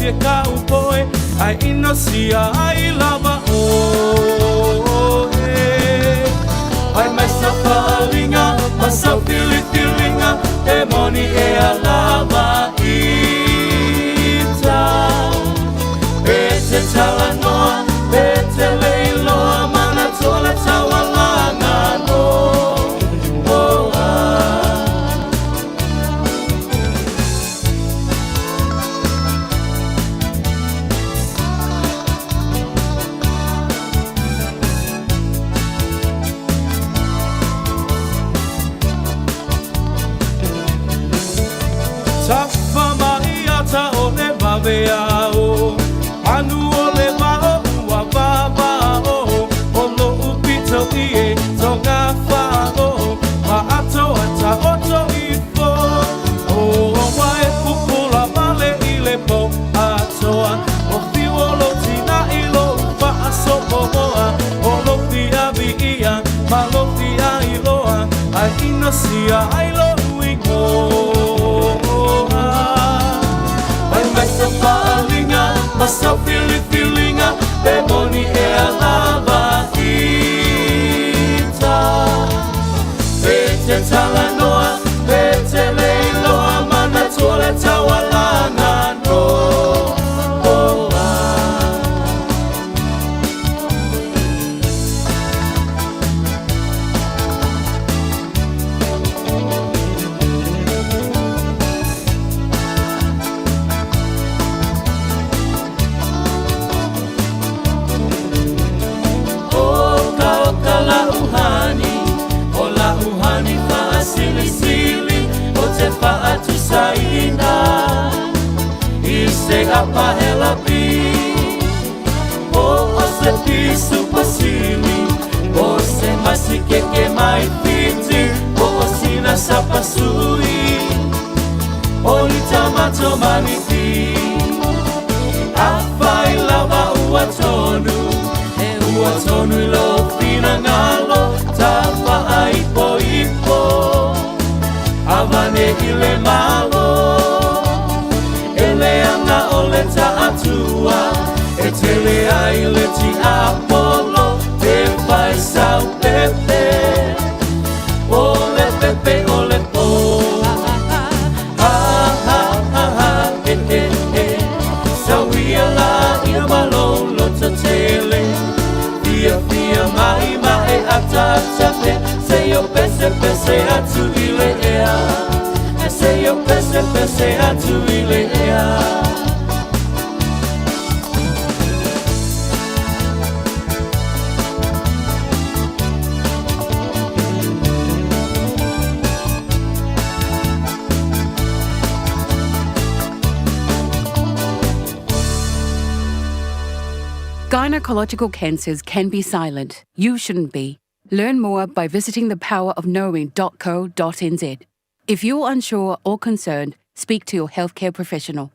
e ka upoe ai ino sia ai lava o ai mai sa palinga ma sa pilipilinga e moni e a lava ita e te talanoa e te leiloa mana tola tawalanga no Tafa mai ata o le vavea o anu o le vao ua vava o lo upito ie tonga wha o ma ato ata oto i fo o wae pupula vale i le po atoa o fiolo tina i lo wha aso moa o lo fia vi ia ma lo fia i loa ai ina sia ai lo uingo Masa pili-pilinga Pemoni e a lava ita Pete talanoa Pete leiloa Mana tole tawalanga no Faatu saina Ise apa helapi O se pisu pasili O se masikeke mai piti O sina sapasui O ni tamato maniti Afai lava uatonu E uatonu ilo fina ngalo Tafa aipo ipo Avane ile malo Ele anga ole taatua E tele aile ti apolo Te fai sau pepe Ole pepe ole po Ha ha ha ha Sauia la ia malolo ta tele Fiafia mai mai atatape Seyo pese pese atu ile ea Seyo pese pese atu ile ea Gynecological cancers can be silent. You shouldn't be. Learn more by visiting thepowerofknowing.co.nz. If you're unsure or concerned, speak to your healthcare professional.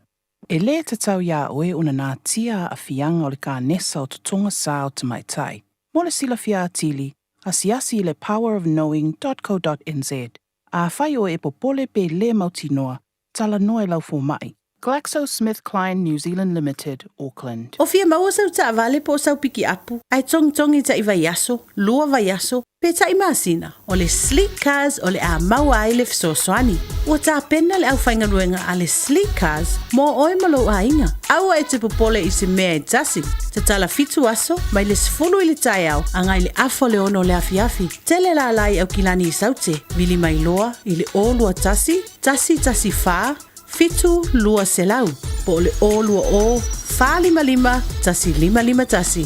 E le te tau ia oe una nā tia a fianga o le ka nesa o tutunga sa o te mai tai. Mo le sila fia atili, asiasi i le powerofknowing.co.nz. A whai o e popole pe le mautinoa, tala noe lau fo mai. GlaxoSmithKline New Zealand Limited, Auckland. O fia maua sau ta avale po sau piki apu. Ai tong i ta iwa yaso, lua va yaso, pe ta imasina. O le sleek cars o le a maua ai le fisoswani. Ua ta pena le au whainga luenga a le sleek cars, mo oi malo a inga. Aua e te popole i se mea e tasi. Te tala fitu aso, mai le sifulu i le tai au, angai le afo le ono le afiafi. Tele la lai au kilani i saute, vili mai loa, i le o lua tasi faa, fitu lua selau, po le o lua o, fa lima tasi lima tasi.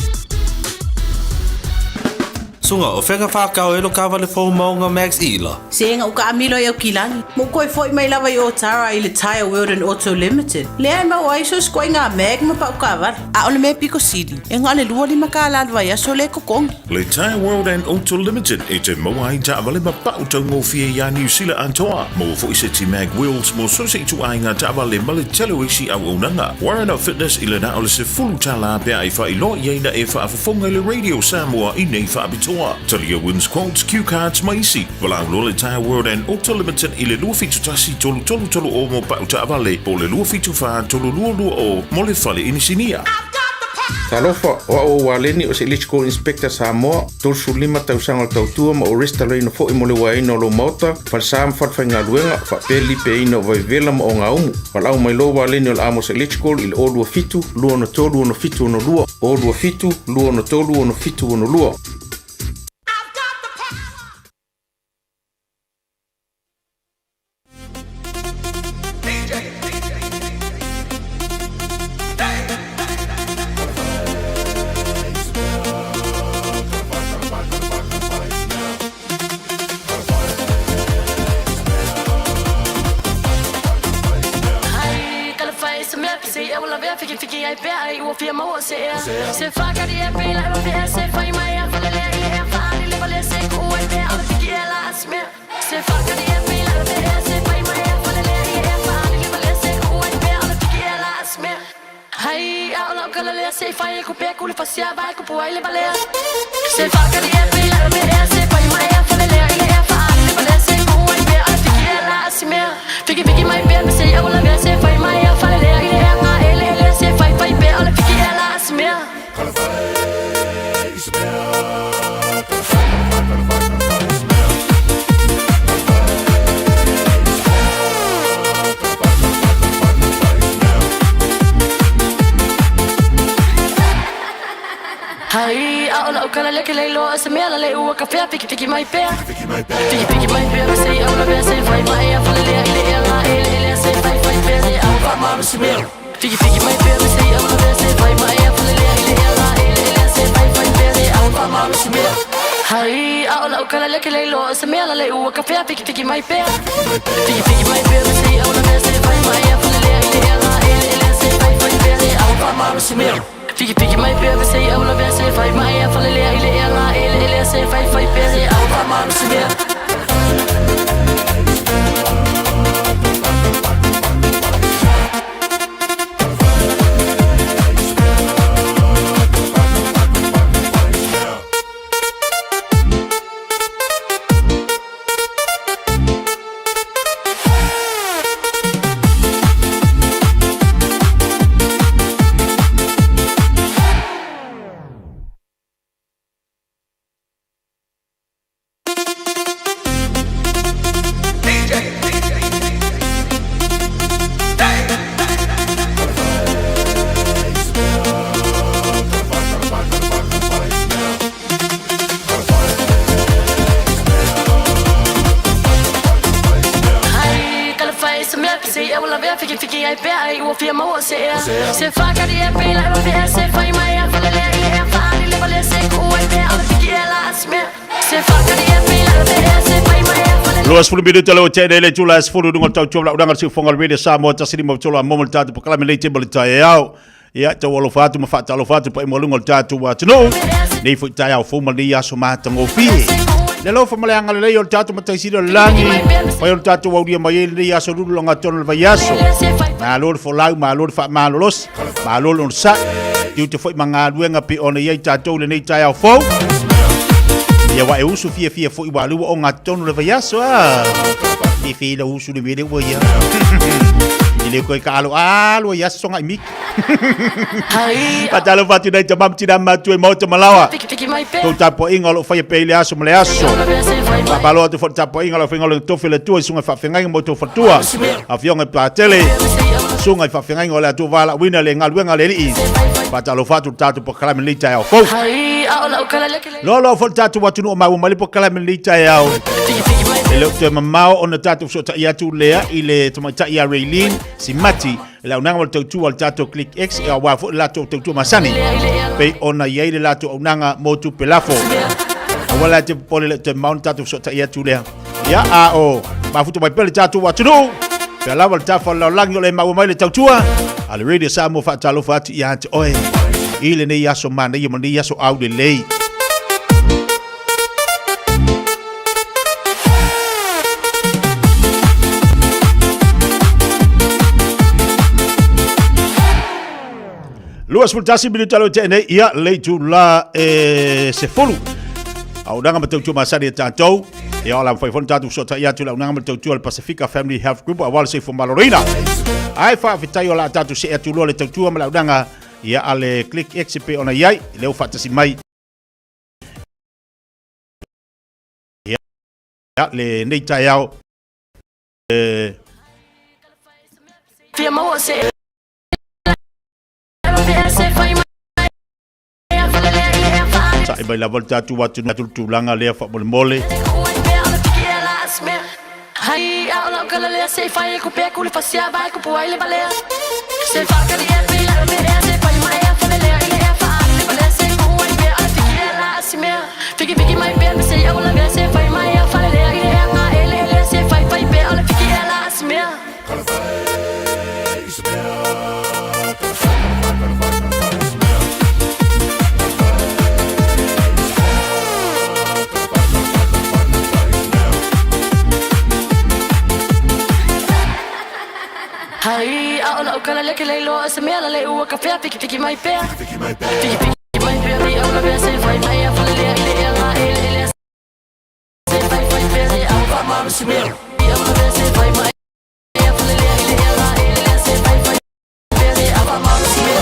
Sunga o whenga whakao e lo kawa le fōu maunga Max Ila. Senga o ka amilo i au kilani. Mo koe foi mai lava i o tara i le Tire World and Auto Limited. Lea e mau aiso skoi ngā meg ma pau kawa. A ole me piko sidi. E ngā le lua lima ka alad vai aso le kokongi. Le Tire World and Auto Limited e te maua i ta avale ma pau tau ngō fia ia New Zealand antoa. Mo fo i se ti mag wheels mo so se tu ai ngā ta avale ma le telo isi au unanga. Warren of Fitness i le na ole se fulu ta la pia i wha i lo i eina e wha afafonga le Radio Samoa i nei wha abitoa. Samoa. Talia wins quotes, cue cards, maisi. Walang lole tire world and Ultra Limited ile lua fitu tasi tolu o mo pa uta avale. O le lua fitu fa tolu lua o mole fale inisinia. Talofa o waleni o se electrical inspector Samoa tolsu 5,000 o tautua ma o resta leino fo i mole waino lo mota falsam fatfainga luenga fa peli peino vai vela ma o ngaumu falau mai lo waleni o la amos electrical il o lua fitu lua no tolu no fitu no lua o lua fitu lua no tolu no fitu no lua. Fiafia Mai se faca di appena lo se fai mai a fare le vale se come te al figli la smia se faca di appena lo se fai mai a fare le vale se come te al figli la smia hai alla cala le se fai con pe con le fascia vai con poi le vale se faca di appena lo se fai mai a fare le vale se come te al figli la smia figli mai per se io la se fai mai a fare le se fai pe alla figli la smia hai alla cala le che lei lo smia la le u caffè figli mai pe figli mai pe se io la se fai mai a fare le se fai pe se au fa ma smia figli mai pe se io la se fai mai a fare le se fai pe se au fa ma smia hai alla cala le che lei lo smia la le u caffè figli mai pe mai pe se io la se fai mai a fare le se fai pe se au fa ma smia figli mai pe se io la se fai mai a fare le se fai pe se au fa ma smia Fiafia Mai se faca di appena lo se fai mai a fare le vale se come te al figli la smia se faca di appena lo se fai mai a fare Luas puluh minit lo tene le jula 10 dungal tau chomla udang arsi fongal radio Samoa tasini mo chola momol tatu pakala mele tebel tayau ya tawalo fatu mafata lo fatu pa imolungol tatu wa tno nei fu tayau formal ni ya somata ngofi le lo formal yang le yo tatu matasi do langi pa yo tatu wa dia mai ni ya sodu longa ton va yaso malor fo lau malor fa malolos malor on sa you te foi manga luenga pi ona ye tatu le nei tayau fo ya wa usu Fiafia foi wa lu o ngaton le va yaso ni fi la usu le mede wo ya ile ko ka alo ya songa mik patalo fatu dai jamam tina matu e mauta malawa to tapo ingolo fa pe ile aso mle aso balo to tapo ingolo fa ingolo to fele tu sunga fa fenga moto fatua avion e platele sunga fa fenga ingolo to vala wina le ngal wenga le i patalo fatu tatu po kala milita ya fo lo fo tatu watu no ma mali po kala milita ya le te mamao on tatu so ya tu lea ile to mata ya Raylin simati la unanga wal tu wal tatu click x ya wa fo la tu masani pe ona ye le la tu unanga motu pelafo wala te pole te mount tatu so ya tu lea ya a o ba futu mai pele tatu watu no pe la wal tafa la lango le ma mai le tatu al radio Samoa fa talo fa ya te oe ile ne ya so man ye mani ya so au de lei Luas multasi minute lo tene ia leitu la se folu Au nanga matau tu masari tātou. E ala mwhai whanu tātou so tai atu lau nanga matau tu al Pacifica Family Health Group a wala se fo Malorina. Ai whaawitai o la tātou se atu loa le tautua ma lau nanga ia ale click XP ona iai. Leo whatasi mai. Ia le nei tai au. Fiafia Mai se Sa ibai la volta tu watu na tulanga lea fa mole mole. Hai au la kala le se fai ku pe ku le fasia vai ku puai le balea. Se fa ka dia pe la me se fai mai a fa le le fa le balea se ku ai pe a fikia la simea. Fiki mai pe se au la me se fai mai a fa le le nga ele se fai pe a le fikia la simea. Hai au la kala le ke lo se me la le u ka fia fiki mai pe. Fiki mai pe mi au la me se fai mai a fa le nga ele se fai pe se au fa ma se me. Au la me se fai mai a fa le nga ele se fai pe se au fa ma se me.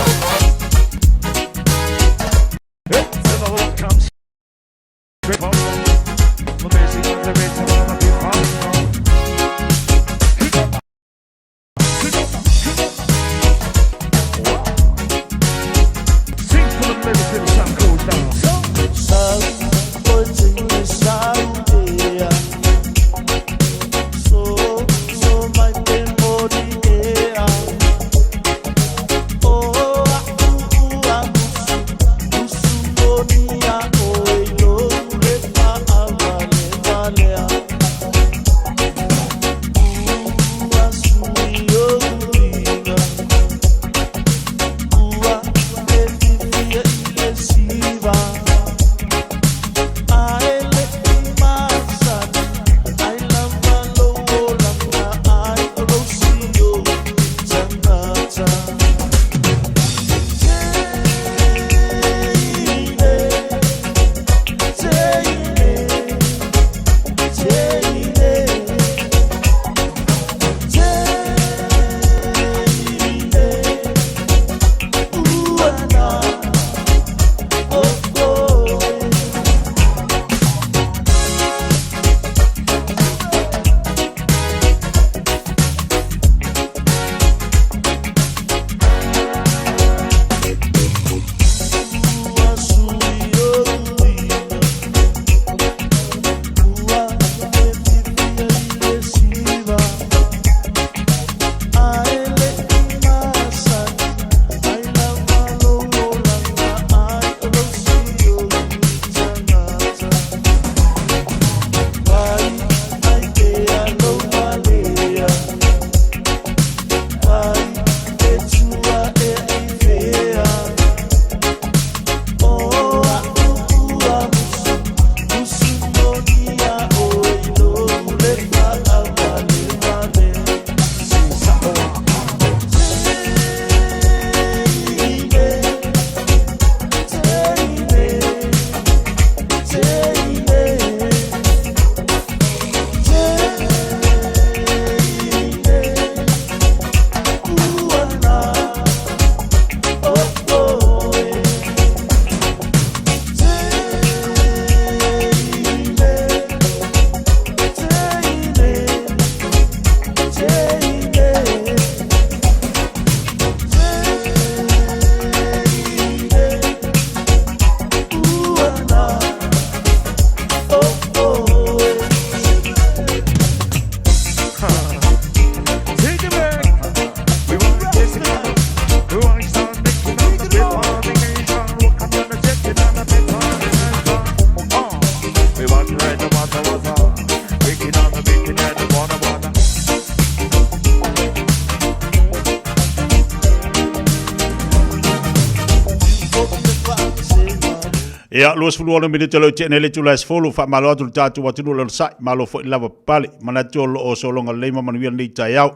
Ia luas fuluona minute lo tene le tula sfolo fa malo atu tatu watunu lo sai malo fo lava pale mana tolo o solonga le mama ni ni tayau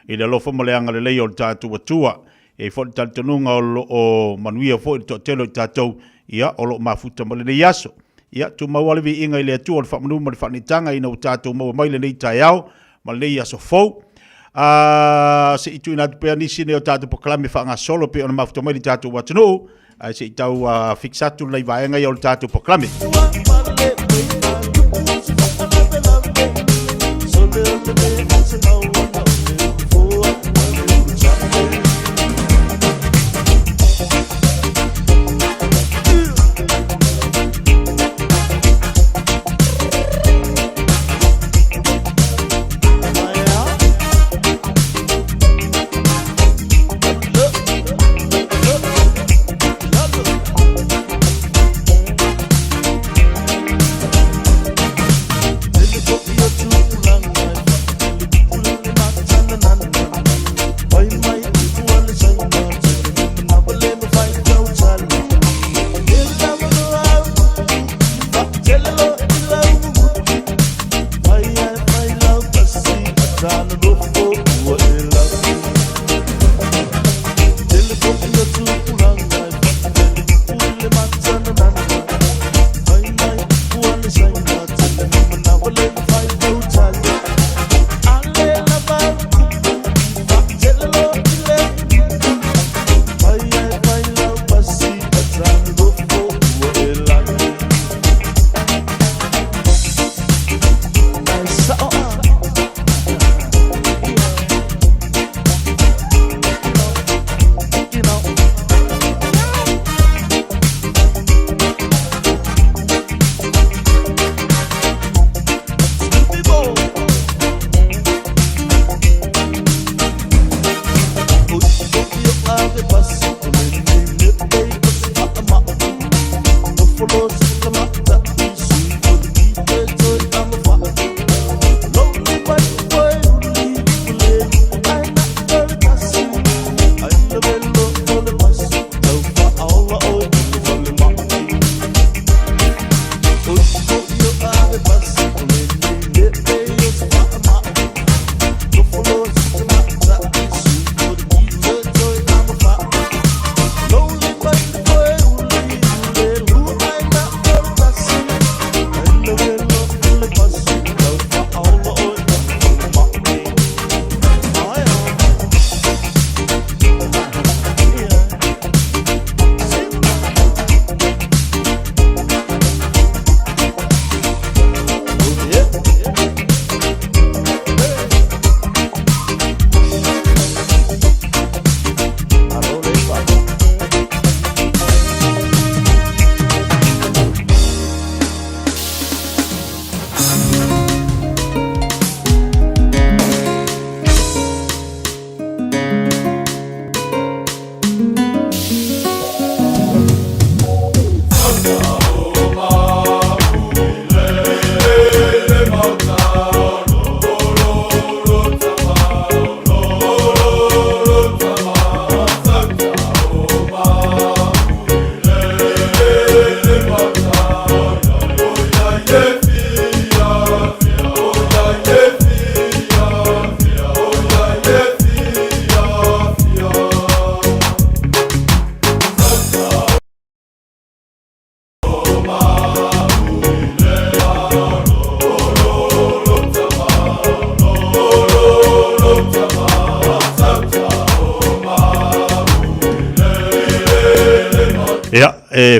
i le lo fo mole anga le o tatu watua e fo tantunga o manuia fo to telo tatu ia o lo mafuta mole le yaso ia tu mau le vi inga ile tu o fa manu mo fa ni tanga ina o tatou mo mai le nei tai au ma le ia so fou se itu ina pe ni sine o tatou proklame fa nga solo pe ona mafuta mai le tatou watunu ai se tau fixatu nei vaenga i o tatou proklame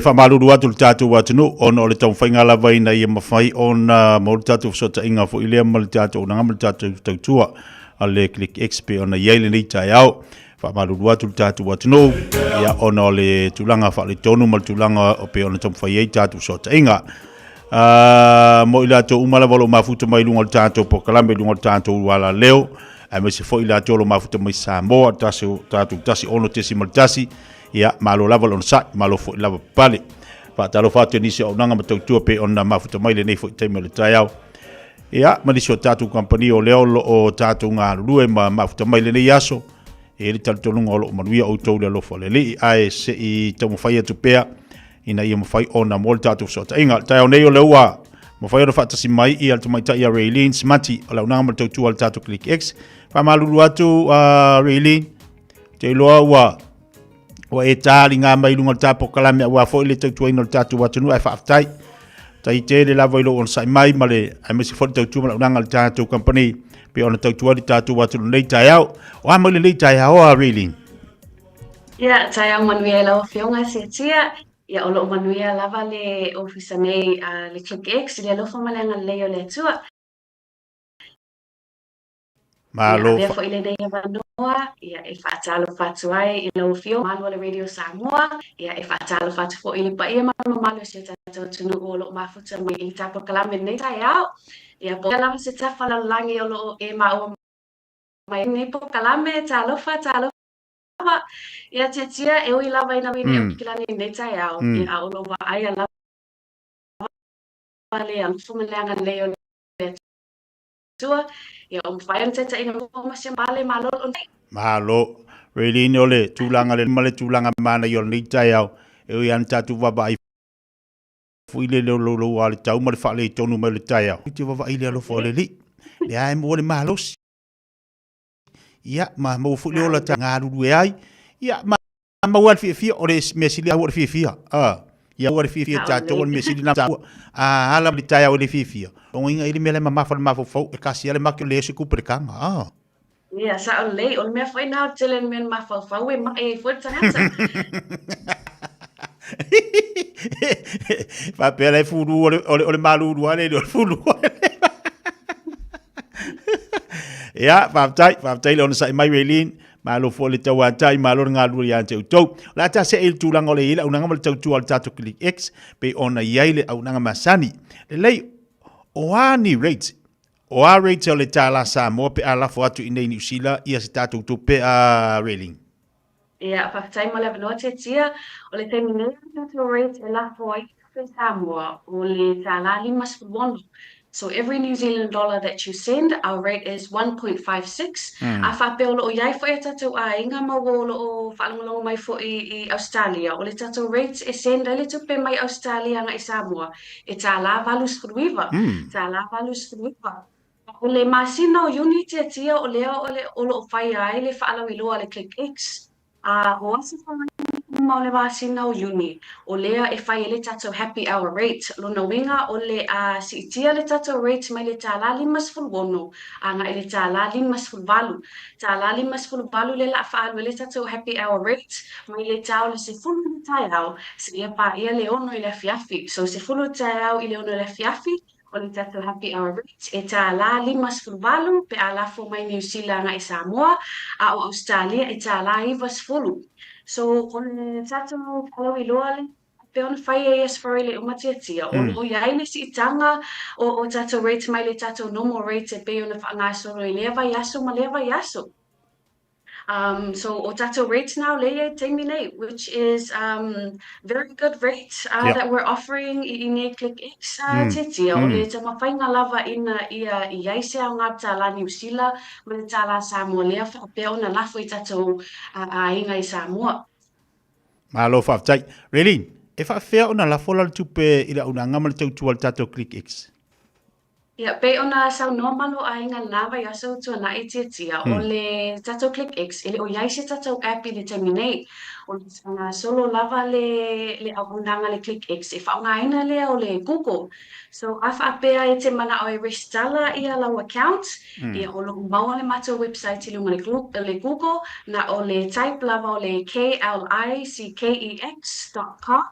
fa maluru atu tatu watunu on ole tau whainga lava ina i mawhai on mo tatu sota inga fo ilea mal tatu na ngamal tatu tautua ale click XP on yeile ni tai au fa maluru atu tatu watunu ia on ole tulanga fa le tonu mal tulanga o pe on tau whai tatu sota inga mo ila to umala valo mafuta mai lunga tatu po kalambe lunga tatu wala leo ai me se fo ila to lo mafuta mai Samoa tatu tasi ono tesi mal tasi ia malo lava lon sa malo fo lava pale pa talo fa te nisi o nanga matautua pe ona mafuta mai le nei fo te mele taiao ia manisi o tatu company o leo o tatu ngā lue mafuta mai le nei aso e le talo tolunga o lo manuia o tau le lo fo le li ai se i tamu fai atu pea ina ia mawhai ona mo le tatu sota inga taiao nei o le ua mawhai o fatasi mai i altu mai tai a Raylene Smati o lau nanga matautua al tatu Click X pa malulu atu Raylene te loa ua wa e tali ngā mai lunga tapo kalame wa fo ile tau tuaina tatu watunu ai whaaftai Tai te le lava ilo on sai mai male ai mesi fo tau tuma nanga le tātou company pe ona tau tua di tātou watu nei tai au o a male nei tai au a really Ia, tai au manuia lau whionga se tia. Ia, o loo manuia lava le ofisa nei le Click X, le alofa malenga leo le tua. Ia, avea fo ile nei wanoa, ia e whaatalo whatu ai i lau whio, malu le Radio Samoa, ia e whaatalo whatu fo ile pa ia malu se tātou tunu o loo mafuta mai i tapo kalame nei tai au. Ia, po lava se tawhala langi o loo e mao mai nei po kalame, talofa. Ia tia e oi lava ina wini o kilani nei tai au. Ia o lova ai a lava le ang fumalenga leo le tua. Ia o mwhai an teta ina mwoma se male malolo nei. Malo, really ni ole tūlanga le male tūlanga mana i o nei tai au e oi an tātou waba ai fuile leo lo ale tau male whale i tonu mai le tai au. Te waba i le alo fo le li. Le ai mo le malos. Ia, ma mo fuile o la ta ngā ruru e ai. Ia, ma mauan fia o le mesili au o le fia. Ia o le fia tātou o le mesili na tāua. Ala li tai au le fia. O inga ili mele mamafa le mafofau e kasi ale maki o le ese kupe le kanga. Ia, sa o le, o le mea whai nao tele le mea mafau e fuer tangata. Whapea le furu o le maluru ale o le furu ale. Ia, whaptai le ona sa i mai Raylene. Malo fo le tau atai, malo ngā lua i ante utau. La ta se il tūlanga o le ila, unanga ma le tau tua le tātou Click X, pe ona iai le unanga masani. Le lei, o a ni rate, o a rate o le tāla Samoa, pe a lafo atu i nei New Zealand, ia se tātou tu pe a Raylene. Ia, whakatai ma le wanoa te tia, o le temi nei tātou rate e lafo ai te Samoa, o le tāla limas fulono. So every New Zealand dollar that you send, our rate is 1.56. A whapea o iai fo e tātou a inga mawolo o whaalongolongo mai fo i Australia. O le tātou rate e send ele tupe mai Australia nga i Samoa. E tā la valus fruiva. Tā la valus fruiva. O le masina o unity a tia o lea o lo whai ai le whaalawiloa le Click X. O asa ma o le masina o uni. O lea e whai ele tātou happy hour rate. Lona winga o le si itia le tātou rate mai le tāla limas fulwono. Nga ele tāla limas fulvalu. Tāla limas fulvalu le la whaalu ele tātou happy hour rate. Mai le tāo le se fulu le tai au. Se ia pa ia le ono i le fiafi. So se fulu tai au i le ono i le fiafi. O le tātou happy hour rate. E tāla limas fulvalu. Pe a lafo mai New Zealand nga i Samoa. A o Australia e tāla ivas fulu. So, o le tātou kalau i loa le, pe ona whai e asfari le umatiatia. O iai le si itanga o tātou rate mai le tātou normal rate e pe ona whaangasoro i lea vai aso ma lea vai aso. So, o tātou rate now le te minei, which is very good rate that we're offering i nei Click X titia. O le tama whainga lava ina iai se au ngā tāla New Zealand, ma le tāla Samoa lea whapea ona lafo i tātou a inga i Samoa. Malo whaptai. Raylene, e whawhea ona la fola le tupe i la unanga ma le tautua le tātou Click X? Ia, pe ona sau normalo a inga lava i aso tua na e tia. O le tātou Click X, ele o iai se tātou app i le terminate. O le solo lava le aunanga le Click X. E whaunga ina lea o le Google. So, a whaapea e te mana o e restala i a lau account. Ia o lo maua le matua website i lunga le Google. Na o le type lava o le KLICKEX.com.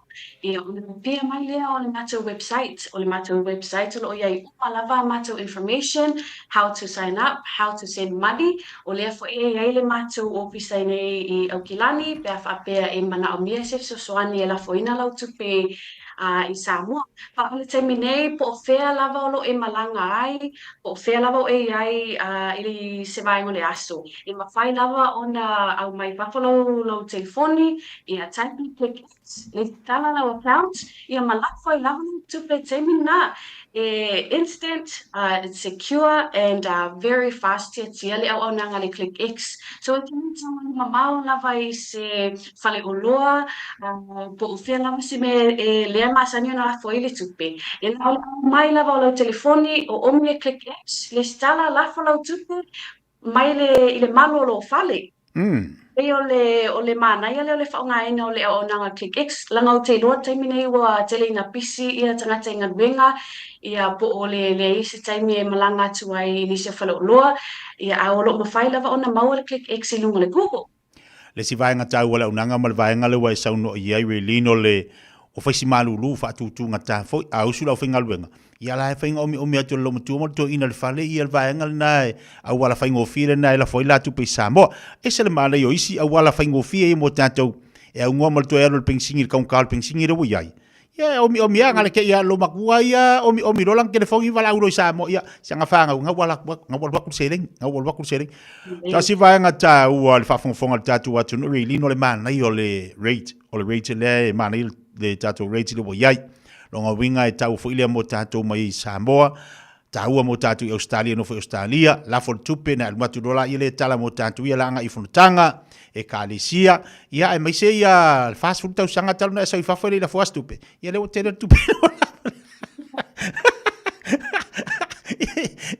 Ia o le pia mai lea o le matua website. O le matua website o lo iai lava matua information, how to sign up, how to send money. O lea fo e le matua ofisa nei i Aukilani. Pe a whaapea e mana o mia sef so soani e la fo ina lau tupe i Samoa. Pa o le temi nei, po o whea lava o lo e malanga ai, po o whea lava o e ai i li se vai ngole aso. I mawhai lava o na au mai whawhalo lau telefoni, i a type Click X, le tala lau account, i a malakwai lava tupe temi na. Instant, it's secure, and very fast. Tia le au nanga le Click X. So it means mamau lava i se fale oloa, po ufia lava se me lea masani ona la foile tupe. E la mai lava o lau telefoni o omi e Click X, le stala la fo lau tupe, mai le malo lo fale. e o le mana ia le whaongaina o le o nanga click X langa o te loa taimi nei ua tele ina pisi ia tangata inga wenga ia po o le isi taimi e malanga atu ai nisi whalo loa ia a o lo mawhai lava ona mau le click X i lunga le Google. Le si vaenga tau wala unanga ma le vaenga le wai sauno i ai we lino le o faisi malulu fa tutu ngata foi a usula finga luenga ia la fainga omi atu lo mutu mo to ina le fale ia le vaenga nai a wala fainga ofile nai la foi la tu pe Samoa e se le mala yo isi a wala fainga ofie mo tato e a ngoma to ero le pensingi ka un kal pensingi re wai ia omi anga le ke ia lo makua ia omi rolang ke le fongi wala ulo Samoa ia sanga fanga nga wala ku seleng ta si vaenga tau le fafonga tatu atu no really no le man nai o le rate le man le tatu rate le wai longa winga e tau fo ile mo tatu mai Samoa tau mo tatu i Australia no fo Australia la fo tupe na matu dola ile tala mo tatu ia langa i funutanga e kalisia ia e mai se ia fast food tau sanga tau na sai fa fo ile fo tupe ia le o tele tupe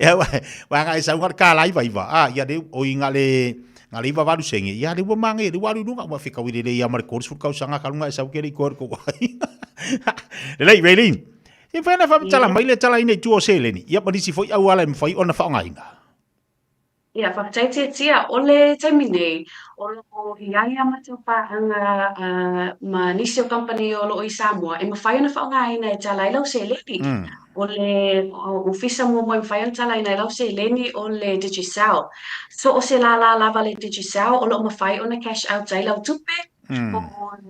ia wa ga isa ngar ka lai vai va ia de o inga le ngali va valu sengi ia le mangi le walu nunga wa fika wi le ia mar kors fu ka sanga kalunga isa ke ri kor ko le Raylene e fa na fa tala mai le tala ine tu o seleni ia pa disi foi au ala mfai ona fa ngainga ia fa tia o le taimi nei o lo hiai ama te pa anga ma nisio company o lo i Samoa e mawhai ona fa ngaina e tala i lau seleni o le ofisa mo mawhai ona tala ina i lau seleni o le Digicel so o se la lava le Digicel o lo mawhai ona cash out ai lau tupe o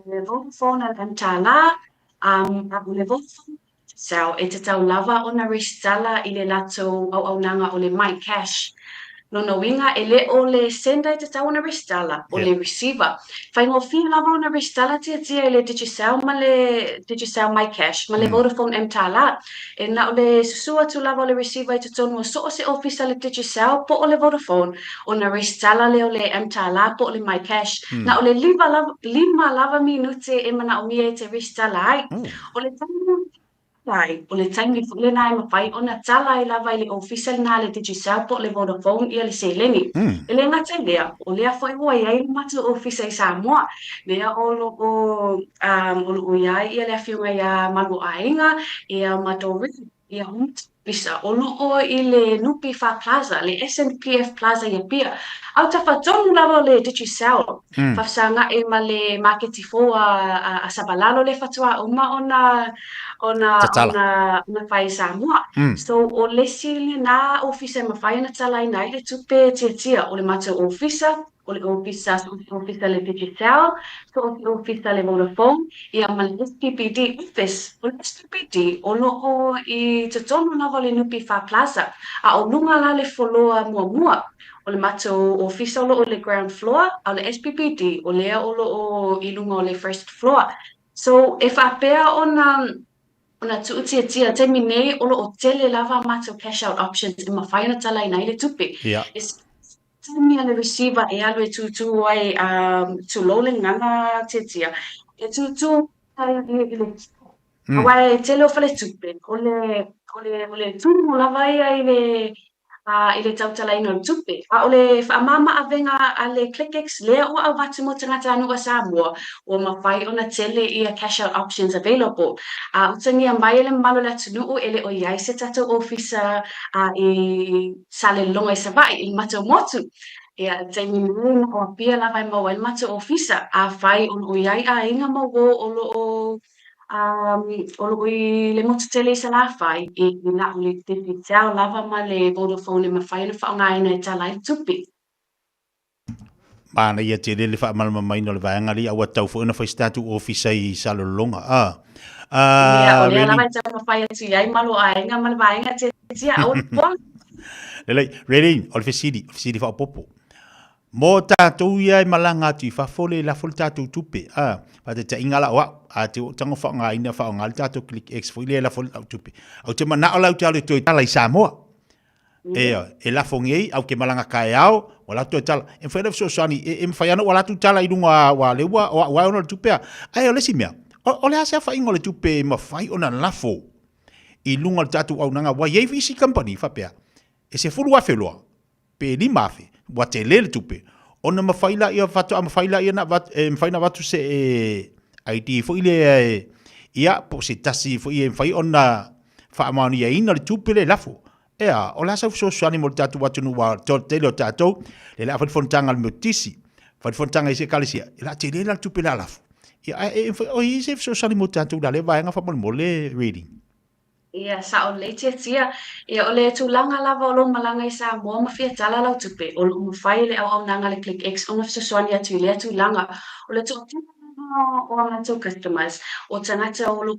le Vodafone al tala a le Vodafone so e te tau lava ona restala i le lato au nanga o le Mai Cash. No winga ele o le senda te tau na restala o le receiver. Fai ngo fi lava na restala te ele Digicel ma le Digicel My Cash ma le Vodafone M-Tala. E na o le susua tu lava o le receiver te tonu so o se office le Digicel po o le Vodafone o na restala le o le M-Tala po o le My Cash. Na o le lima lava minute e mana o mie te restala ai. O le tamu o le taimi fule nai mawhai ona tala i lava i le official na le Digicel po le Vodafone ia le seleni. E le ngata lea, o lea fwai ua iai matu office i Samoa. Lea o lo iai ia lea fiunga ia malu ainga, ia matori, ia bisa. O lo i le Nupi Fa Plaza, le SNPF Plaza ia pia. Au ta whatonu lava le Digicel. Whafsanga e ma le marketi fo a Sabalalo le fatua uma ona whai Samoa. So o le sili na ofisa ma whai na tala ina i le tupe tia o le mata ofisa, o le ofisa le Digicel, so o le ofisa le Vodafone, ia ma le SPPD office, o le SPPD o loo i te tonu na le Nupi Fa Plaza, a o lunga la le foloa mua. O le mata ofisa o loo le ground floor, a o le SPPD o lea o loo i lunga o le first floor. So e whapea ona tia te minei o tele lava mato cash out options i mawhai na tala ina i le tupe. Tami ale receiver e alwe tu ai tu lole ngana tia. E tu ai i le awai tele o fale tupe. O le tu lava i le tautala ina le tupe. A o le whaamama avenga a le ClickX lea o au watu mo tangata anu a Samoa o mawhai ona tele i a cash out options available. A utangi a mai ele malo la tunuu ele o iai se tato officer i sale longa i savai i mato motu. Ia taimi nuna o pia la vai maua il mato officer a whai on o iai a inga maua o lo i le motu tele sa la whai i na o le Digicel lava ma le Vodafone ma whai na whaongaina e tala i tupi. Mana ia te lele whaamalama mai no le vaenga li awa tau fo ina whai statu ofisa i salolonga. Ia o lea lava i tau ma whai atu iai malo a inga ma le vaenga tia o le pon. Lelei, Raylene, o le fesidi whaapopo. Mo tātou ia malanga atu I whafole la fole tātou tupe. Pa te ingala oa, a te tango whaonga ina whaonga le tātou click X fo ile la fole au tupe. Au te mana o lau te alu toi tala I Samoa. E la fongei au ke malanga kai au, o la toi tala. E whaera so sani, e mwhaiano o la tu tala I runga wa lewa, o wa ona le tupea. Ai o lesi mea, o le asea whaingo le tupe ma whai ona lafo. I lunga le tātou au nanga, wa yeivisi company whapea. E se furu afe loa, pe li mafe, wa te lele tupe, ona mafaila ia fatu a mafaila ia na mafaina watu se ID fo ile ia po se tasi fo ia fai ona fa mani ia ina le tupele lafo ea o la sa so so animal tatu watu no wa tele tatu le la fo tanga le mutisi fo tanga ise kalisia la tele la tupele lafo ia o ise so so animal tatu la le va nga fa mole reading. Ia sa o le tia ia o le tulanga lava o lo malanga i Samoa mafia tala lau tupe o lo mawhai le au nanga le click X o ngafisa soani atu i le tulanga o le o amatu customers o tangata o lo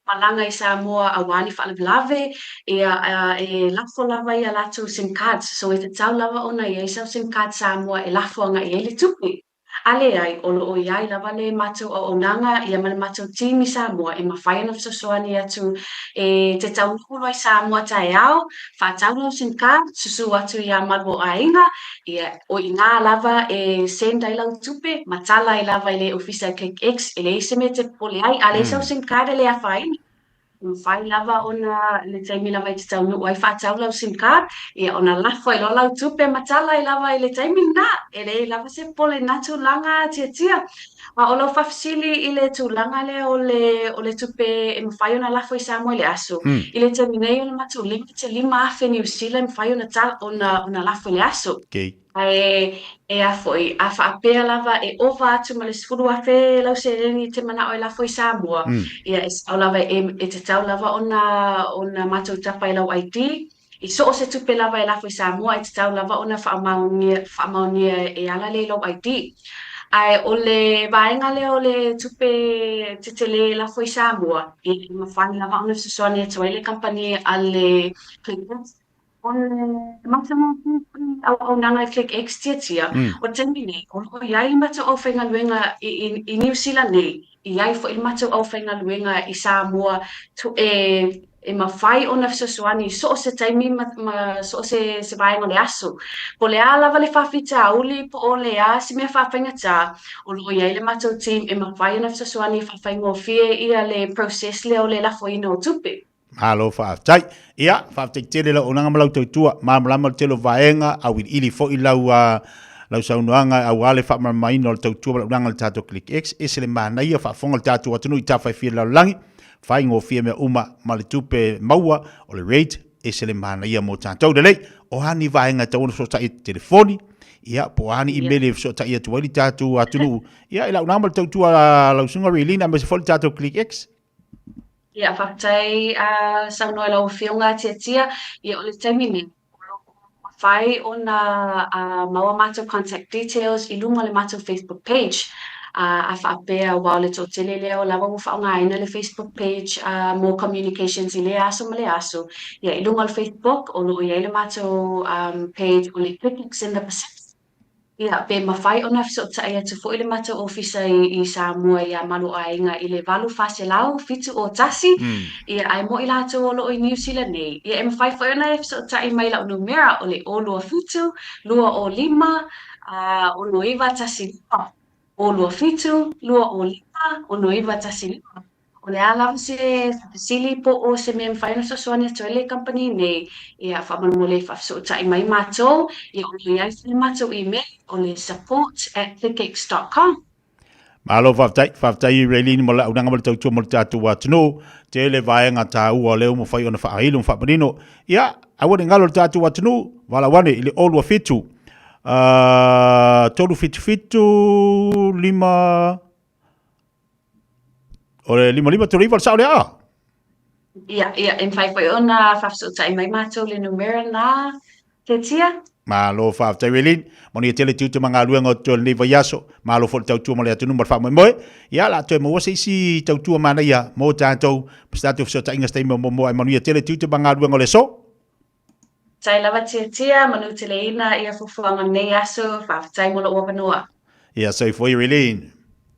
malanga i Samoa awani whaalawelawe ia e lafo lava ia latu SIM cards so e te tau lava ona ia isa SIM card Samoa e lafo anga ia le tupe. Ale ai o lo iai lava le matou o nanga ia ma le matou timi Samoa e mawhai ana fisosoani atu e te tau nukulo i Samoa tae au whaatau lau SIM card susu atu ia malu ainga ia o ina lava e senda i lau tupe matala i lava i le ofisa click X e le ise me te pole ai ale sau SIM card e le a whaini. Whai lava ona le taimi lava i te tau nu wai whaatau lau SIM card ia ona lafo i lo lau tupe matala i lava i le taimi na e le lava se pole natu langa tia ma o lau whafisili i le tūlanga le o le tupe e mwhai ona lafo i Samoa i le aso i le taimi nei ona matu lima afe New Zealand mwhai ona lafo i le aso e a foi a whaapea lava e ova atu ma le sifuru afe lau se reni te mana o i lafo i Samoa ia e au lava e te tau lava ona matou tapa i lau ID i so o se tupe lava i lafo i Samoa e te tau lava ona whaamaunia e ala le lau ID ai o le vaenga le o le tupe te tele lafo i Samoa i mawhani lava ona fisosoani atu ai le company a le on maximum au nanga click X tia o termine o iai mata o whainga luenga i New Zealand nei iai fo il mata o whainga luenga i Samoa e mawhai ona fisosoani so o se taimi so o se vaenga le aso po le a lava le whawhita uli po o le a si mea whawhainga ta o lo iai le mata o team e mawhai ona fisosoani whawhainga o fie ia le process le o le lafo ina o tupe. Halo whaatai. Ia, whaatai tere la onanga malau tautua. Māmalama telo vaenga au ili fo i lau saunuanga au ale whaamamaina o le tautua malau nanga le tātou Click X. Ese le mānai a whaafonga le tātou atunu i tāwhai fia lau langi. Whai ngō fia mea uma ma le tupe maua o le rate. Ese le mānai a mō tātou. Dalei, o hani vaenga tauna so tai telefoni. Ia, po hani email so tai atu wali tātou atunu. Ia, ila unama le tautua lau sunga relina me se fo le tātou Click X. Ia whaktai saunoa lau whiunga tia ia o le taimini. Whai o na maua mātou contact details i lunga le mātou Facebook page. A whaapea wao le tōtele leo lava u whaongaina le Facebook page more communications i le aso ma le aso. Ia i lunga le Facebook o lo iai le mātou page o le Click X in the Pacific. Ia, pe mawhai ona fiso tai atu fo i le mata ofisa i Samoa ia malu ainga i le valu fase lau fitu o tasi. Ia ai mo i lato o lo i New Zealand nei. Ia e mawhai fo ona e fiso tai mai lau numera o le o lua fitu, lua o lima, o lo iwa tasi lima. O lua fitu, lua o lima, o lo iwa tasi lima. O le ala se sili po o se me mawhai na sosoani atu le company nei. Ia whamanu le whafso tai mai matou. Ia o le iai fili matou email. O le support@clickx.com. Malo whaftai i reilini mo la unanga mo le tautua mo le tātua atunu. Te le vaenga tā ua leo mo whai ona whaailu mo whapanino. Ia, awane ngalo le tātua atunu, wala wane i le olua fitu. Tolu fitu, lima... O le lima tolu iwa sao le a? Ia, en whai ona whafso tai mai mātou le numera na te tia. Malo whaatai relin, moni e tele tiuta mga luenga o tōle nei vaiaso, malo fo le tautua mo le atunu mar wha moe. Ia la toi maua se isi tautua mana ia, mo tātou, pistatu fiso ta inga steima mo ai moni e tele tiuta mga luenga o le so. Tai lava tia, manu te le ina ia fufuanga nei aso, whaatai mo la ua panoa. Ia, so i fwoi relin.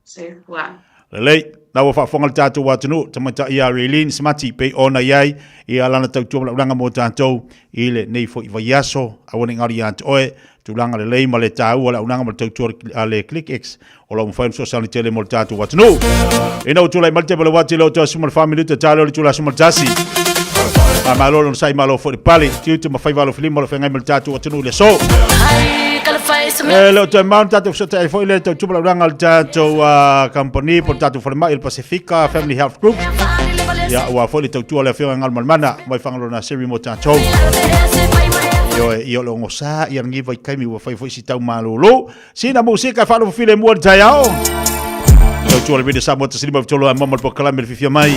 So, wa. Lelei, naua whaafonga le tātou atunu, tamata ia relin, smati pe ona iai, ia lana tautua mo la uranga mo tātou, i le nei fo i vaiaso, awane ngari ant oe, tūlanga le lei ma le tāua la unanga ma le tautua le Click X, o la umwhaim so sani tele mo le tātou atunu. Ina utulai malte pala wati leo toa sumal whamili te tāleo le tūla sumal tasi. Malolo sai malo fo le pali, tiutu ma whaivalo filimo le whengai ma le tātou atunu le so. kala fai se me lo te mau tatu so te foi le tau tupala ranga tatu company por tatu forma il Pacifica Family Health Group ya wa foi le tau tu le fio ngal mana mai fangalo na seri mo tatu yo lo ngosa ia ngi vai kai mi wa fai foi si tau malolo sina musika fa lo file mo tayao tau tu le video sa mo tsini ma tolo ma mo kala me Fiafia Mai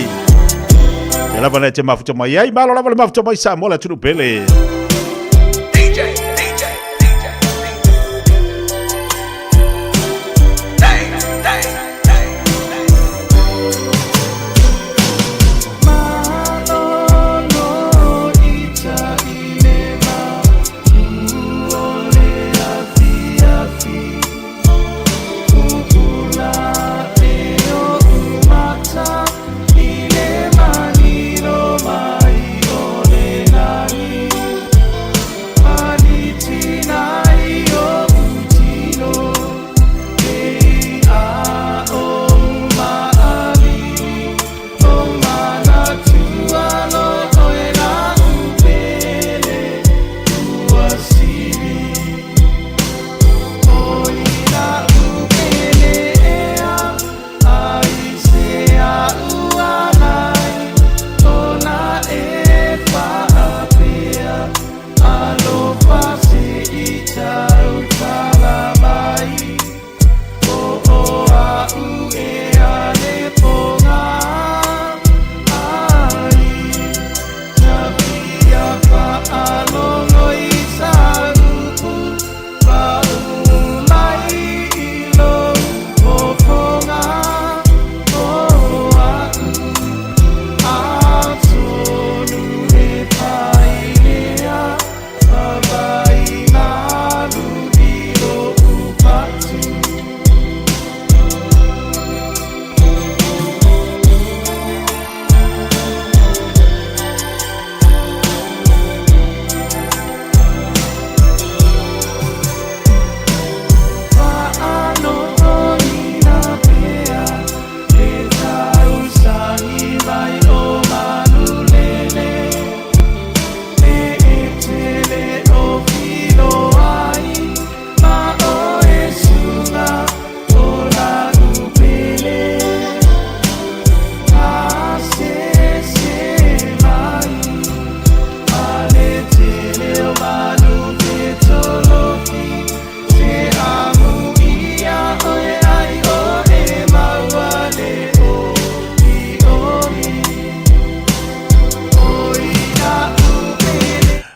la bana te ma futo mai ai malo la bana ma futo mai sa mo la tu pele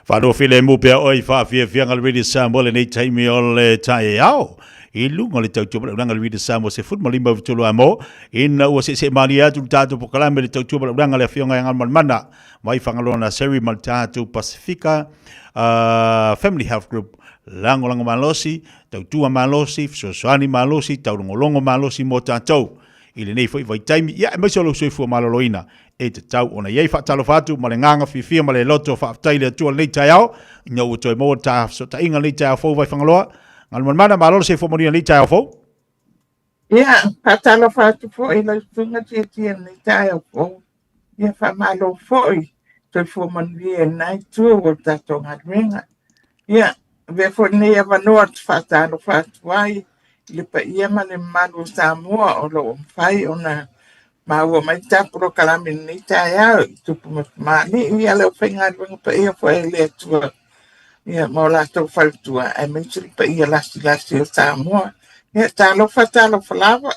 Fado file mu pe oi fa Fiafia ngal video sambo le nei taimi ole tai ao i lunga le tau tuba ranga le video sambo se foot malimba vitolo amo in o se maria tu tatu po kala le tau tuba ranga le fionga ngal mana mai fangalona seri malta tu Pacifica Family Health Group lango malosi tau tua malosi soani malosi tau longo malosi mo tatu ile nei foi vai taimi ia mai solo soi fu maloloina e te tau ona iei whaatalo whatu ma le nganga Fiafia ma le loto whaaftaile atua nei tai au ngau utoi mo ta so ta inga nei tai au fau vai whangaloa ngal mana malolo se fu moria nei tai au fau ia whaatalo whatu fo i lai tunga tia nei tai au fau ia whamalo foi toi fu manuia nai tua o tatonga ringa ia ve fo nei avanoa whaatalo whatu ai le pa ia ma le malu Samoa o lo whai ona ma ua mai tapuro kalami ni taia tupu mani ia leo whainga runga pa ia fo e le atua ia mo la tau whaltua ai menchiri pa ia lasi o Samoa ia talo whalava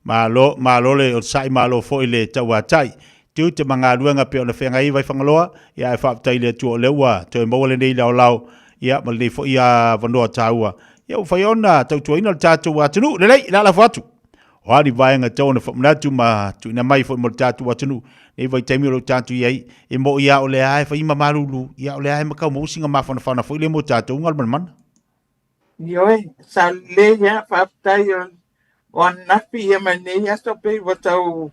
malo le o sai malo fo i le tau atai tu te manga ruanga pe ona whenga i vai whangaloa ia e whaaftaile atua o leua te mo le nei lau ia ma le fo ia vanoa taua ia whai ona tau tuaina le tātou atunu lelei la whatu Wari vaenga tōna whamnatu ma tu ina mai whai mo tātu atunu. Nei vai taimi o tātu iai. E mo ia o le ae whai ima marulu. Ia o le ae makau mo usinga mawhana whana whai le mo tātu ungal man. Ioi, sa le ia whaptai o anapi ia mai nei aso pe watau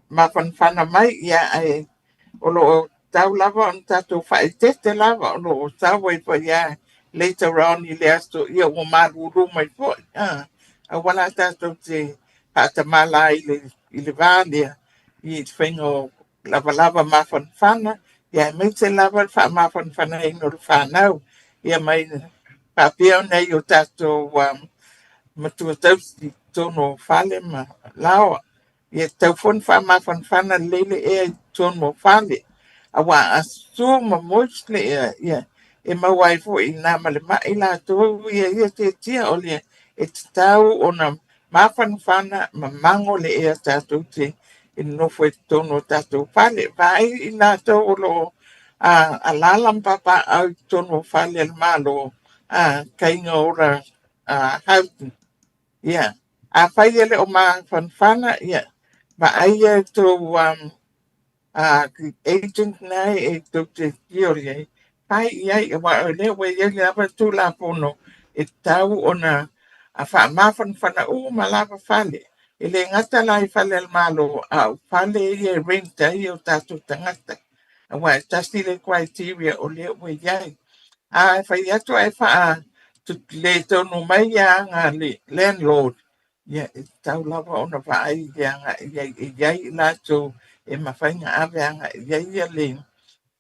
mawhana whana mai ia ai o lo tau lava on tātu whai tete lava o lo tau wai whai ia later on i le aso ia o marulu mai whai. Wala tātou te pātamala i le vālea i whengo lava mawhanwhana. Ia mei te lava wha mawhanwhana i no le whanau. Ia mai Papia nei o tātou matua tausi tono fale ma lawa. Ia tau fon wha whana lele e tono fale. Awa asu ma moisle ia e mawai fo i nā male mai la tō ia te tia o le e te tau o na mawhan whana ma mango le e tātou te i nofo e tono tātou fale. Vai i nā tō o lo a lalam papa au tono fale al malo kainga ora hautu. Ia. A whai ele o ma whanwhana, ia. Ma aia tō agent nai e tō te tiori ai. Pai iai e wa o leo we iai lava tū la pono e tau o na a wha ma whanwhana ma lava whale. E le ngata lai whale al malo au whale ia renta i o tātou tangata. A wa e tasti le criteria o leo we iai. A whai atu e wha le tonu mai ia ngā landlord. Ia e tau lava o na whaai ia ngā iai lātou e mawhainga awe anga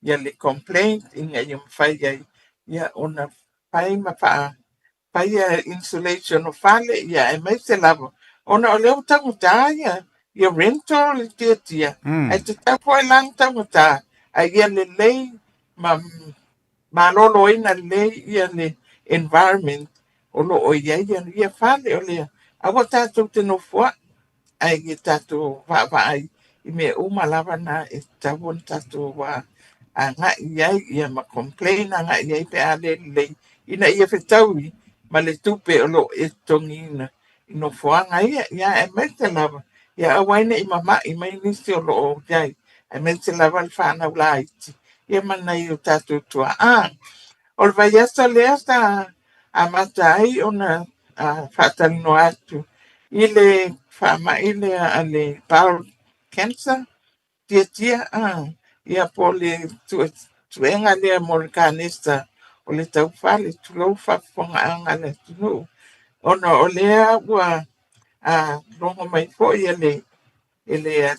ia le complaint inga i mwhai ai ia o na whai mawha whai insulation o whale ia e mai se lava. O na o leo tangu tā ia rental i tia. Ai te tau poe lang tangu tā. Ai ia le lei ma lolo ina le ia le environment o lo o ia whale o lea. Awa tātou te no fua ai ki tātou whaai i me lava na e tawon tātou a ngā iai ia ma complain a ngā iai pe a le ina ia whetaui ma le tupe o lo e tongi ina i no fua ngā ia e mai te lava ia awaina i mai nisi o lo o iai e mai te lava le whanau la iti ia mana i o tātou tua o le vai asa lea sa a matai o na whatalino atu i le whamai lea a le bowel cancer tia ia po le tuenga lea mo le kanesa o le tau whale tulou whafonga anga le tunu ona o lea ua longo mai fo ia le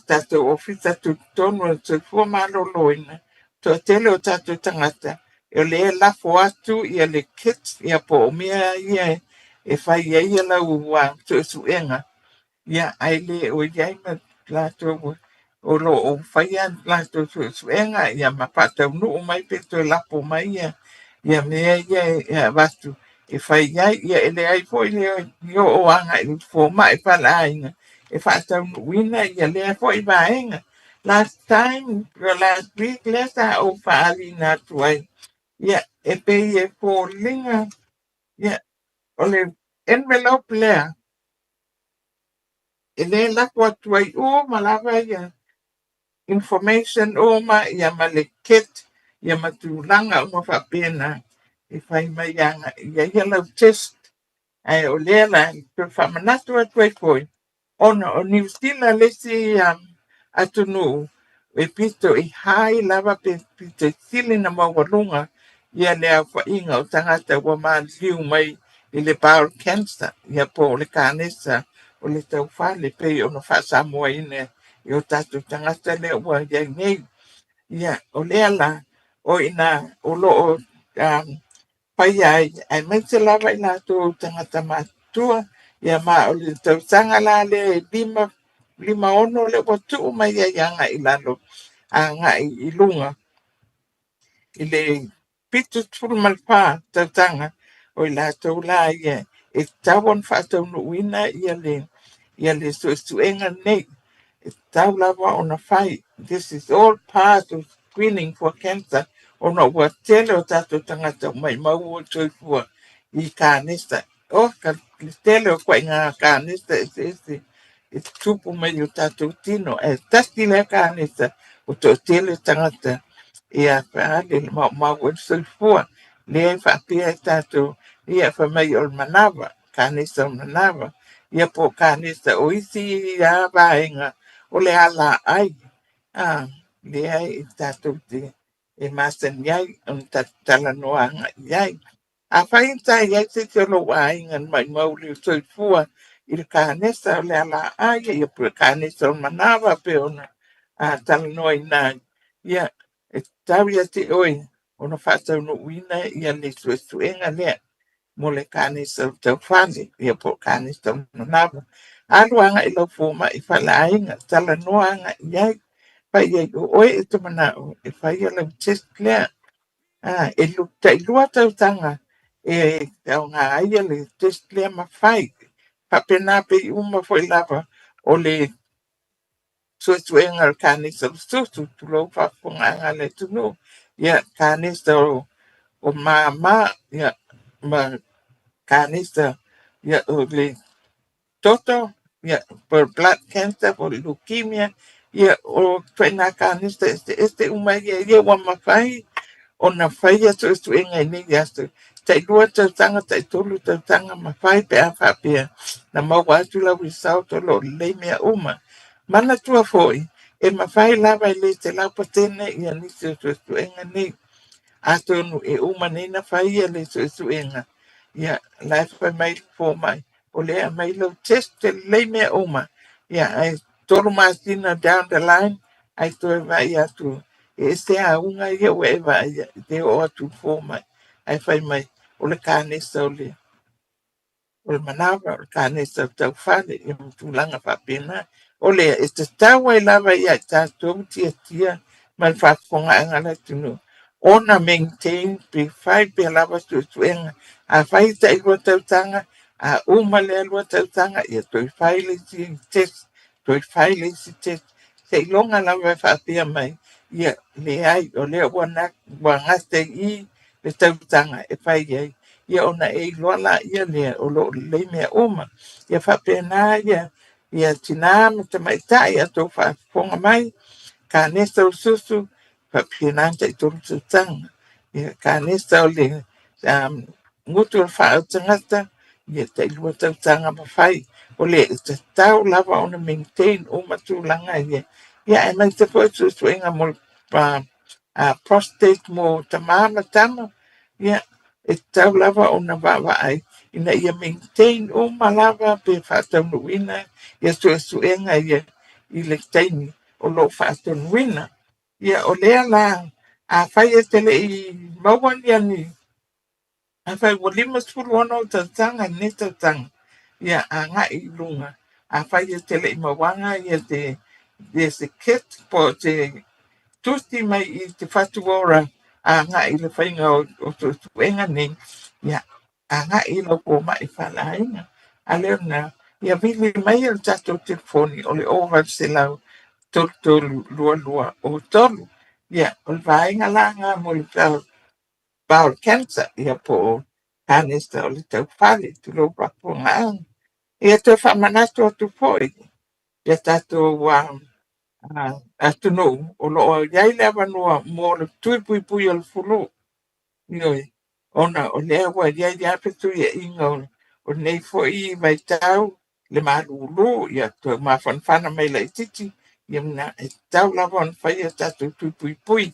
tātou ofisa tu tonu e tu fua malo loina to tele o tātou tangata e le lafo atu ia le kit ia po o mea ia e whai ia la ua tu suenga ia ai le o iai ma lātou o lo o whai an lātou tu suenga ia ma pātau nu o mai pe to lapo mai ia mea ia watu e whai ia ele ai fo i o anga i fo mai pala ainga e whātau nu wina ia lea fo i vaenga last time last week lesa o whaali nā tuai ia e pe e fo linga ia o le envelope lea e le lako atu ai o malava ia information o ma ia ma le kit ia ma tūlanga o ma whapena e whai mai anga ia lau test ai o lea la i pe whamanatu atu ai koi ona o New Zealand lesi atunu e pito i hai lava pe pito i sili na mawalunga ia lea whainga o tangata wa maa liu mai i le bowel cancer ia po o le kānesa o le tau whale pe o na wha Samoa ine i o tātou tangata lea ua iai nei ia o lea la o ina o lo o pai ai mai te lava i nātou tangata mātua ia maa o le tau sanga la le lima ono le watu mai ia anga i lalo anga i lunga i le pitu tulu malpa tautanga o i lātou la ia e tawon whaatau no wina ia le suenga nei e tau lava o na whai this is all part of screening for cancer o na ua tele o tātou tangata mai mau o toifua i kānesta o ka tele o kwa ngā kānesta e tupu mai o tātou tino e tasti le kānesta o tō tele tangata ia whaale mau o toifua le whapia e tātou ia whamai o manava kānesta o manava ia po kānesta o isi ia vaenga o le ala ai le ai i tātou te e masan iai on tatala noanga iai a whainta iai te te lo ainga mai mauri o soifua i le kānesa o le ala ai ia po kānesa o manava pe ona tala noa ina ia e tau ia te oi ona whatau no uina ia le suenga lea mole kanisa te fani ia po kanisa nava aluanga ilo fuma I falainga tala noanga iai pa ia oe e te mana e fai ala test lea e lu te ilua tau tanga e au ngā aia le test lea ma fai pa pena pe uma foi lava o le suenga kanisa susu tu lo fa funga le tunu ia kanisa o mama ia ma kanisa ia o le toto ia por blood cancer por leukemia ia o pena kanisa este uma ia wa mafai ona fai atu suenga ni ia tai lua tau tanga tai tolu tau tanga mafai pe a fapia na mau atu la wisau to lo le mea uma mana tua foi e mafai lava I le te lau patene ia ni suenga ni atonu e uma nei na fai ia le suenga ia life by mai for mai o le mai lo test te le mea uma ia ai tolu masina down the line ai to vai atu e se a unga ia we vai te o atu for mai ai fai mai o le kanisa o le o le manava o le kanisa tau fale I mtulanga whapena o le e te tawa I lava ia tātou tia ma le whafonga angala tunu ona maintain pe fai pe lava suenga a fai ta I tau tanga a uma le alua tau tanga ia toi fai le si test toi fai le si test se ilonga lava whapea mai ia le ai o le wangate I le tau tanga e fai ai ia ona e loala ia le o lo le mea uma ia whapena ia tina me te maitai a tō whafonga mai ka nesta o susu whapena te I tōru tanga ia ka nesta o le ngutu o wha o tangata ia te ilua tau tanga mawhai o le te tau lava ona maintain o matulanga ia e mai te poe susu inga mo prostate mo tamama tama ia e tau lava ona wawa ai ina ia maintain o malava pe whatau nuina ia suenga ia I le taimi o lo whatau nuina ia o lea la a whai e tele I mawani ani a whai wa lima suru ono tatanga ne tatanga ia a ngā I lunga a whai e tele I mawanga ia te se kit po te tusti mai I te whatu ora a ngā I le whainga o suenga nei ia a ngā I lo po mai whalainga a leo na ia vili mai al tato telefoni o le over se lau tolu lua o tolu ia o le vainga langa mo le bowel cancer ia po kanista o le tau whale tu lo papunga ia te whamanato tu foi ia tato atu no o lo iai le awanua mo le tuipui o le fulu Ioi, ona o lea wa ia ia petu ia inga o nei fo I mai tau le malulu ia to ma fanfana mai la titi ia na e tau la von fai ia tatu pui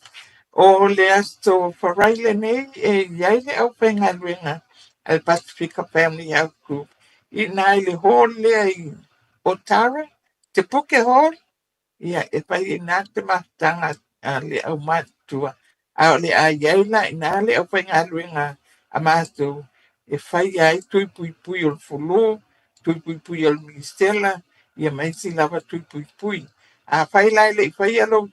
o le asto faraile nei e ia le au penga luenga al Pacifica Family Health Group I nai le hol le o Tara te puke hol ia e pai nā te mahtanga le au matua a le a iaila ina le au pai ngā luenga a mātou e whai ai pui o le fulu, pui o le ministela, ia mai si lava pui. A whai lai le I whai alo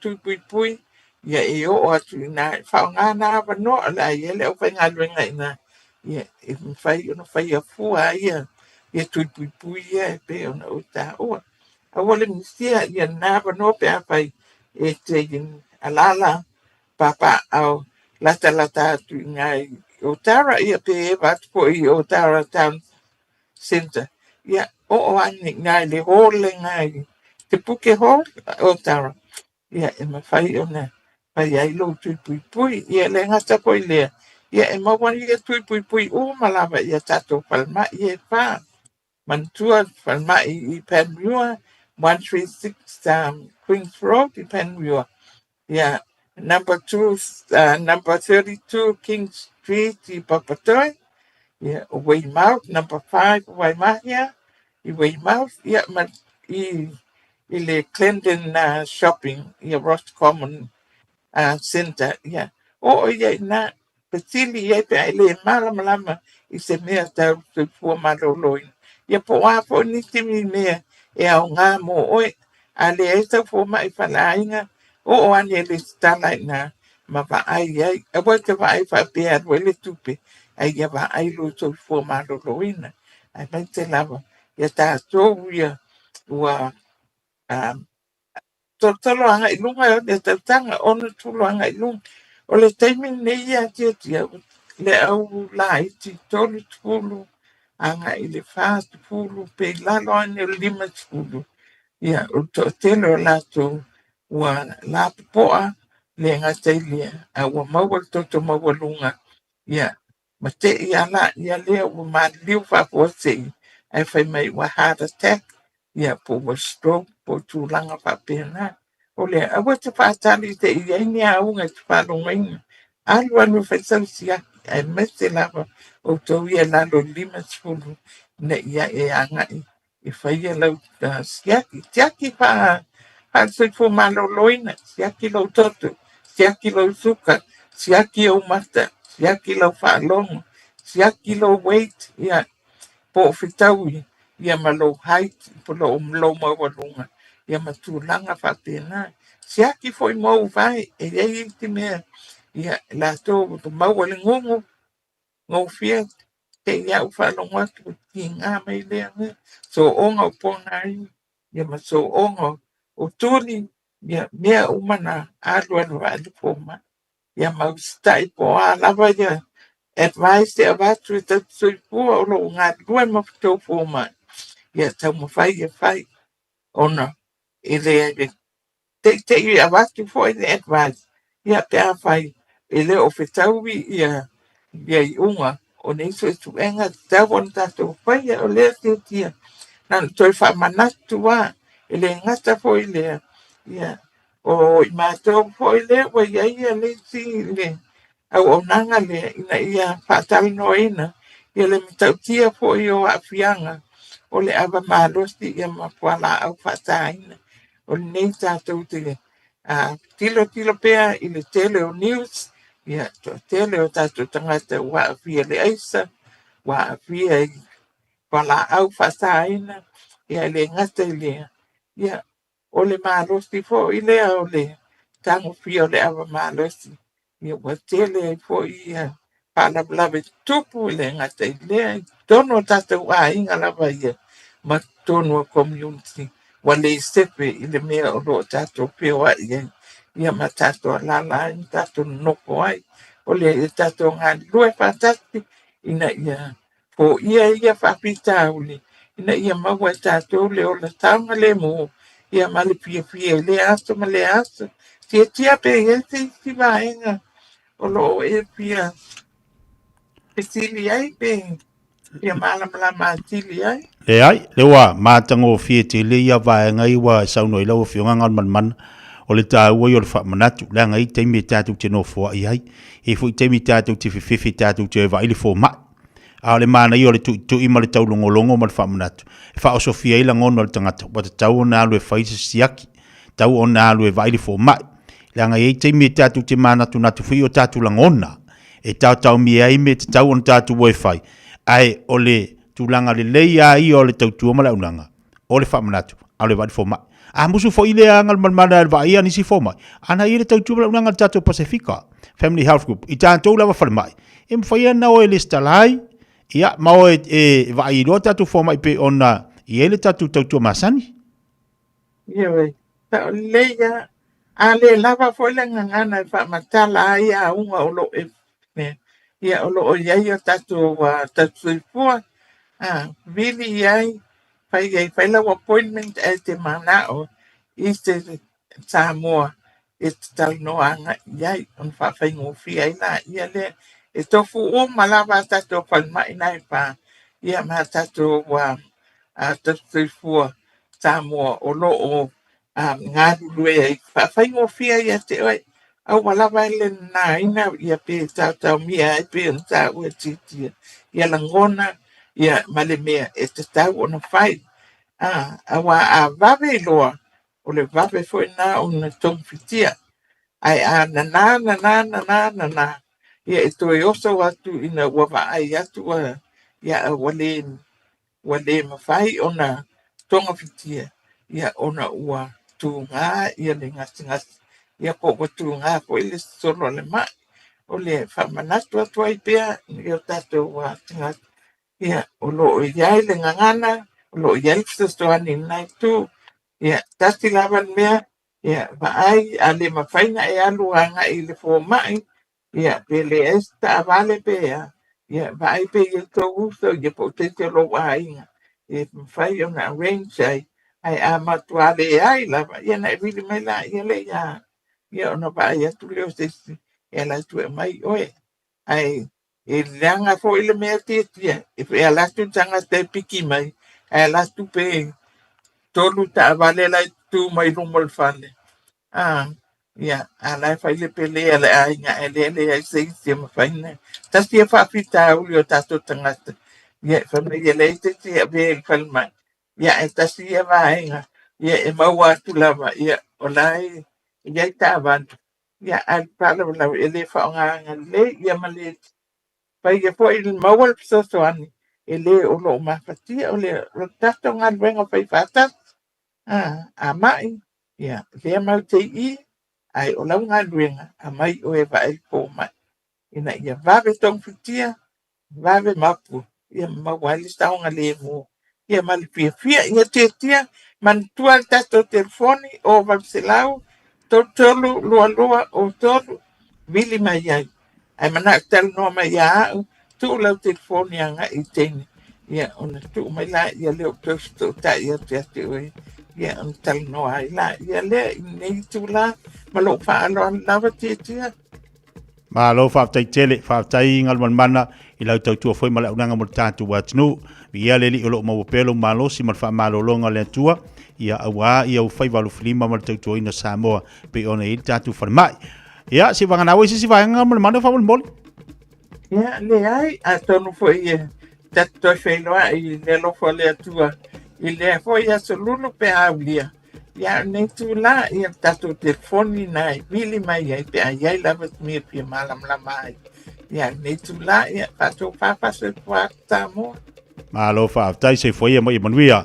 pui, ia e o atu ina whao ngā nā wano a le a iaile au pai ngā luenga ina ia e whai ono whai a fua ia pui ia e pe ona o tā ua. A wale misia ia nā wano pe a whai e te alala papa au lata atu ngai o Tara ia pe e wat po I o Tara Town Center. Ia o ani ngai le hole ngai te puke hole o Tara. Ia e mawhai ona pai ai lo pui. Ia le ngata po I lea. Ia e mawani ia pui o malava ia tato palma ia e pā. Mantua palma I Penrua 136 Queens Road I Penrua. Yeah, number 32 King Street, Papatoy. Yeah, Weymouth, number 5, Waimahia. Weymouth, yeah, man, ile Clendon shopping, yeah, Ross Common Center, yeah. Oh, yeah, na petili e pe ele malama I se mea tau te fua maloloina. Ia po a po ni timi mea e au ngā mo oe. A le e tau fua mai whalainga o ane e le stala ina ma va ai ai. A wai te va ai wha pe a rue le tupe. Ai ia va ai lo tau fua maloloina. Ai mai te lava. Ia tā tōu ia ua tolo anga I lunga o le tautanga ono tolo anga I lunga. O le taimi nei ia tia le au la iti tolu tulu anga I le wha tulu pe lalo ane o 5 tulu. Ia o to telo la to ua la poa le ngata ilia a ua maua toto maua lunga. Ia ma te ia la ia lea ua ma liu wha poa te ai whai mai ua heart attack. Ia po ua stroke po tūlanga wha pēna. O le awa te whaatali te ia ini a unga te whalonga inga. Alu anu whaisau siaki ai mese lava o tau ia lalo 5 tulu ne ia e angai. I whaia lau siaki. Siaki wha sui fu maloloina. Siaki lau toto. Siaki lau suka. Siaki au mata. Siaki lau whalonga. Siaki lau weight. Ia po whitaui. Ia malo height. Po lo mawalunga. Ia matulanga whapena. Siaki foi mau vai. E ei te mea. Ia la tō to mawale ngongo. Ngau fia. Te ia u whalonga tu ki ngā mai lea me. So onga o pōngai. Ia ma so onga o tūni. Ia mea umana alu anu anu pōma. Ia mau stai po a lava ia. Advice te avatu e tatu sui pua o lo ngā lua ma tō pōma. Ia tau ma whai e whai. Ona. E lea te i avatu fo i advice. Ia te a whai. E lea o whetauwi ia I unga. O neiso e tu enga tau on tato whai o lea te tia. Nan toi wha manatu wā. E le ngata fo I lea. Ia. O I mātou fo I lea. Wa ia ia le si le. Au o nanga le. Ina ia whaatali no ina. Ia le mitau tia fo I o afianga. O le awa mālosti ia mapuala au whaataina. O le nei tātou te tilo pea I le tele o news. Ia tele o tātou tangata wa awhia le aisa. Wa awhia I wala au whaataina. Ia le ngata I lea. Ia o le mālosti fo I lea o le tango fia o le awa mālosti. Ia wa tele fo I pālablawe tupu I le ngata I lea. Tono tātou a inga lava ia. Ma tono community. Wa le sepe I le mea o lo tātou peo ia. Ia ma tātou lala I tātou noko ai. O le tātou ngā lue whātaki. Ina ia. Po ia whapita uli. Ina ia maua tātou le o la taunga le mo. Ia ma le pia le aso ma le aso. Tia pe e te isi vaenga. O lo e pia. Pesili ai pe. Ia malama tili ai. Le ai, le wa mātango fie te le ia vaenga I wa sauno I lau fionga ngal man. O le tā ua I o le whamanatu, le ngai teimi tātou te no fua I ai. E fui teimi tātou te whiwhiwhi tātou te wa ili fō mai. A le mana I o le tu ima le tau longo ma le whamanatu. E wha o sofia ila ngono le tangata. Wata tau o nā lue whaisa siaki. Tau o nā lue wa ili fō mai. Le ngai teimi tātou te manatu natu fui o tātou langona. E tau mi ai me te tau o tātou ua whai. Ai o le tūlanga le leia I o le tau tuama la unanga. O le whamanatu. A le wa ili fō mai. A musu fo ile angal malmana va ia ni si foma ana ile tau tuba unanga tato Pacifica Family Health Group I tanto lava fal mai em faia na o ele stalai ia ma o va I lo tato foma I pe ona I ele tato tau masani Ia wei. Ta leia ale lava fo le ngana fa matala ia unga o lo e ne. Ia o lo o ia tato tato fua. Vili ai. Fai lau appointment e te manao I te Samoa e te talnoanga iai on whawhai ngōwhi ai nā ia le e tofu o malawa tato palmai nai pa ia ma tato tato fua Samoa o lo o ngāru e whawhai ngōwhi ai a te oi au malawa le nā ina ia pe tau mia e pe on tā ua titia ia langona ia male mea e te tau ona whai awa vawe loa o le vawe foi na o na tong fitia ai na Ia e toi oso atu ina ua vaai atu ia wale mawhai ona tonga fitia. Ia ona ua tūngā ia le ngasi. Ia po ua tūngā po ile solo le mai. O le whamanatu atu ai pia ni o tatou wa ngasi. Ia o lo iai le ngangana, o lo iai fisastoani nai tu. Ia tasi lawan mea, ia vaai a le mawhaina e alu anga i le fō mai. Ia pele esta avale pea. Ia vaai pe i tō uso ia po te lo ainga. Ia mawhai o na range ai a matuale ai lava. Ia na e vili mai la ia le ia. Ia ona vaai atu leo sesi. Ia la tu e mai oe. Ai e leanga fo ile mea tia. E alastu tanga te piki mai. E alastu pe tolu ta avale lai tu mai rumol fale. Ia, alai whaile pele ale ainga ele ai seisi ma whaine. Tasi e whawhita uli o tato tangata. Ia, whanai e leite te a vei whalmai. Ia, e tasi e waenga. Ia, e maua atu lava. Ia, o lai, ia i ta avantu. Ia, al pala wala, e le whaonga le, ia ma le. Pai e po il maua pisa soani. E le o lo mafatia, o le tato ngal wenga whai whatas. A mai. Ia, le mau te i. Ai o lau ngā ruenga a mai o e vai pō mai. Ina ia vave tong fitia, vave mapu. Ia mawali staunga le mo. Ia mali Fiafia, ia tia, man tual tato telefoni o vapselau, tolu lua o tolu, vili mai ai. Ai manak tal no mai au, tu lau telefoni anga i teni. Ia ona tu mai la, ia leo tosto ta ia te oe. Ia on tal no ai la, ia le nei tu la, malo whaalo lava tia. Ma lo whaatai tele, whaatai ngal mana i lau tautua whoi mala unanga mo tātu watinu. Ia le li o lo mawapelo malo si man wha malo longa le tua. Ia awa ia u whai walu whilima ma tautua ina Samoa pe ona i tātu whanmai. Ia si wanganawa isi si whaenga mana whawal moli. Ia le ai, a tonu whoi e tatu whainoa i le lofo le atua. I le foi a solulu pe aulia. Ia nei tu la ia tatu telefoni nai vili mai ai pe ai lava mi pe malam la mai. Ia nei tu la ia tatu papa se puata mo. Ma lo fa tai se foi mo i manuia.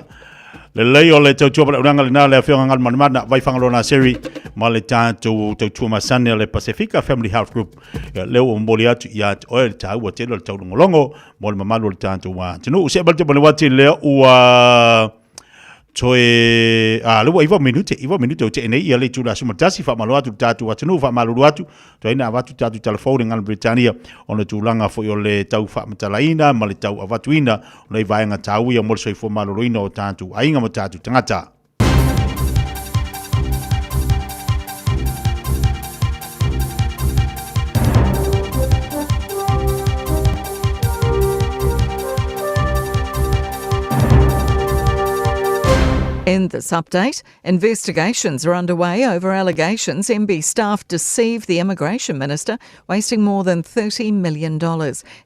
Le lei o le tautua pala uranga le nā le awhionga ngal manamana vai whangalona seri ma le tautua masane le Pacifica Family Health Group leo o mboli atu i atu oe le tau wa telo le tau longolongo mo le mamalu le tautua tino use balte pale wati leo ua toe lua iwa minute o te enei ia le tula sumatasi wha malo atu tatu watinu wha malulu atu to ina avatu tatu telefone ngal Britania ona tūlanga fo i o le tau wha matalaina ma le tau avatuina o le vaenga tau ia molso i fo maluluina o tatu ainga mo tatu tangata. In this update, investigations are underway over allegations MB staff deceived the Immigration Minister, wasting more than $30 million.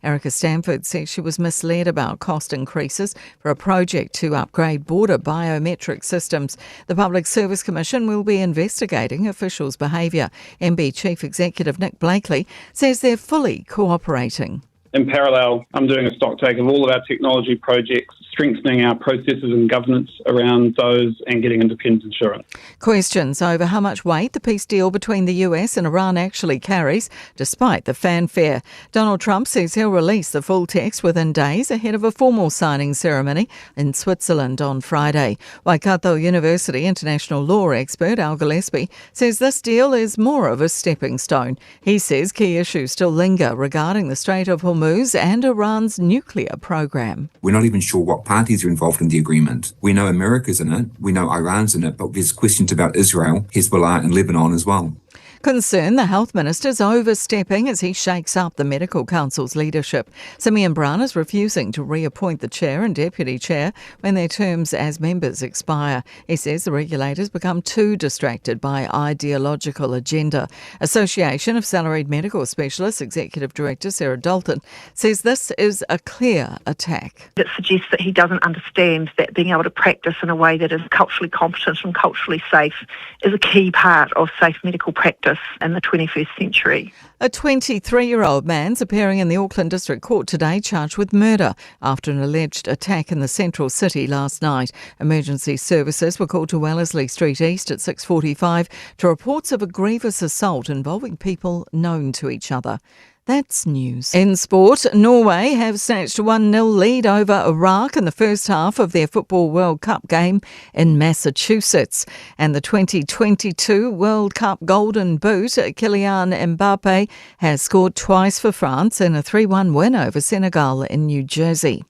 Erica Stanford says she was misled about cost increases for a project to upgrade border biometric systems. The Public Service Commission will be investigating officials' behaviour. MB Chief Executive Nick Blakely says they're fully cooperating. In parallel, I'm doing a stocktake of all of our technology projects, strengthening our processes and governance around those and getting independent insurance. Questions over how much weight the peace deal between the US and Iran actually carries, despite the fanfare. Donald Trump says he'll release the full text within days ahead of a formal signing ceremony in Switzerland on Friday. Waikato University international law expert Al Gillespie says this deal is more of a stepping stone. He says key issues still linger regarding the Strait of Hormuz and Iran's nuclear program. We're not even sure what parties are involved in the agreement. We know America's in it, we know Iran's in it, but there's questions about Israel, Hezbollah and Lebanon as well. Concern the Health Minister's overstepping as he shakes up the Medical Council's leadership. Simeon Brown is refusing to reappoint the chair and deputy chair when their terms as members expire. He says the regulators become too distracted by ideological agenda. Association of Salaried Medical Specialists Executive Director Sarah Dalton says this is a clear attack. It suggests that he doesn't understand that being able to practice in a way that is culturally competent and culturally safe is a key part of safe medical practice. justice in the 21st century. A 23-year-old man's appearing in the Auckland District Court today charged with murder after an alleged attack in the central city last night. Emergency services were called to Wellesley Street East at 6:45 to reports of a grievous assault involving people known to each other. That's news. In sport, Norway have snatched a 1-0 lead over Iraq in the first half of their Football World Cup game in Massachusetts. And the 2022 World Cup Golden Boot, Kylian Mbappe, has scored twice for France in a 3-1 win over Senegal in New Jersey.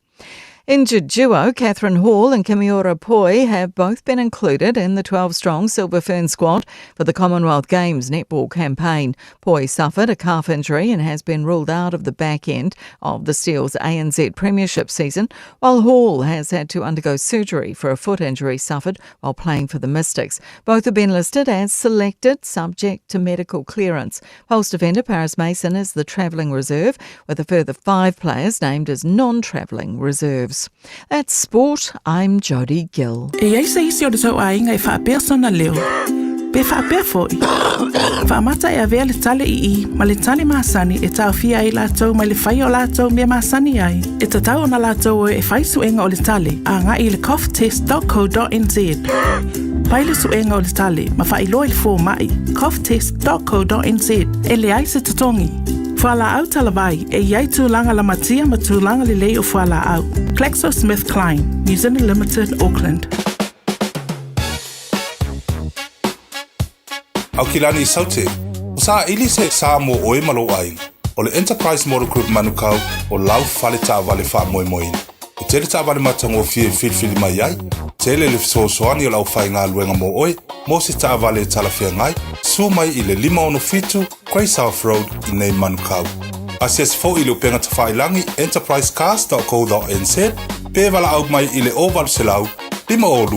Injured duo Catherine Hall and Kimiora Poi have both been included in the 12-strong Silver Fern squad for the Commonwealth Games netball campaign. Poi suffered a calf injury and has been ruled out of the back end of the Steel's ANZ Premiership season, while Hall has had to undergo surgery for a foot injury suffered while playing for the Mystics. Both have been listed as selected, subject to medical clearance. Pulse defender Paris Mason is the travelling reserve, with a further 5 players named as non-travelling reserves. That's sport. I'm Jodie Gill. E ai se isi o le tau ainga e whaapea sona leo. Pe whaapea foi. Whaamata e avea le tale I, ma le tale maasani e tau fia ai lātou, ma le whai o lātou mea maasani ai. E tatau o na lātou e whai suenga o le tale, a ngā I le coughtest.co.nz. Pai le suenga o le tale, ma whai loa le fō mai, coughtest.co.nz. E le ai se tatongi. Whala au talavai, e iai tūlanga la matia ma tūlanga le lei o whala au. GlaxoSmithKline, New Zealand Limited, Auckland. Au kilani I saute, o sa ili se Samoa oe malo ai, o le Enterprise Model Group manukau o lau whale ta vale wha moe moe. O tele ta vale matango fie filfili mai ai, tele le fisosoani o lau whai ngā luenga mo oe, mo se ta vale talafia ngai, su mai I le 5 Grey South Road I nei manukau. Asias fo I le upenga ta whailangi enterprisecars.co.nz, pe wala au mai I le oval selau, 5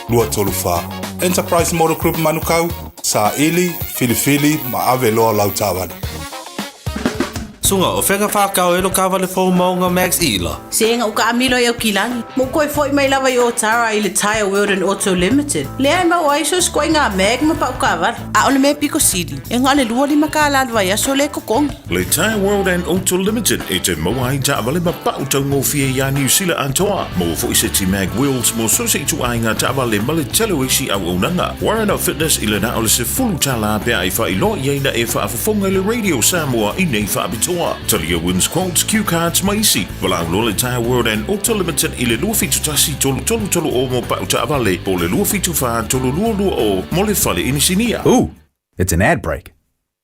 lua tolu wha. Enterprise Model Group manukau, sa ili, filifili, ma ave loa lau tāwani. Sunga o whenga whākau elo kāwale fō maunga Max Ila. Senga uka amilo I au kilani. Mo koe foi mai lawa I o tara I le Tire World and Auto Limited. Lea mau aiso skoi ngā meg ma pa ukawar. A ole me piko sidi. E ngā le lua lima ka aladwa yaso le kokong. Le Tire World and Auto Limited e te mawai ta wale ma pau tau ngō fie ya New Zealand antoa. Mo fo I se ti mag wheels mo so se tu ainga ta wale ma le telo isi au unanga. Warren Up Fitness I le na ole se fulu tala pia I wha I lo iena e wha afafonga le Radio Samoa I nei wha abitoa. Talia wins quotes, Q cards, maisi. Walau lo le Tire World and Auto Limited I le lua fitu tasi tolu o mo pau ta avale. Po le lua fitu wha tolu lua o mo le whale inisinia. Ooh, it's an ad break.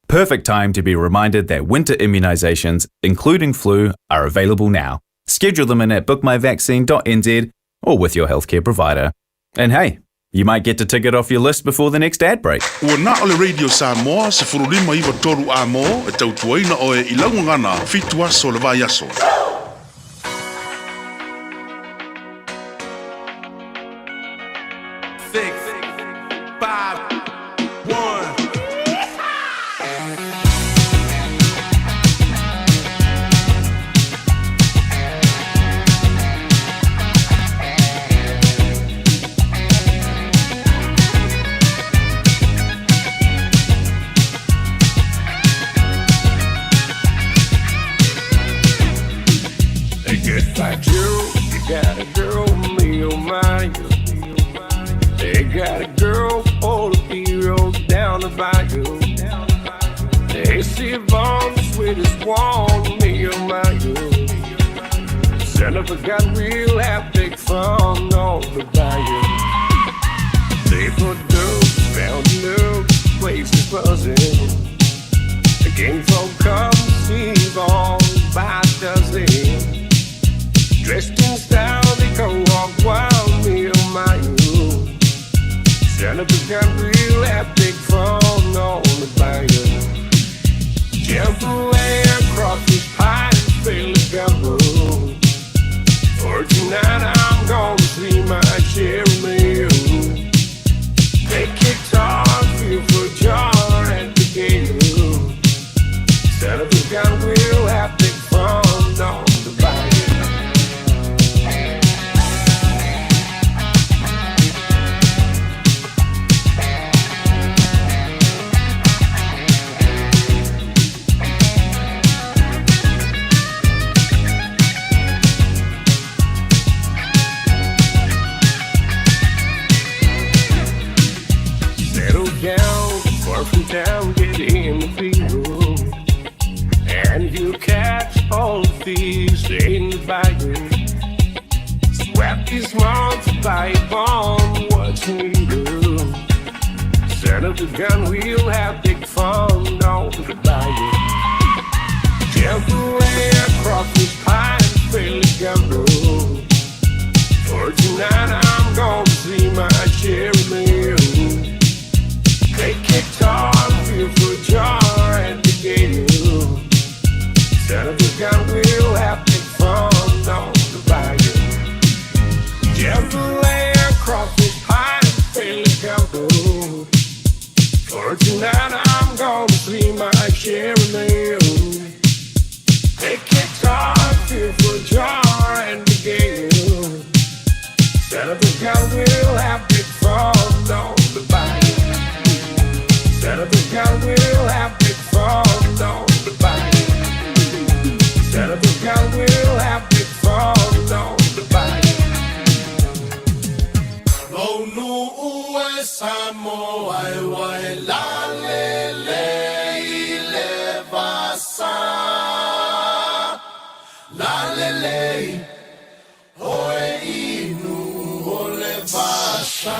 Perfect time to be reminded that winter immunisations, including flu, are available now. Schedule them in at bookmyvaccine.nz or with your healthcare provider. And hey, you might get to tick it off your list before the next ad break. Ua na ole Radio Samoa se furulima iwa toru a mo e tautuaina o e ilaungangana fitu aso le vai aso. 6, 5, 1. Like you got a girl, me oh my. They got a girl full of heroes down the bayou. They see Vaughn, the sweetest one, me oh my. Jennifer got real epic fun on the bayou. They put dukes, found a new place is buzzing. The game folk come see Vaughn by dozen. Dressed in style, they come walk wild, me oh my. Jennifer got real epic fun on the bayou. Jump away across this pie and fail to go. For tonight I'm gonna see my cherry. Take guitar, feel for jar at the gate. Jennifer got real epic fun on the bayou. is small to pipe on what you do. Set up the gun, we'll have big fun, don't buy it. Jump away across this pine, fairly gamble. For tonight I'm gonna see my cherry meal. Take guitar, feel for jar and the gale. Set up the gun, we'll have big fun, don't buy it. Jump away across this pine, fairly gamble. For tonight I'm gonna see my cherry meal. Take guitar, feel for jar and the gale. Set up the gun, we'll have big fun, don't buy it. Set up the gun, we'll have big fun, don't buy it. Set up the gun, we'll have big fun, don't buy it. No no uwe Samoa wai la le le vasa la le oe inu ole vasa.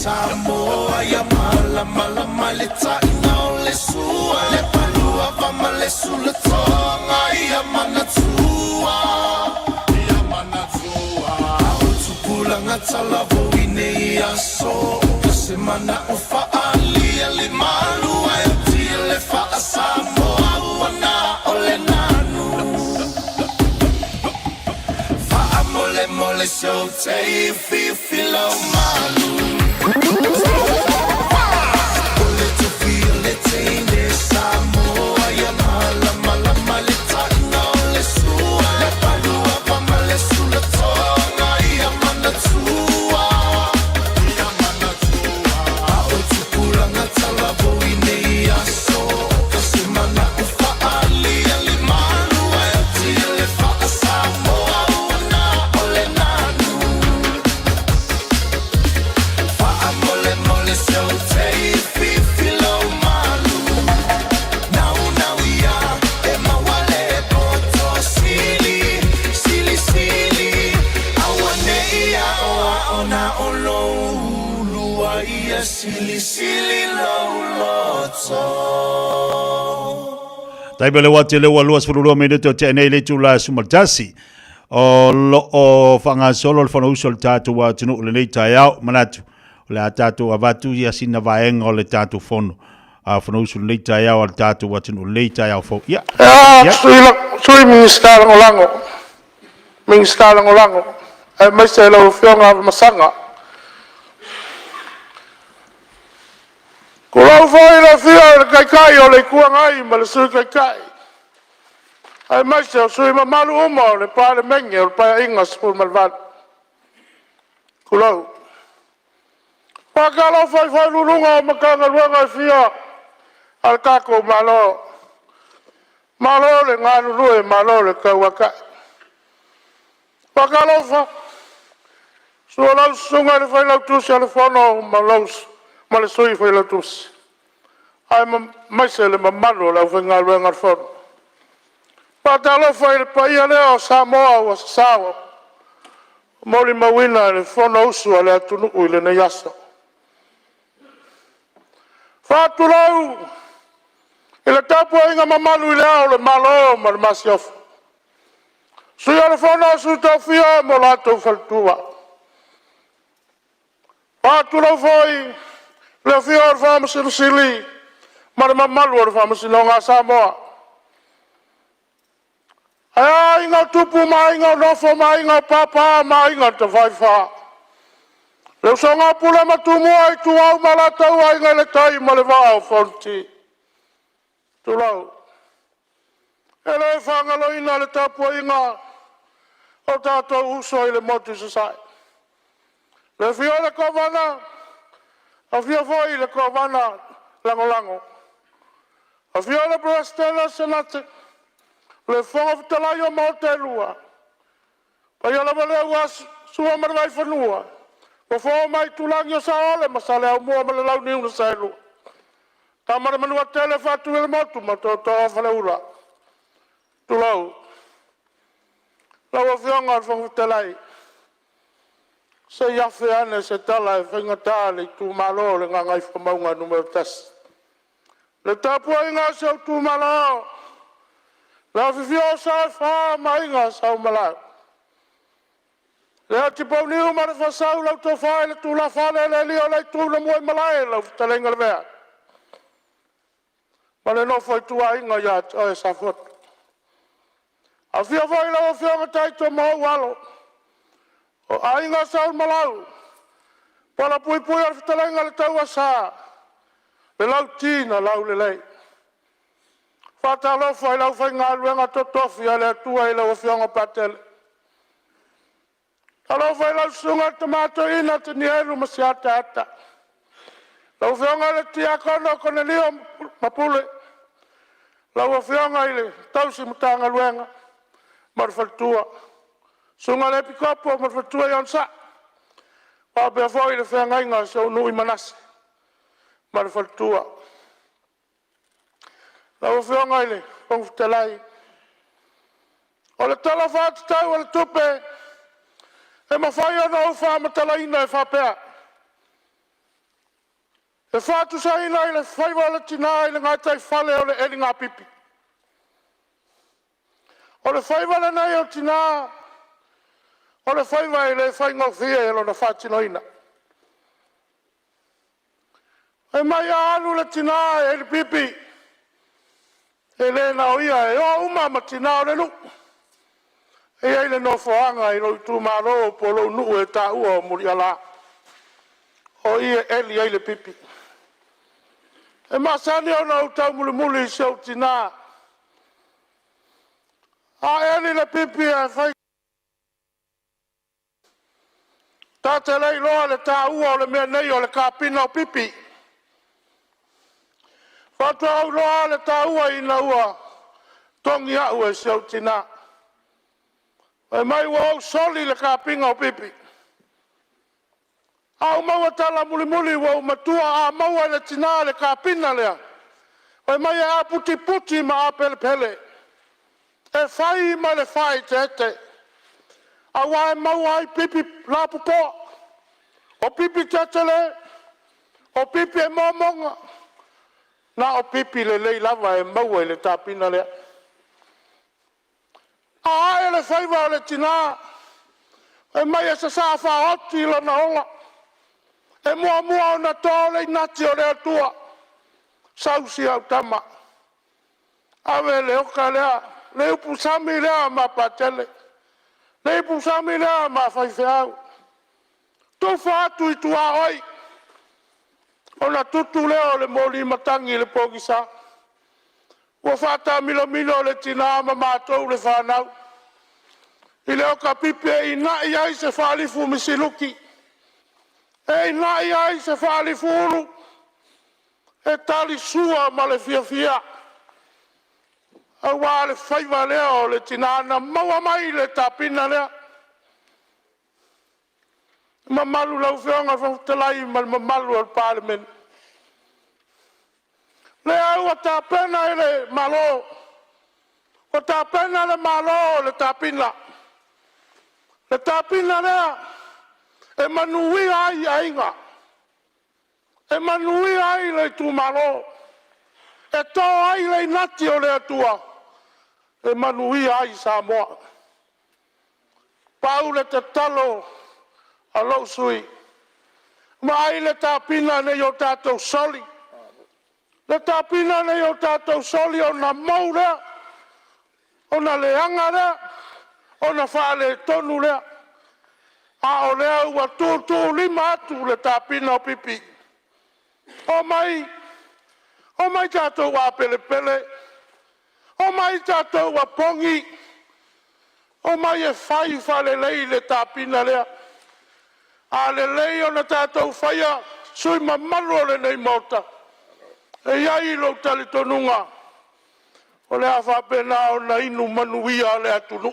Samoa ya mala mala maleta ina le sua le palua va male sulle tonga ya manatua utupula ngatala voine ya so semana ufa ali ali malu ya tile fa Samoa wana ole nanu fa amole mole so te filo malu. Samoa ya mala mala maleta ina le sua Tai bele wate le luas fululua minuto te nei le tula sumaltasi. O whanga solo le whanau usol tātou wa tinu le nei tai au manatu. Le a tātou avatu ia sina vaenga o le tātou whono. A whanau usol nei tai au al tātou wa tinu le nei tai au fo. Ia. Sui mingi lango. Mingi lango. Ai mai se lau whionga masanga. Ko lau whai la whia le kai o le kuangai ma le sui kai. Ai mai se o sui mamalu uma o le pāle mengi o le pāia inga spul malvan. Ko lau. Waka lau whai lulunga o makanga luanga i whia. Al kako malo. Malo le ngā lulue, malo le kauakai. Waka lau whai. Sua lau sunga le whai lau tusi ale whono ma lau ma le sui whai lau tusi. Ai mai se le mamalu lau whai ngā luenga whono. Pata lau whai le paia leo o Samoa o Sasawa. Moli mawina le whono usu ale atunuku i le ne yaso. Whatu lau i le tapu inga mamalu i le au le malo ma le masiofu. Sui ale whono usu tau whia mo lato whaltua. Whatu lau whai le whia o whamasinu sili ma le mamalu o whamasinu o ngā Samoa. Ai inga tupu ma inga nofo ma inga papa ma inga te whaiwha. Leu so ngā pula matumua i tu au malatau a inga le tai ma le wao fonti. Tu lau. Ele e whangalo ina le tapu inga o tātou uso i le motu sasai. Le whio le kovana, a whio foi le kovana lango. A whio le brastela senate. Le whonga talai o mau te lua. Pai ala wale ua sua marwai whanua. Ko whonga mai tulangi o sa ole masale au mua male lau niu na sa lua. Tamara manua tele whatu ele motu ma tō tō whale ura. Tu lau. Lau a whionga al whonga talai. Se iafe ane se tala e whinga tāle tu malo le ngā ngai whamaunga numero tas. Le tapua inga se au tu malo. La fifio sa fa mainga sa malau. Le ati pau niu mara fa sau lau to fa le tu la fa le lio le tu na mo malai lau talenga le vea. Ma le no foi tu ainga ya o sa fot. A fio foi lau fio ma tai to mo walo. O ainga sa malau. Pala pui ar talenga le tau sa. Le lau tina lau le lei. Fata lo fai lau fai ngā luenga totofi ale atua i lau whionga patele. Alo fai lau sunga tomato ina te nieru masiata ata. Lau whionga le tiakono kone lio mapule. Lau whionga i le tausi mutanga luenga. Marfaltua. Sunga le pikopo marfaltua i onsa. Wabea foi le whionga inga sa unu i manase. Marfaltua. Lau whionga ile, kong futelai. O le tala whātu tau o le tupe, e mawhai ana au whāmatala ina e whapea. E whātu sa ina ile whaiwa le tina ile ngai tai whale o le eri ngā pipi. O le whaiwa le nei o tina, o le whaiwa ile whaingau whia e lo na whātino ina. E mai a anu le tina e eri pipi, ele na o ia e o uma matina o le nu. E ai le no foanga i lo tu maro po lo nu e ta o muri ala. O ia eli ai le pipi. E masani o na tau muli muli se o tina. A eli le pipi e fai. Ta te lei loa le ta ua o le mea nei o le kapina o pipi. Fata au loa le ta ua ina ua. Tongi au e se au tina. E mai ua au soli le kapinga o pipi. Au maua tala muli muli ua umatua a maua le tina le kapina lea. E mai a puti puti ma a pele pele. E fai ma le fai te ete. A wa e maua ai pipi la pupo. O pipi te tele. O pipi e momonga. Na o pipi le lava e maua le tapina le. A le faiva le tina. E mai sa fa oti la na ola. E mua ona tole nati o le atua. Sausi au tama. Ave le oka lea. Le upu sami lea ma patele. Le upu sami lea ma faifeau. Tufa atu i tua oi. Ona tutu leo le moli matangi le pogisa. Ua fata milo le tina ma matou le whanau. I leo ka pipi e ina i ai se whalifu misiluki. E ina i ai se whalifu uru. E tali sua ma le fiafia. A wā le whaiva leo le tina na maua mai le tapina lea. Mamalu lau whionga whautalai ma mamalu al parliament. Le au a tapena le malo. O tapena le malo le tapina. Le tapina lea. E manui ai ainga. E manui ai le tu malo. E to ai le nati o le atua. E manui ai Samoa. Pau le te talo a lo sui. Ma ai le tapina ne yo tatou soli. Le tapina ne yo tatou soli o na maura. O na leanga lea. O na whale tonu lea. A o lea ua tūtū lima atu le tapina o pipi. O mai tatou wa pele pele. O mai tatou wa pongi. O mai e whai whale lei le tapina lea. A le lei o na tatou whaia. Sui mamalu o le nei mota. E iai lo tali tonunga. O le a whapena o na inu manuia le atunu.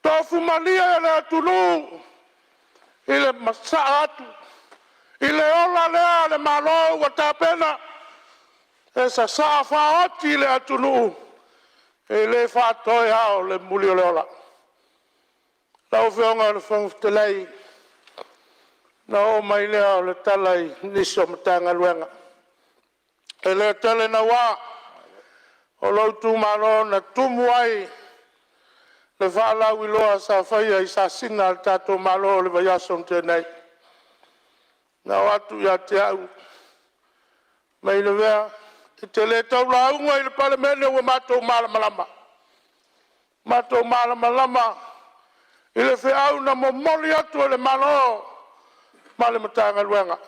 Tofu malia le atunu. I le masa atu. I le ola lea le malo wa tapena. E sa whaoti le atunu. E le whatoe hao le muli o le ola. Lau whionga le whangwhtelei. Na o mai lea o le talai niso matanga luenga. E le tele na wā. O lau tu mano na tumu ai. Le whaalau i loa sa whaia i sa sina al tato malo le vaiason tenei. Na watu ia te au. Mai le wea. I te le tau la unga i le palemene ua matou malamalama. Matou malamalama. I le whiau na momoli atu e le malo. Ma le matanga luenga.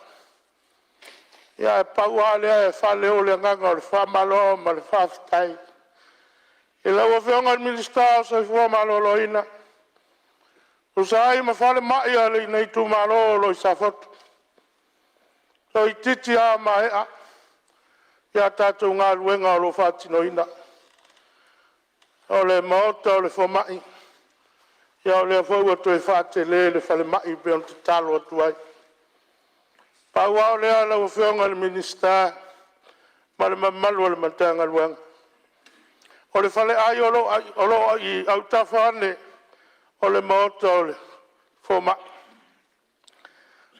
Ia e pau alea e whale o le nganga o le whamalo ma le whawhitai. I lau whionga le minister sa i fua malo lo ina. Usai ma whale mai a le nei tu malo lo i sa fotu. So i titi a ma ea. Ia tātou ngā luenga o lo whātino ina. O le maota o le whamai. Ia o le whaua to e whāte le whale mai pe on te talo atu ai. Pau au lea lau whionga le minister. Ma le mamalu le matanga luenga. O le whale ai o lo ai au tawhane. O le maota o le whamai.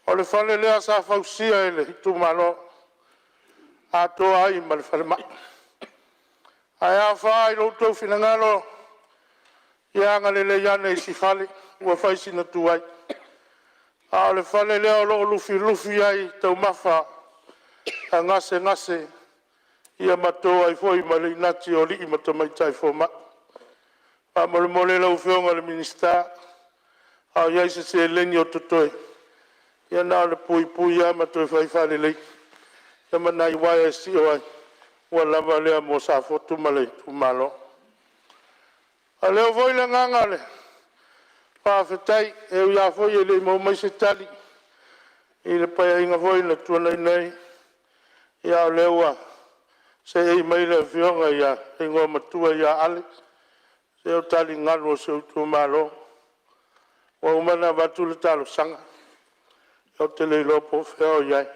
O le whale lea sa whausia e le hitu malo. A toa ai ma le whale mai. Ai a whai lo tau whinangalo. Ia ngale le iane i si whale. Ua whaisi na tu ai. A le whale lea o lo lufi ai tau mawha. A ngase. Ia matoa ai fwoi ma le inati o li i matamaitai fwoma. A ma le mole lau whionga le minister. A iai se lengi o tutoe. Ia nā le pui a matoe whaifale lei. Ia manai wai e si o ai. Ua lava lea mo sa fotu ma le tu malo. A leo voi le nganga le. Pāwhetai e ua foi e le mo mai se tali. I le pai inga voi le tuanai nei. Ia o leua. Se ei mai le whionga ia. E ngō matua ia ale. Se o tali ngalo se o tu malo. Ua umana watu le talo sanga. O te le lopo whio iai.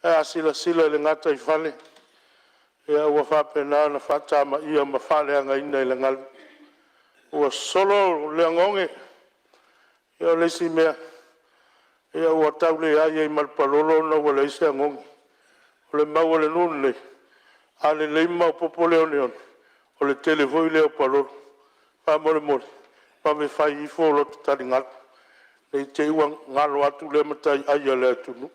E a sila le ngata i whale. E a ua whapena na whatama ia ma whale anga ina i le ngalu. Ua solo le ngonge. E o leisi mea. E a ua taule ai e malpalolo na ua leisi a ngonge. O le mau o le nunu le. A le leima o popo leo neon. O le telefoi leo paroro. Pa mole mole. Pa me fai I fo lo tari ngal. Le te iwa ngalo atu le matai aia le atunu.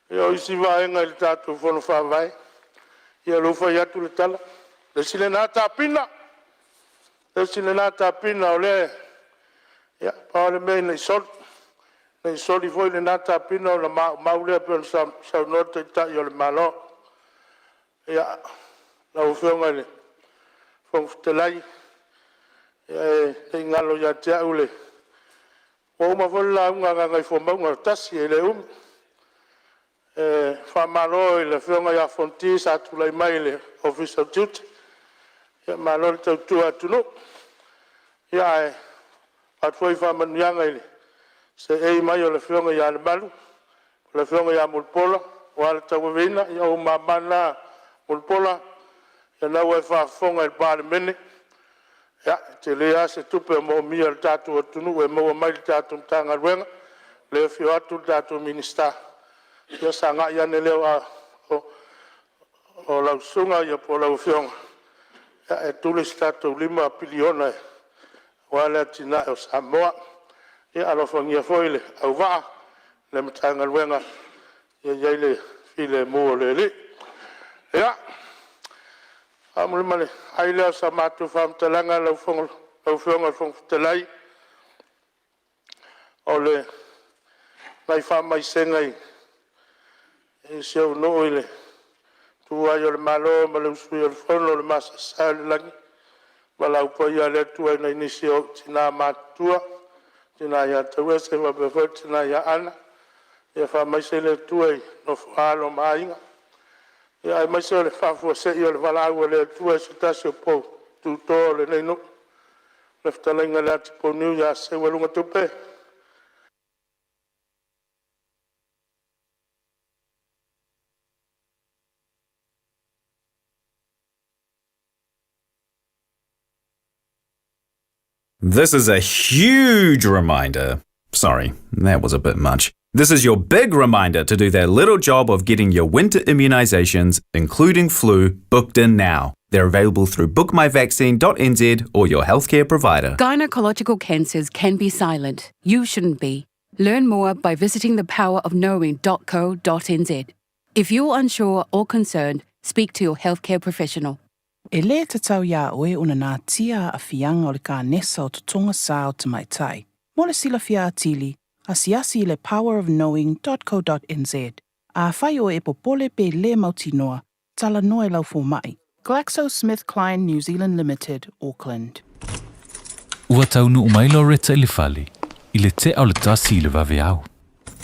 E o isi vaenga I le tātou fono whawai. Ia lo fai atu le tala. Le sile nā tāpina. Le sile nā tāpina o le. Ia, pa ole mei nei soli. Nei soli foi le nā tāpina o le maulea pe o sau nota I tai o le malo. Ia, la ufionga le. Fong futelai. Ia, e ngalo ia te au le. O uma foi la unga ngai fo maunga tasi e le fa malo le fionga ia fonti sa tu lai mai le official duty. Ia malo le tau atu no. Ia at foi fa manuanga ile. Se mai o le fionga ia le malu. Le fionga ia mulpola. O ala tau vina ia o mamana mulpola. Ia na ue fa fonga il pare mene. Ia te lea se tupe mo mia le tatu atunu. E mo mai le tatu mtanga ruenga. Le fio atu le tatu minister. Ia sanga ia ne leo o lausunga ia po lau fionga. Ia e tule statu 5 piliona wala tina o Samoa. Ia alofangia foile au waa le matanga luenga. Ia yaile file mua le. Ia amule male aile sa matu famtalanga lau fionga fongtalai. Ole nai famai sengai. E se o no ile tu ai o malo ma le sui o fono le masa sale langi ma la upo ia le tu ai nei si o tina matua tina ia tu se va be fo tina ia ana e fa mai se le tu ai no falo mainga e ai mai se le fa fo se io le vala o le tu ai sta se po tu to le nei no le ftalenga la tipo nu ia se wa lunga tupe. This is a huge reminder. Sorry, that was a bit much. This is your big reminder to do that little job of getting your winter immunisations, including flu, booked in now. They're available through bookmyvaccine.nz or your healthcare provider. Gynecological cancers can be silent. You shouldn't be. Learn more by visiting thepowerofknowing.co.nz. If you're unsure or concerned, speak to your healthcare professional. E le te tau ia oe una nā tia a fianga o le ka nesa o tutonga sao te mai tai. Mo le sila fia atili, a siasi le powerofknowing.co.nz. A whai o e popole pe le mautinoa, tala noe lau fo mai. GlaxoSmithKline New Zealand Limited, Auckland. Ua taunu umailo reta ili fali, ili te au le tasi ili vaveau.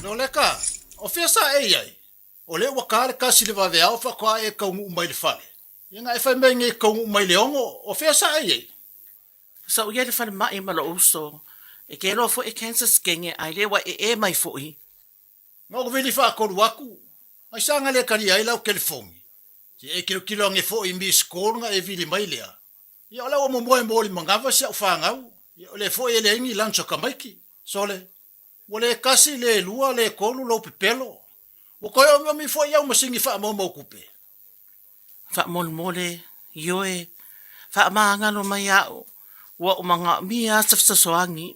No leka, o fia sa ei ai. O le wakare kasi ili vaveau fa kwa e kaungu umaili fali. Inga e whai mei nge kaungu umaili ongo, o fia sa ei ai. Sa uia le fali mai mala uso, e ke roa fo e cancer skenge ai lewa e mai fo i. Ngau vili wha akoru waku, mai sanga le kari ai lau California. Si e kilo nge fo i mi skol nga e vili mai lea. Ia ola o momoe mori mangawa si au whangau. Ia ole fo e le ingi lancho kamaiki. Sole, ole kasi le lua le kolu lo pepelo. O koe o mi fo iau masingi wha momo kupe. Wha mole, ioe, wha maangano mai au. Ua o manga mia safsasoangi.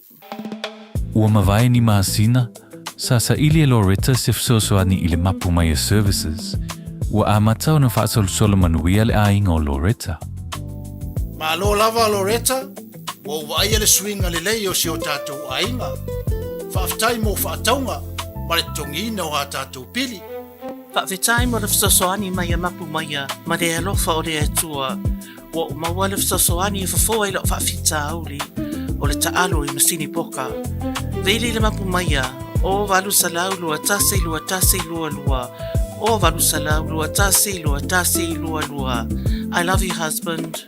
Ua mawai ni maasina, sa ili e Loretta sifsosoani ili mapu mai services. Ua amatau na whaasol manuia le ainga o Loretta. Ma lo lava Loretta, ua uai le swinga le lei o si o tātou ainga. Whaaftai mo whaataunga, ma le tongina o a tātou pili. Whaafetai mo le fsasoani mai a mapu mai a, ma le alofa o le atua. Ua o maua le fsasoani e fafoa ilo whaafita auli, o le taalo i masini poka. Veli le mapu mai a, o walu salau lua tase lua lua. O walu salau lua tase lua. I love you, husband.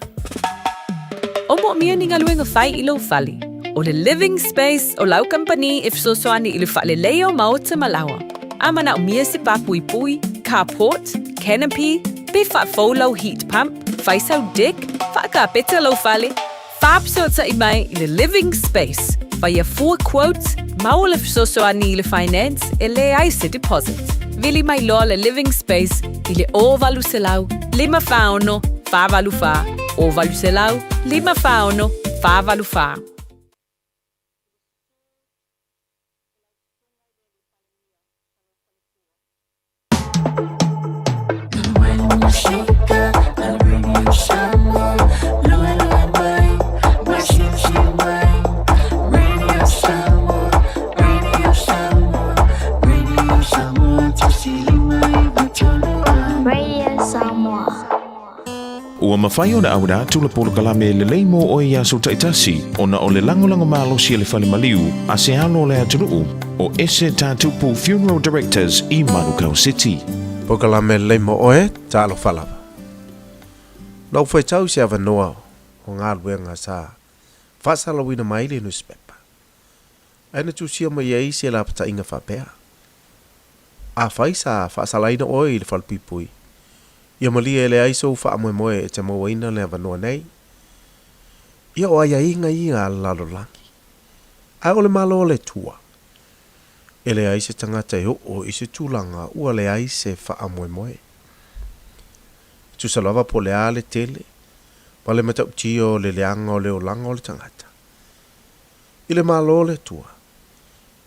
O mo mia ni ngaluenga whai ilo fali. O le living space o lau company if so soani ilu whale leo maota malawa. Amana o mia se papui pui, carport, canopy, be wha faulau heat pump, whaisau deck, wha peta lau fale. Whaapsota i mai i le living space. Vai a 4 quotes, mau le so soani i le finance e le aise deposit. Vili mai loa le living space i le ovalu selau, 5 whaono, 5 wha. Ovalu selau, 5 whaono, 5 wha. Ua mawhai o na aura tula polo kalame le leimo o ia so taitasi o na o le langolango malo si le whale maliu a se alo le atunuu o ese tātupu Funeral Directors i Manukau City. Po kalame le leimo oe talo whalawa. Nau whai tau se awa noa o ngā luenga sa whasala wina mai le newspaper. Aina tu sia mai ei se la pata inga whapea. A whai sa whasala ina oe i le whalpipui. Ia malia ele aiso wha amoe moe e te mawaina le awanoa nei. Ia o aia inga i ngā lalo langi. Ai o le malo le tua. Ele aise tangata e o i se tūlanga ua le aise wha amoe moe. Tu salava po le ale tele. Pa le matau tio le leanga o le o langa o le tangata. I le malo le tua.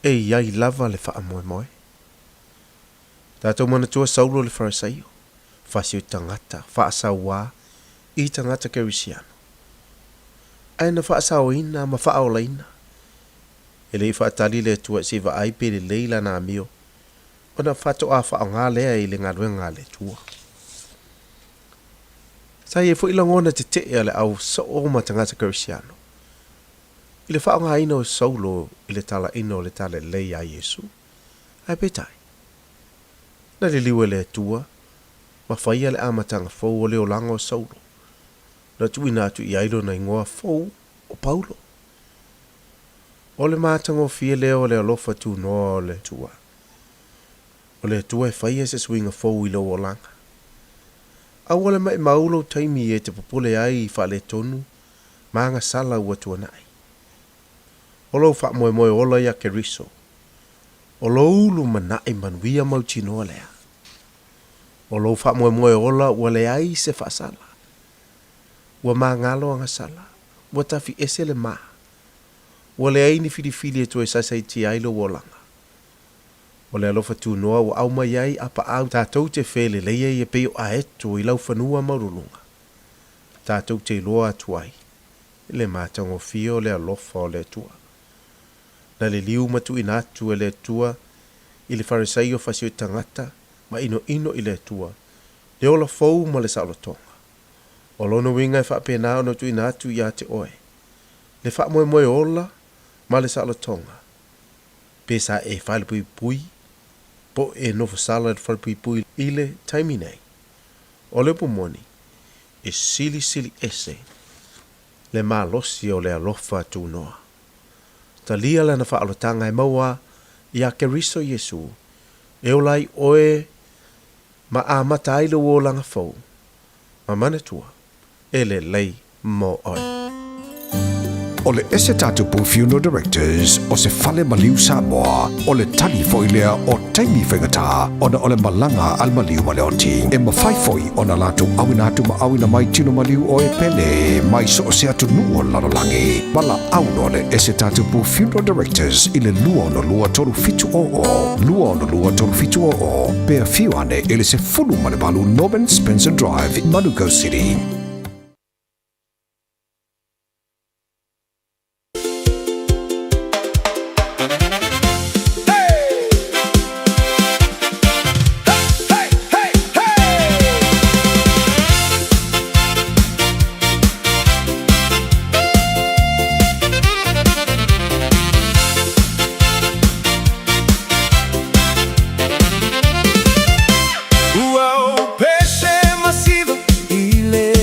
E iai lava le wha amoe moe. Tātou mana tua saulo le farisaio. Fasio tangata, whaasawa, i tangata kerisiano. Aina whaasao ina, ma whaao laina. E lei whaatali le tua se wa aipe le leila na mio. O na whato a whaao ngā lea i le ngarue ngā le tua. Sa e fo ilangona te te ale au so o ma tangata kerisiano. I le whaao ngā ino saulo i le tala ino le tala lei a Yesu. Ai petai. Na le liwe le tua. Ma whaia le amatanga fau o leo lango saulo. Na tuina atu i ailo na ingoa fau o Paulo. O le mātango fie leo le alofa tu noa o le tua. O le tua e whaia se swinga fau i lo o langa. Au ole mai maulo taimi e te popole ai i wha le tonu, maanga sala ua tua nai. O lo wha moe moe ola ia ke riso. O lo ulu manai manuia mautinoa lea. O lo wha moe moe ola ua le ai se wha sala. Ua maa ngalo anga sala. Ua tafi ese le maa. Ua le ai ni whiri e tue sasai ti ailo wolanga. O le alofa tu noa ua au mai ai apa au tātou te whele leia i e peo a eto i lau whanua marulunga. Tātou te loa atuai. Le mātango fio le alofa o le tua. Na le liu matu inatu e le tua i le farisaio fasio tangata ma ino i le tua, le ola fau ma le salotonga. O lono winga e whapena ono tu inatu i a te oe. Le wha moe moe ola ma le salotonga. Pesa e whalepui pui, po e nofo sala le whalepui pui i le taimi nei. O le pomoni, e sili ese, le maa losi o le alofa tu noa. Ta lia lana whaalotanga e maua i a keriso Yesu, e olai oe ma a mata aile o langa fau. Ma manatua, ele lei mo oi. O le ese tātupu Funeral Directors o se whale maliu Samoa o le tani foilea o taimi whaingatā o na o le malanga al maliu ma le oti. E mawhaifoi o na lātou awina atu ma awina mai tino maliu o e pele mai so o se atu nuo lalolangi. Mala auno le ese tātupu Funeral Directors i le lua no lua toru fitu o o. Lua no lua toru fitu o o. Pea fiu ane ele se fulu ma le balu Norman Spencer Drive in Manukau City. Uau, peixe massivo, ile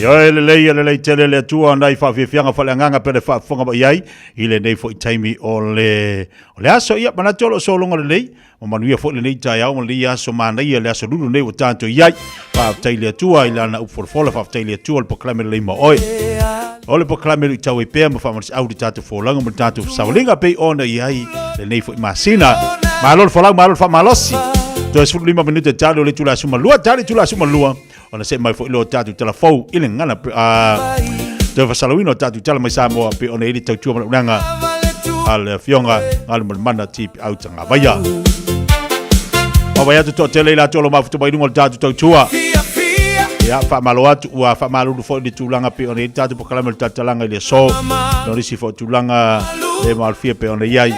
Ia le tele le tua nai Fiafia falanganga pele fonga ba iai ile nei fo itaimi o le aso ia mana tolo solonga le o manuia fo le nei tai au le aso mana ia le aso lulu nei o tanto iai fa taile tua ila na uforfola fa taile tua le proclame le mo oi o le proclame le tau pe ma fa mas au di tato fo langa mo tato saulinga pe ona iai le nei fo masina malol fo langa malol fa malosi to es 5 minuto talo le tula suma lua tali tula suma lua ona se mai fo ilo tatu tala fou ile ngana te fasalawino tatu tala mai Samoa pe ona ili tau tua malunanga al fionga al mana tip au tanga vaya o vaya to tele la tolo mafuto mai ngol tatu tau tua ya fa malo atu wa fa malo fo di tulanga pe ona ili tatu pokala tatalanga ile so no risi fo tulanga le malfia pe ona yai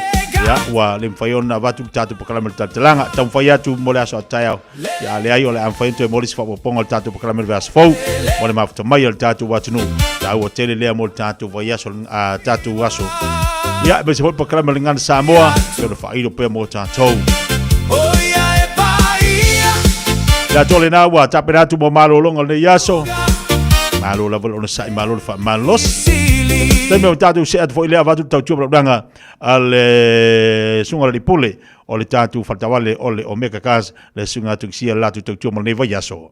ya wa le mfaiona watu tatu pokala tatalanga tam faiatu mole aso tayao ya le ai ole amfaito mole sfa pongo tatu pokala vas fo mole mafuto mai el tatu watu nu ta o tele le mole tatu vaiaso tatu waso ya be se pokala ngana Samoa yo fa ilo pe mo tatu ya tole na wa tapenatu mo malo longo le yaso malo la volo sai malo fa malos teme tatu se at foi le avatu tau tio blanga al sunga di pule o le tatu faltavale o le omega gas le sunga tu sia la tu tio mo ne va yaso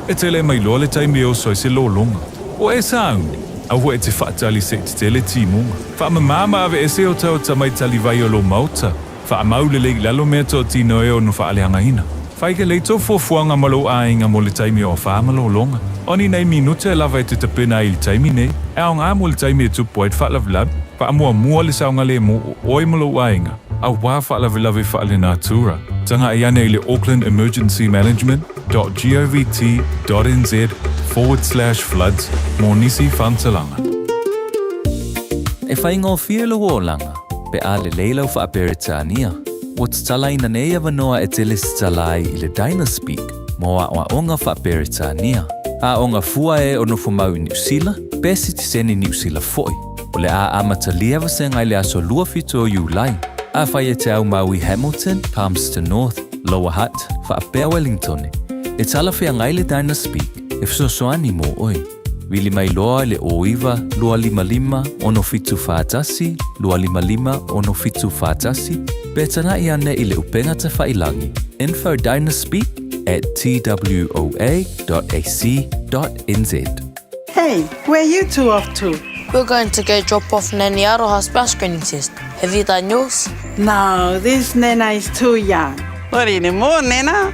Etele mai lo le taimi o so se lo longa o e sound au ho te fatali se tele timu fa mama ave ese o tau tamai tali vai o lo mauta fa maule le lalo me to tino e no fa ale anga ina fa ke le to fo fuanga malo ainga mo le taimi o fa malo longa oni nei minute lava te te pena il taimi ne e nga mo le taimi tu poet fa la vlad fa mo le saunga le mo oi malo ainga au wa fa la lave fa le natura tanga ia nei le Auckland Emergency Management.govt.nz/floods mo nisi fantalanga e fa ingo fielo o langa pe ale leilo fa Beritania. What's talai na neia vanoa e teles talai i le Dynaspeak, mo a onga fa Beritania. A onga fua e ono fumau i New Zealand, pesi ti seni New Zealand foi. O le a amatalia vasenga i le aso lua fito o Julai. A fai e te au Maui Hamilton, Palmerston North, Lower Hutt, fa Bea Wellington. E tala fea ngai le Dynaspeak, e fisosoani mo oi. Wili mai loa le oiva, lua lima ono fitu fatasi, lua lima ono fitu fatasi. Betana i ane i le upenga te whailangi. Info Dynaspeak at twoa.ac.nz. Hey, where are you two off to? We're going to go drop off Nanny Aroha's bowel screening test. Have you done yours? No, this Nena is too young. What anymore, Nena?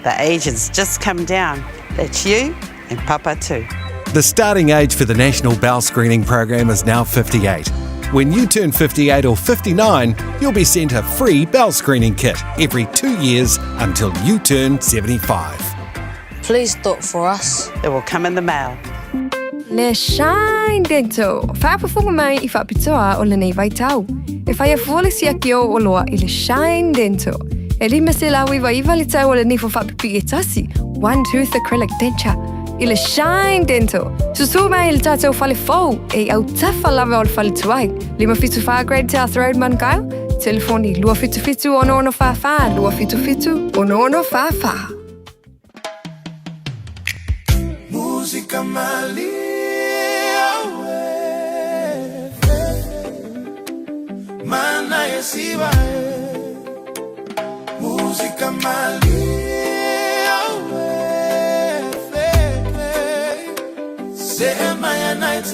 The age has just come down. That's you and Papa too. The starting age for the National Bowel Screening Program is now 58. When you turn 58 or 59, you'll be sent a free bowel screening kit every 2 years until you turn 75. Please do it for us. It will come in the mail. Le Shine Dental. Whaapafunga mai I whaapitoa o le nei vai tau. E whai a fuole si aki o loa I le Shine Dental. E lima se lawi wa iwa li tau o le nifo whaapipi e tasi. One tooth acrylic denture. I le Shine Dental. Susu mai il tātou whale fau e au tafa lava o le whale tuai. 5 grade South Road Manukau. Telefoni 255 ono whawha, 255 ono whawha. Música malia mana yesiba música malia se maya night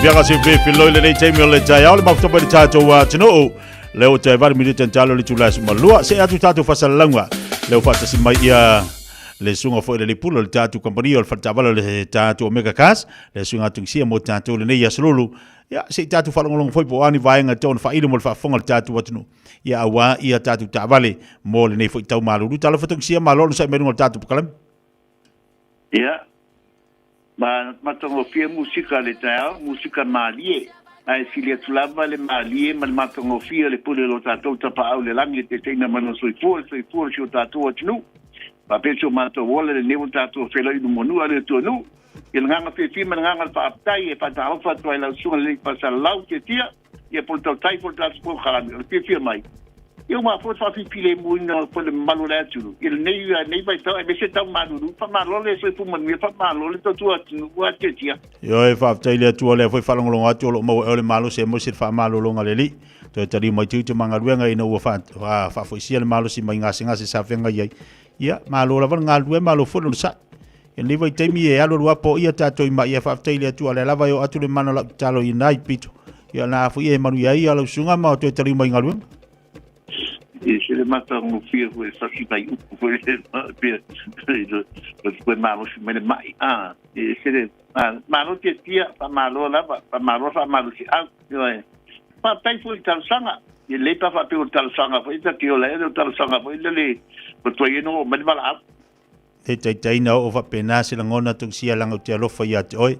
Fiafia se filoi le taimi o le tai au le maftopa le tātou tino leo te vari miri tentalo le tula suma lua se atu tātou fasalanga leo fatasi mai ia le sunga foi le pulo le tātou kompani o le fatavala le tātou omega kas le sunga tungsia mo tātou le nei aslulu ia se tātou falongolong foi po ani vaenga ton failo mo le fafonga le tātou atunu ia awa ia tātou tavale mo le nei foi tau malulu talo fatungsia malolo sa merungo le tātou pakalam ia matongo fia musika le tau, musika malie. Ai filia tulava le malie, ma matongo fia le pule lo tatou tapa au le langi te teina mana soifua si o tatou atinu. Pa pecho mato wole le nevo tatou fela inu monua le tuanu. Il nganga fe ma nganga pa aptai e pa tau fa toi la sunga le pasa lau te tia. Ia po tau tai po tau po karami, le Fiafia Mai. Eu ma fo fa file muina po le malu le atu il nei vai tau e se tau malu fa malu le so fu man fa malu le tu atu wa tia yo e fa tai le tu le foi falongolong atu lo mo le malu se mo se fa malu lo ngale li to tari mo tu manga ruenga ina wa fa foi sia le malu si mai ngasi sa fenga ye ia malu la van ngal malu fo lo sa il vai tai mi e alo wa po ia tato i mai fa tai le tu le lava yo atu le mano la talo i nai pito ia na fu e manu ia lo sunga ma to tari mai ngal e se le mata no fia ko sa si vai u ko pe ma mo si me mai e se le ma no te tia pa ma lo la pa ma lo si pa tai fu tal sanga e le pa fa pe tal sanga fa ita ki o le tal sanga fa le ko to ye no me bala e tai na o fa pena se ngona tu sia langa te lo fa ya oi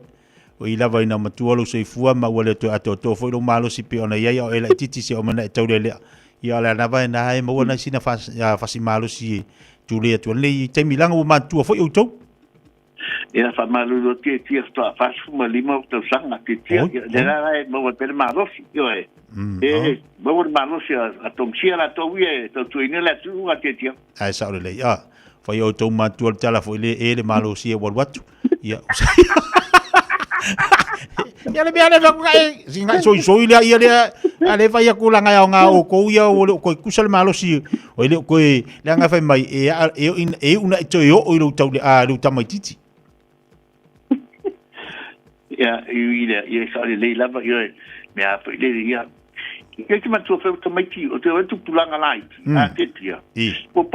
o ila vai na matualo se fua ma wale to ato fo lo malo si pe ona ya o ele titi se o mana tau le ia la na vai na e mo na sina fasi malo si Julia tu le te milanga o matu fo eu to ia fa malo lo te tia sta fa fuma lima to sanga te tia de la mo per malo si yo mo malo si a tom sia la to wie to tu ina la tu a te tia ai sa le ia fa eu to matu al tala fo le malo si e watu ia ia le bia le va kai singa so ile ia le ale vai akula nga nga o ko ia o ko kusal malo si o ile ko le nga fa mai e una to yo o ile tau le tamai titi ia ia sa le lava ia me a fa ile ia que ma tu fa tamai ti o te tu pulanga lai a te tia po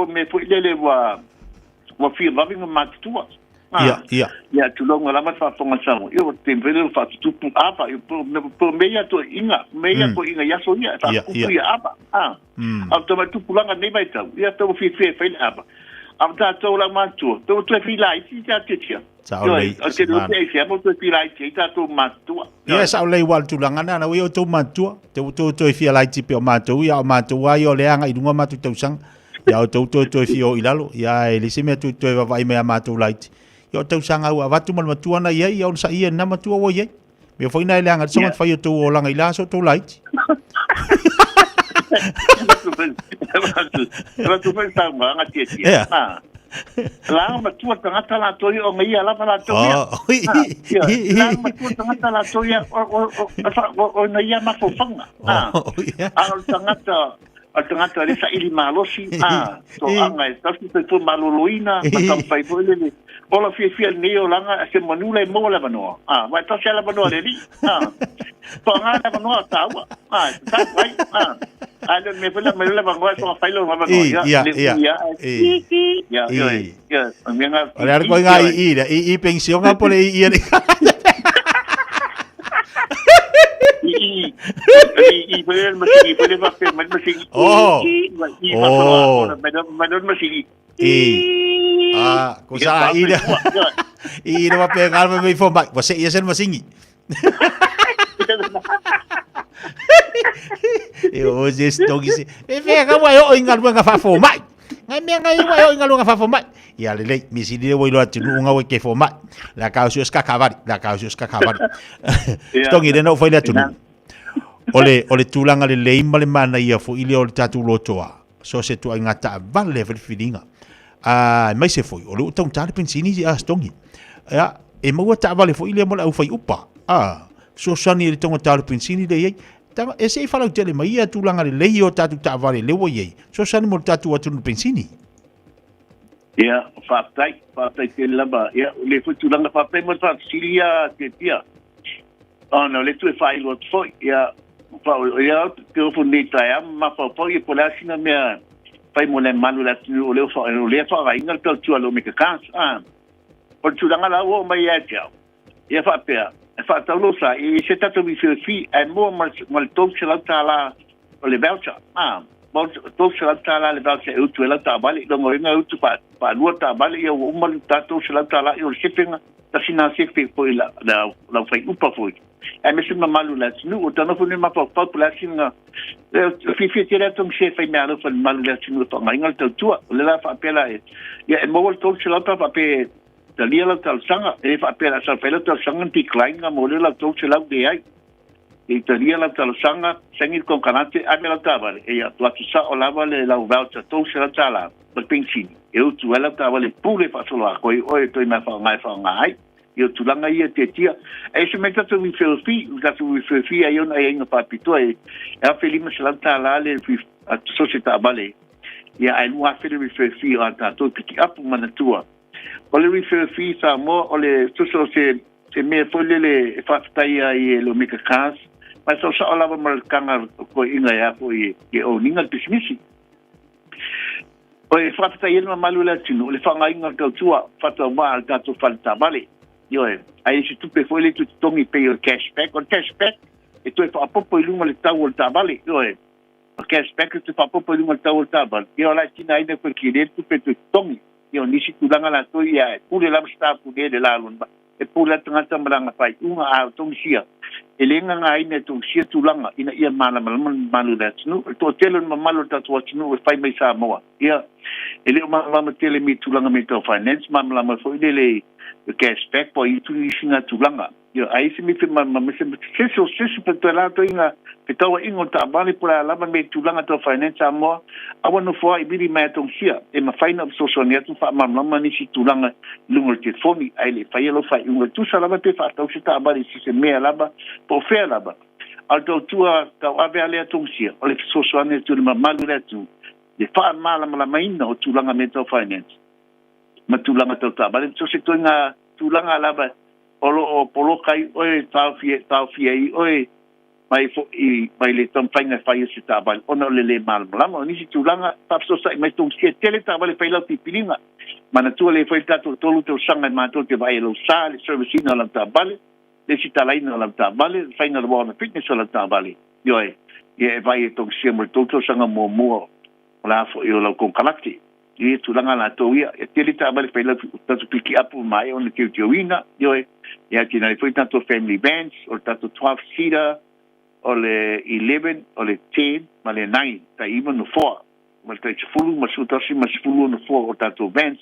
me foi ile wa fi loving ma tu ia tu longa la mas fa fonga samo eu te vele fa tu apa eu por meia to inga ya so ia fa ku ia apa automatic pulanga nei vai tau ia to fi apa a tātou la mātua. Tau tu e whilai, ti tā te tia. O te rute e whia, mo tu e whilai, ti tātou mātua. Ia, sa o lei wal tulanga na na o tau mātua. Te tu e whilai ti pe o mātua, ia o mātua ai o leanga i runga mātua tausanga. Ia o tu e whio i lalo. Ia e lisi mea tu e wawai mea mātua laiti. Ia o tausanga au, a watu matua na iei, ia o sa ia na matua o iei. Mea whaina i leanga, songa te whai o tau o langa i la, so tau laiti. Ela tu fai tau nga tia. La matua tangata la toi o ngai ala la toi. La matua tangata la toi o ngai ama fofanga. Tangata le sa ili malosi. So anga e tasu te tu maloloina, matam fai poele. Ola fia neo langa se manula e mola manoa. Vai tasi ala manoa le li. Tonga la manoa taua. Vai. Ada me pula me la manoa so fai lo manoa. Ia. Ora ar ko ngai i pension a pole i. I pole masigi. Madon masigi. Ko sa ida. Ida wa pe ngal me fo mai. Você ia ser masingi. Eu estou dizendo, pega o ingal nga fa fo mai. Ngai me ngai o ingal nga fa fo mai. Ia le mi si de o ilo atu nga o ke fo mai. La causa es kavari. Stongi de no foi le atu. Ole tulanga le leima le mana ia fo ile o tatu lotoa. So se tu ngata van level feelinga. Mai se foi o le tau tale pensini a stongi. Ya e mo ta vale fo ile mo la fai upa. So sani le tonga tale pensini de ye. Tama e se fala tele mai ia tulanga le lei o tatu ta vale le wo ye. So sani mo tatu atu pensini. Ya fatai te laba. Ya le fo tulanga fatai mo ta silia te tia. No le tu fai lo foi ya ya que o funita ya ma pa e pola sina me fai mo le manu la tu o le fa inga tu lo me ka por tu langa la o mai ya ya fa pe fa ta lo sa e se ta to vi fi e mo mal to se la ta la o le belcha mo to se la ta la le belcha e tu la ta bali lo mo inga tu pa lo ta bali e o mal ta to se la ta la e o shipping ta sina se pe po la fai upa foi e me sima malu la tinu o tana fune ma pa la singa fi tira tong se fai me alo fa malu la tinu to mai ngal to tua le la fa pela e ya e mo to se la pa pe da lia la tal sanga e fa pela sa pela to sanga ti klainga mo le la to se la de ai e da lia la tal sanga sengi con canate a me la tava e ya to sa o la vale la voucher to se la tala per pensini e o tu la tava le pure fa solo a coi o to ma fa ngai eu tulanga ia te tia e se meta tu mi filfi ai ona ai nga papito e a felima se lanta la le a società bale ia ai nu a fele mi filfi a ta to piki apu manatua o le filfi sa mo o le so se me fole le fatai ai lo mika kas ma so sa ala ma kanga ko inga ya ko e o ninga pismisi o e fatai no malu la tino le fanga inga ka tua fata ma ta to falta bale aí se tu foi ele tu tongi pay o cashback e tu fa popo ilunga le tau o tabale o cashback tu fa popo ilunga le tau o tabale la tina ainda ko kire tu pe tu tongi nisi tu langa la to ia pule la sta pu de la lumba e pula tanga mranga pai unga a tongi sia elenga nga ina tongi sia tu langa ina ia mana malu da tnu to telo malu ta to tnu fai mai Samoa ele ma tele mi tu langa me to finance ma fo ile o cashback po itu singa tulanga ai se mi fe ma se pe la to inga pe to ingo ta bali pula la me tulanga to finance mo awano fo I bili ma tong sia e ma faina so so ne tu fa ma ni si tulanga lungo telefoni ai le fa yelo fa ingo tu sala pe fa to ta bali si se me la ba po fe la ba alto tua ta ave ale tong sia o le so so ne tu ma malu le tu de fa ma la mai no tulanga me to finance matulanga to tabale so se toinga tulanga laba o polo kai oi Fiafia oi mai le tampanga fai se tabale ona le mal lama ni si tulanga pa so sai mai tong se tele tabale fai la pipilinga mana tu le fai tato tolu to sanga ma to te vai lo sale service na la tabale le si talai na la tabale fai na bona fitness la tabale vai tong se mo to sanga mo la fo yo lo con kalakti e tulanga la toia e tele ta bale faila tatu piki apu mai on le tiuina yo ya tina foi tanto family events o tanto 12 seater o le 11 o le 10 ma le 9 ta even no 4 ma ta fulu ma sutasi ma fulu no 4 o tanto events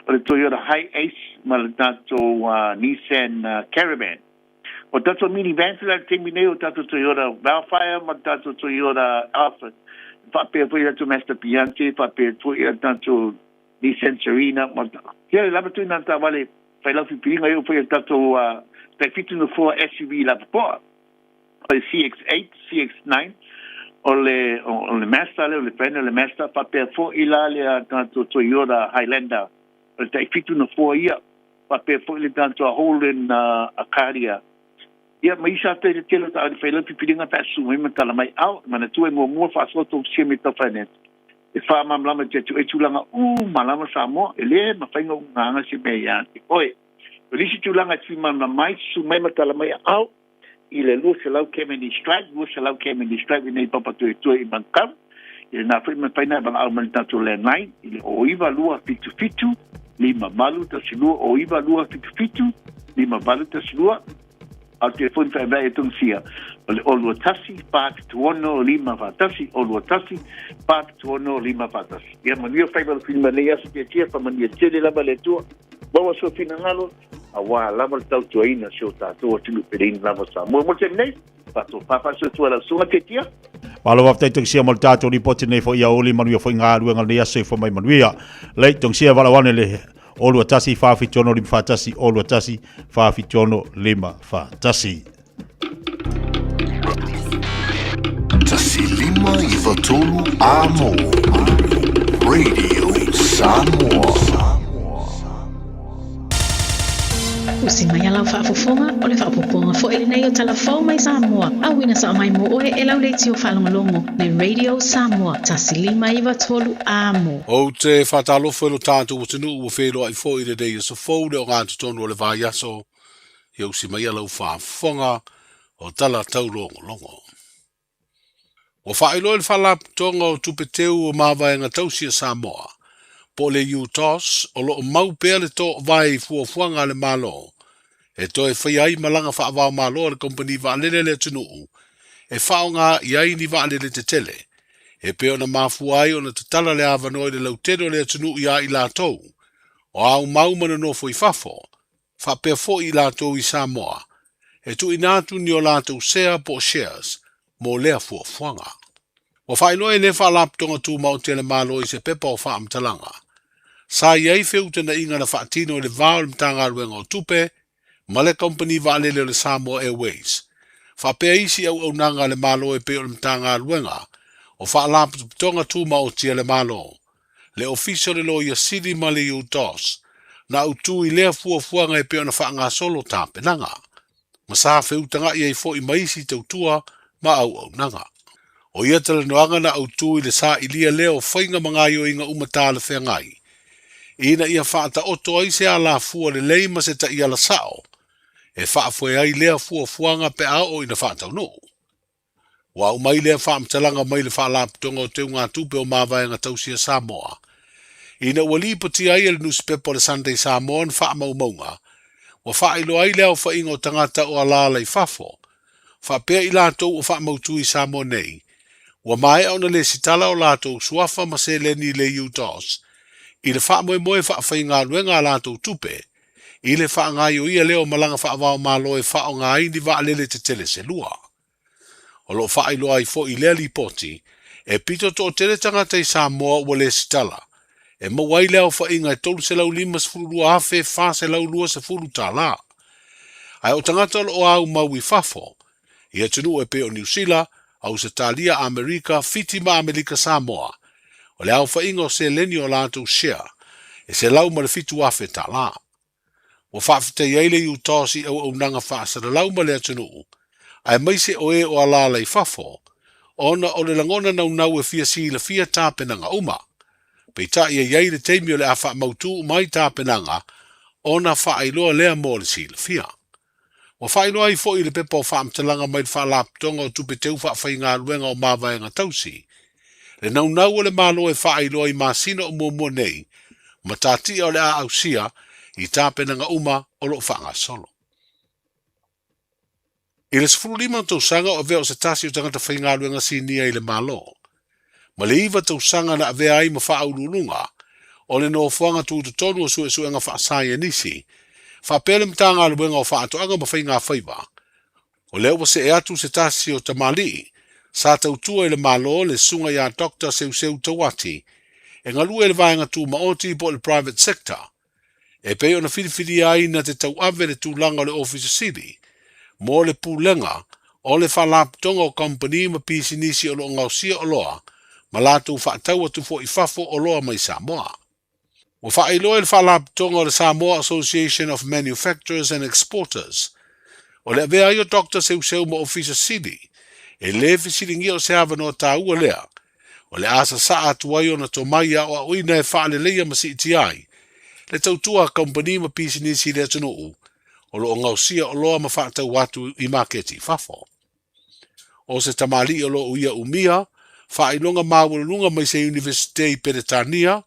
o le Toyota High Ace ma le tanto Nissan Caravan o tanto minivans la terminei o tanto Toyota Valfire ma tanto Toyota Alpha fa per poi tanto Master Piante fa per poi tanto Nissan Serena ma che la tu nanta vale fai la pilinga io poi tanto per fitu no 4 SUV la po o CX8 CX9 o le Mazda le prende le Mazda fa per poi le tanto Toyota Highlander o te fitu no 4 ia fa per poi le tanto Holden Acadia ia mai sa te telo ta fai la pilinga ta su mai mata mai au mana tu mo fa so to se me ta finance e fa mamlama te tu e tulanga malama Samoa ele ma fai nganga se me ya oi Lisi tulanga ti mana mai su mai mata mai au ile lu se lau Kemeny Stripe nei papa tu i bankam ile na fai me fai na bang au man tanto le nine ile o iva lua fitu lima malu ta silua o iva lua fitu lima malu ta silua al telefon fa vai sia ole olu tasi pak tuono lima fatasi olu tasi pak tuono lima fatasi ia manio fa vai film le ia se tia fa mania tele la baletua bawa so finangalo awa la mal tau tuina so ta to tu perin la sa mo te nei pato papa so tu la so te tia Palo waftai tong sia mal tato ni poti nei fo ia oli manio fo ngā ruenga le ase fo mai manuia le tong sia wala wane le olu atasi faafitono lima fatasi olu atasi faafitono lima fatasi tasi lima I fatolu amo Radio Samoa Usimaya lau whaafofonga o le whaapoponga fo ele nei o talafau mai Samoa. Awina sa mai mo oe e lau leiti o whalongolongo nei Radio Samoa. Tasi lima iwa tolu amo. O te whatalofo lo tātou o tenu ua whelo ai fo i le dei so fōne o ngātu tonu o le vāiaso. I usimaya lau whaafonga o tala tau longo. O whaelo le whalap tonga o tupeteu o mawaenga tausia Samoa. Po le UTOS o lo mau pea le tō vai fuafuanga le malo. E to e whai ai malanga whaavao malo le kompani waalele le tunuu. E whao ngā iai ni waalele te tele. E peo na mafua ai o na tatala le avanoi le lautero le tunuu ia I lātou. O au mau mana no fo I fafo. Wha pea fo I lātou I Samoa. E tu inatu ni o lātou sea po shares. Mo lea fuafuanga. O whaeloe le whaalaptonga tū mau tele malo I se pepa o whaamtalanga. Sa iai feuta na inga na whaatino le vāo le mtanga ruenga o tupe, ma le company vaalele le Samoa Airways. Whapea isi au nanga le malo e peo le mtanga ruenga, o whaalaptu tonga tūma o tia le malo. Le official le loia siri ma le UTOS, na utu I lea fuafuanga e peo na whaanga solo tāpenanga. Ma sa feuta nga iai fo I maisi tautua ma au nanga. O ia tala noanga na utu I le sa ilia leo whainga mga yo inga umata le whengai. Ina ia whaata oto ai se ala fua le leima se ta ia la sao. E whaafue ai lea fuafuanga pe ao ina whaatau no. Wa umai lea whaamtalanga mai le whaalaptonga o teu ngā tupe o mawaenga tausia Samoa. Ina ua lipoti ai le newspaper le Sunday Samoan whaamaumaunga. Wa whailo ai lea o whainga o tangata o alala I fafo. Whapea I lātou o whaamautu I Samoa nei. Wa mai au na le sitala o lātou suafa ma se leni le UTOS. I le wha moe whaafai ngā ruenga lātou tupe, I le wha ngai o ia leo malanga whaavao malo e wha o ngā indi wa alele te tele se lua. O lo wha I loa I fo I lea li poti, e pito to tele tangata I Samoa ua le sitala, e mawai leo wha inga e tolu se lau lima se furu lua hafe wha se lau lua se furu tā la. Ai o tangata o au mau I fafo, I atunu e pe o New Zealand, au se talia Amerika, fitima Amerika Samoa, o le au whainga o se leni o lātou share, e se lau ma le fitu afe tā la. O whaafite iele I utosi au nanga whaasara lau ma le atunuu, ai maise o e o alala I fafo, ona o le langona nau e fia si le fia tāpenanga uma, pei ta ia iei le teimi o le awha mautu mai tāpenanga, ona whaailoa lea mo le si le fia. O whaailoa I fo I le pepa o whaamtalanga mai le whaalaptonga o tupe teu whaafai ngā ruenga o mawaenga tausi, Le nau o le malo e whaailoa I masino o mua nei, ma tātia o le a ausia I tāpena nga uma o lo whaanga solo. I le 15 tausanga o veo se tasi o tangata whaingalu nga sinia I le malo. Ma le iwa tausanga na avea ai ma whaaululunga, o le no fuanga tūtutonu o sue nga whaasaya nisi, whaapele mtanga aluenga o whaatoanga ma whainga whaiva. O leo wa se e atu se tasi o tamali, sa tautua I le malo le sunga ya Dr. Seu Tawati, e ngalua le vaenga tu maoti po le private sector, e peo na whiriwhiri ai na te tau ave le tūlanga le office city, mo le pūlenga o le whalaptonga o company ma pisinisi o lo ngausia o loa, ma lātou whaatau atu fo I fafo o loa mai Samoa. O whaailoa le whalaptonga o le Samoa Association of Manufacturers and Exporters, o le avea I o Dr. Seu ma office city, e le fisiringi o se ava no tāua lea, o le asa saa atuai o na tomaia o a uina e whaale leia ma si iti ai, le tautua company ma pisinisi le atunuu, o lo ngausia o loa ma whaatau watu I maketi fafo. O se tamali o lo uia umia, whailonga mawalunga mai se Universite Peretania,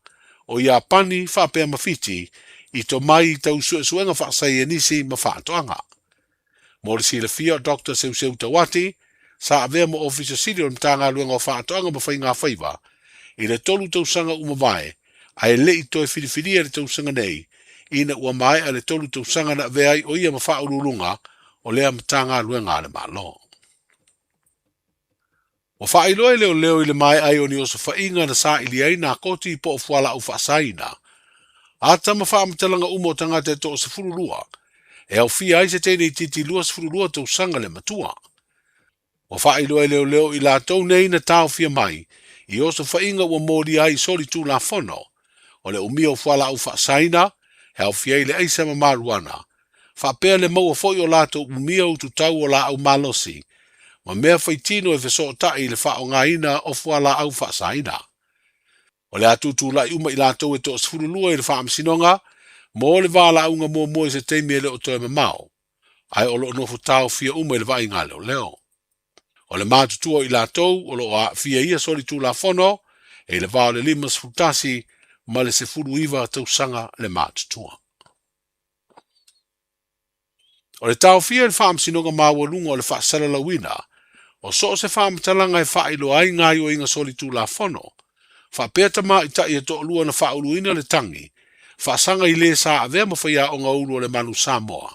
o ia pani whapea mawhiti, I to mai tau suenga whaasai nisi ma whaatoanga. Mo le sila fia Dr. Seu Tawati, sa avea mo officer city o mtanga luenga o whaatoanga ma whainga whaiva, I le tolu tausanga umavae, ai le I toi whiriwhiria le tausanga nei, ina ua mai a le tolu tausanga na avea I o ia ma whaurulunga o lea mtanga luenga le malo. O whaailoa leo I le mai ai o ni osa whainga na sa ili ai na koti po o fuala au whaasaina. Ata ma whaamatalanga umo tangata to o se furulua, e au fia ai se tene I titi lua se furulua tausanga le matua. O whaailoa leo I la tau nei na tau fia mai, I osa whainga ua mōri ai soli tū la whono, o le umia o fuala au whaasaina, he au fia I le aisa ma maruana, whaapea le maua foi o lato umia o tu tau o la au malosi, ma mea whaitino e wheso tai le wha o ngaina o fuala au whaasaina. O le atutu lai uma I lato e to o sfurulua I le wha amsinonga, mo le wala aunga mua I se teimi e le o toe mamao, ai o lo nofo tau fia uma I le vai ngā leo. O le mātutua I latou, o lo a fia ia soli tū la whono, e le vao le limas futasi, ma le se furu iwa tausanga le mātutua. O le tau fia le whaamsinonga mawalunga o le whaasalalawina, o so se whaamatalanga e whailo ai ngai o inga soli tū la whono, whaapetama I tai e to lua na whauluina le tangi, whaasanga I le sa avea mawhaia o ngā ulu o le manu Samoa.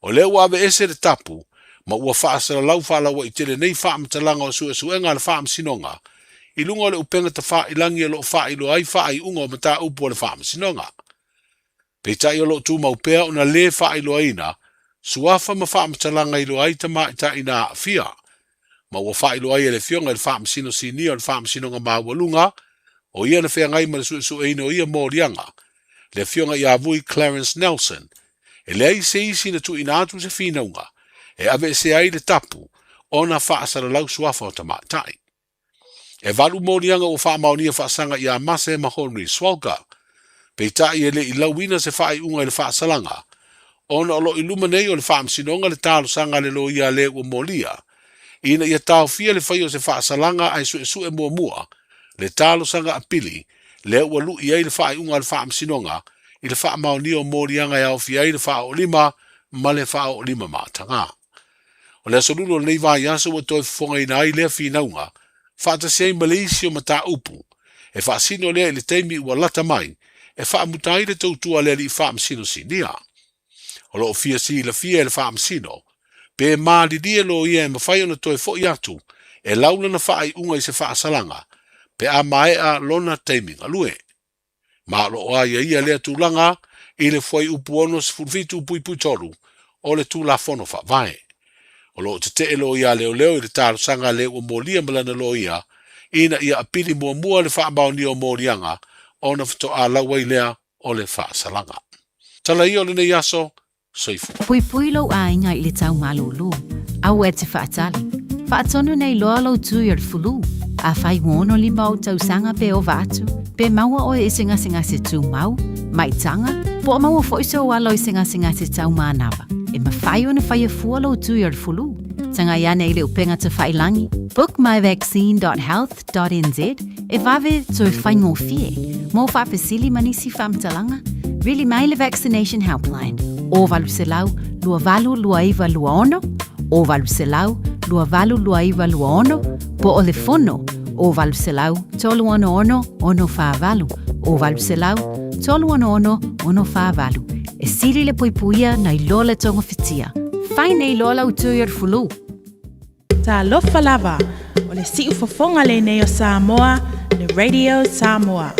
O le ua ave ese le tapu, ma ua whaasara lau whaalawa I tele nei whaamatalanga o suenga le whaamsinonga, I lunga o le upenga ta whailangi o lo whailo ai whai unga o mata upo o le whaamsinonga. Peitai o lo tū maupea o na le whailo aina, suafa ma whaamatalanga I lo ai tama I ta ina fia, ma ua whailo ai le fionga le whaamsino sinia o le whaamsinonga mawalunga, o ia na whea ngai ma le suesueina o ia mōrianga, le fionga I avui Clarence Nelson, e le ai se isi na tu ina atu se whinaunga, e ave se ai le tapu, o na whaasara lau suafa o tamatai. E valu mōrianga o whaamaunia whaasanga I a mase mahonri swalga, peitai e le I lauina se whaai unga I le whaasalanga, o na olo iluma nei o le whaamsinonga le talo sanga le lo ia le ua molia, ina ia tau fia le whai o se whaasalanga ai su e mua, le talo sanga apili, le ua lu I le whaai unga le whaamsinonga, I le whaamaunia o mōrianga e au fia I le wha o lima, ma le wha o lima mātanga. O le asolulo nei vai aso wa toi fonga ina ai lea whinaunga, whaata sei Malaysia ma tā upu, e whaasino lea I le teimi ua lata mai, e whaamutai le tautua lea li whaamsino sinia. O lo fia si la fia le whaamsino, pe maali lia lo ia e mawhai ona toi fo I atu, e launa na whaai unga I se whaasalanga, pe a mae a lona teiminga lue. Ma lo oa ia lea tūlanga, I le fwai upu ono se fulfitu pui toru, o le tū la whono whaavae. O lo te elo ia leo I le tāro sanga le ua mōlia malana lo ia, ina ia apili mua le whaambao ni o mōrianga, o na fito a lawai lea o le whaasalanga. Tala I o le nei aso, soifu. Pui lo a inga I le tau malulu, au e te whaatali. Whaatonu nei loa lo tui ar fulu, a whai ngono li mau tau sanga pe o vatu, pe maua o e singa se tū mau, mai tanga, po maua fo iso walo I singa se tau manawa. E ma whai o na whai e fua lo tui ar fulu. tanga iane ile upenga te whailangi. Book myvaccine.health.nz e vave tō whaingo fie. Mō whapesili manisi whamtalanga. Really Maile Vaccination Helpline. O valu se lau, lua valu lua iwa lua ono. O valu se lau, lua valu lua iwa lua ono. Po o le fono. O valu se lau, tolu ono ono, ono wha valu. O valu se lau, tolu ono ono, ono wha valu. E siri le poipuia na i loa le tonga fitia. Whai nei loa lau tuior fulu. Ta lofa lava, o le siu fofonga le nei o Samoa, le Radio Samoa.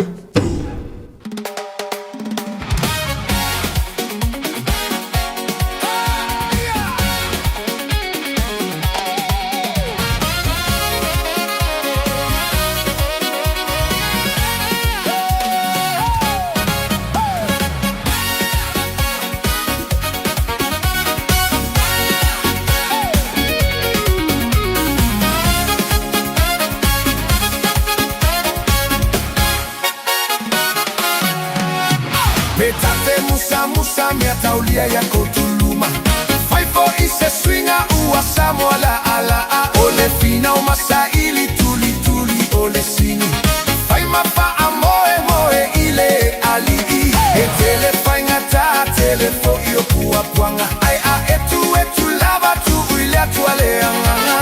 Taulia ya kotuluma Fai fo ise swinga ua Samoa la ala a Ole fina o masaili tuli tuli ole sini Fai mapa a moe moe ile ali I E tele fai ngata tele fo io pua puanga Ai a etu lava tu uile atu ale anganga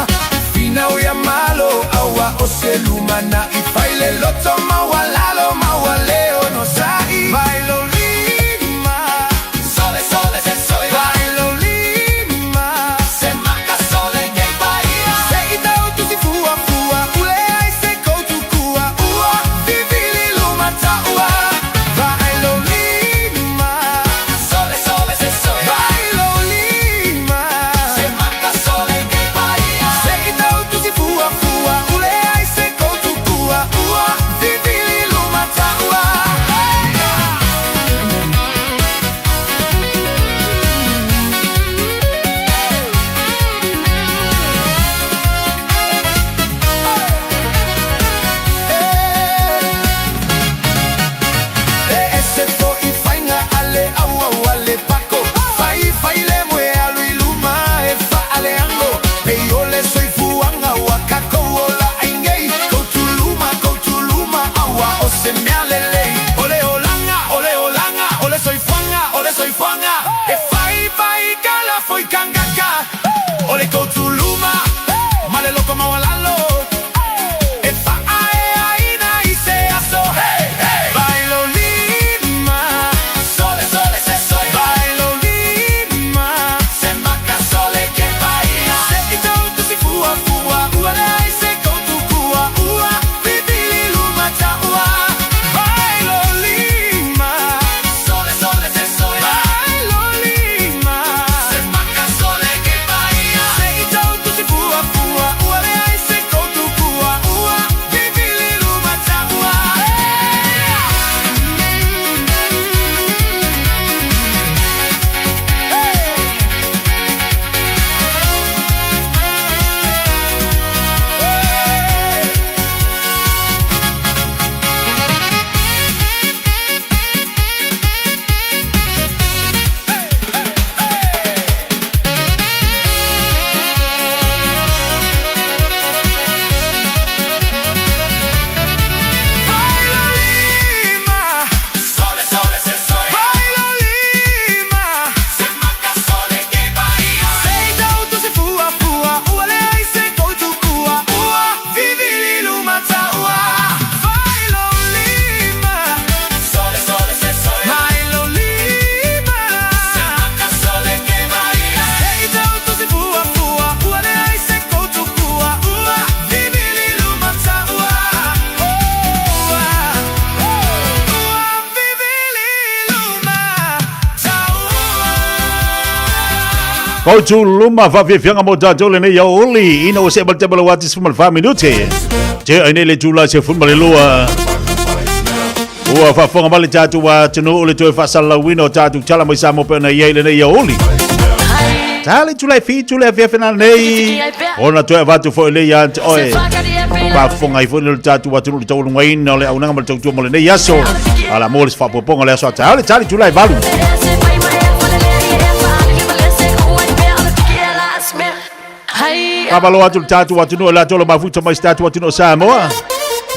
Fina o ya malo awa o seluma na I fai le loto mawalalo mawaleo no sai Bailo Kau tu luma Fiafia Mai tātou le nei oli ina o se bal tabala wati se mal 5 minute. Je ai le tula se fun bale lua. Ua fa fonga male tātou wa tunu ole tu fa sala wino tātou chala mai samo pe na ye le nei oli. Tale tu le fi tu le Fiafia nei. Ona tu va tu fo le ya oi. Pa fonga I fo le tātou wa tunu tolu ngai na le au nga mal tu mo le nei yaso. Ala moles fa poponga le so tale tu le valu. Hey Pabalo atu tatu atu no la tolo mafuta mai statu atu no Samoa.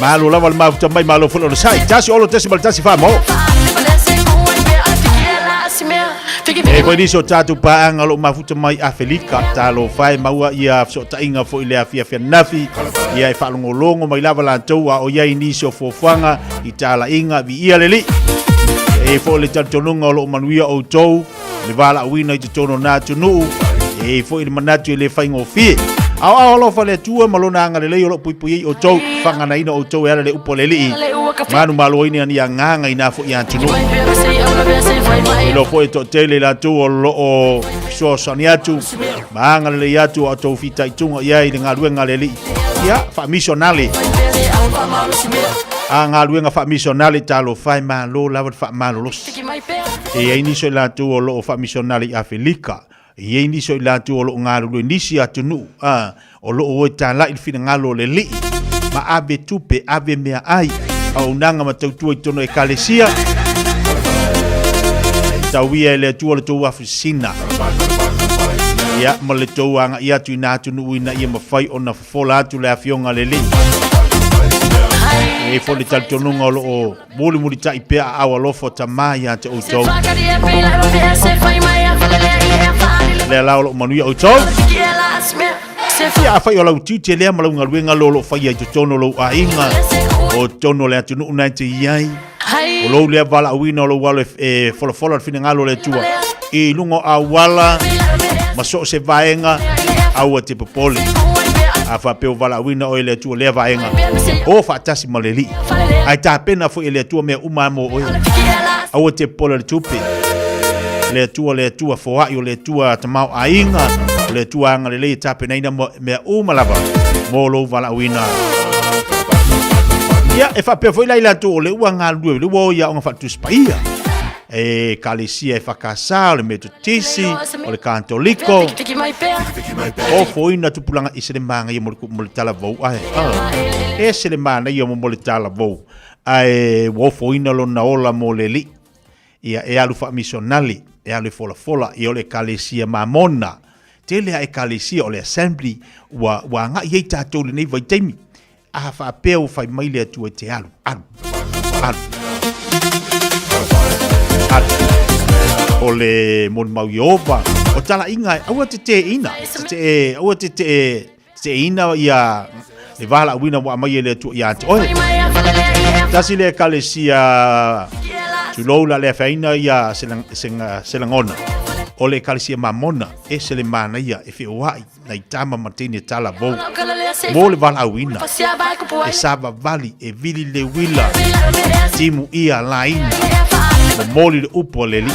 Malo lava mafuta mai malo fulo no sai. Tasi olo tesi mal tasi famo. E koe niso tatu paanga lo mafuta mai Afrika talo fai maua ia so tainga fo ile Fiafia nafi ia falongolongo mai lava la toa o ia niso fo fanga itala inga vi ia leli. E fo le tatonunga lo manuia o tou le vala wina i tono na tunu e fo ile manatu le faingo fi. Au lo fa le tua malona nga le lo pui o tou fanga na ina o tou era le upo leli. Manu malo ini ani nganga ina fo ia tunu. Lo foi to tele la tu o so saniatu manga le yatu auto fita itunga ia i nga luenga leli ia fa missionale anga luenga fa missionale talo fai ma lo la fa malo los e ini so la tu o fa missionale Afrika e ini so la tu o nga lu inisi atunu o lo o tala il fina ngalo leli ma abe tupe abe mea ai au nanga matautua itono e kalesia tawia le tu le afisina ya male tu anga ia tu na tu nuina ia mafai ona fola tu le afionga leli e fo le taltonunga o muli tai pe a lo fo tamaya te o to le la lo manuia o to ya fai o la uti le malunga luenga lo fai ai tono lo ainga o tono le tu nuina te iai o lo le vala wina lo wale fola fina ngalo le tua e lungo a wala maso se vaenga au te popole a fa pe vala wina o le tua le vaenga o fa tasi maleli ai ta pena fo le tua me uma mo o au te pole le tupe le tua fo ai o le tua tamau ainga le tua ngale le ta pena ina me uma lava mo lo vala wina ia e fa pe foi la tu le uanga lu le wo ia on fa tu spaia e kalesia e fa casa le metotisi o le katoliko o foi na tu pulanga isele manga ia mo tala vo ai e sele manga ia mo tala vo ai wo foi na lo na ola mo le li ia e alu fa missionali e alu fola ia o le kalesia mamona tele ai kalesia o le assembly wa nga ia tatou le nei vai taimi a fa peu fai mai le tu te alu ole mon mau yoba o tala inga au te ina au te ina ia le vala wina wa mai le tu ia oi tasi le kalesia tu lola le faina ia selangona ole kalesia mamona e se le mana ia e fe wai na tama matini tala vo le vala wina e saba vali e vili le wila timu ia laina moli le upo le li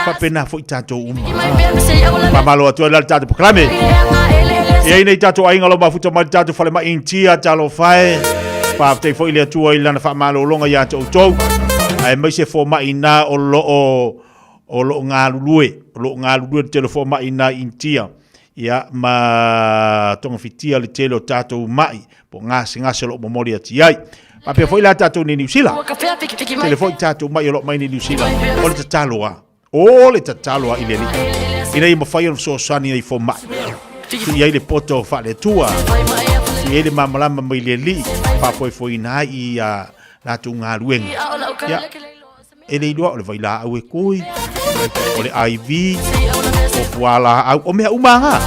pa pena fo tato pa malo atu la tato proclame e ai nei tato ainga lo mafuta mai tato fale mai intia talo fai pa te fo ile atu ai lana fa malo longa ya to ai mai se fo mai na o lo ngalue telefon mai na intia ia ma tonga fitia le telo tato mai po ngase lo memori ati ai pa pe foi la tato ni New Zealand telefon tato mai lo mai ni New Zealand o le tataloa ile ni ina i mo fai so sani ai fo mai ia le poto fa le tua ia le mamalama mai le li pa foi na i la tunga luenga ia ele do le vai la au e koi o le IV o fuala au o mea umanga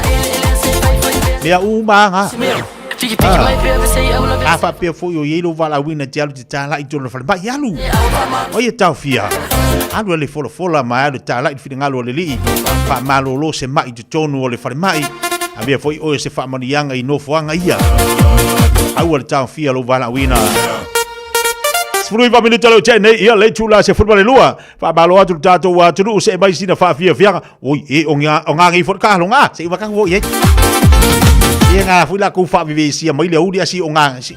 a fa pe foi o yelo vala wina te alu te tala i tono fa ba yalu o ye tau fia alu le fola mai alu tala i fina ngalo le li fa malo lo se mai te tono o le fa mai a via foi o se fa manianga i no fuanga ia au le tau fia lo vala wina Sprui va minuto lo c'è ia le chula se football lua fa balo atu tato wa tu se mai sina fa Fiafia oi e onga ngi for ka longa se va ka wo ye ia nga fu la ku fa vive sia mai le udi asi onga si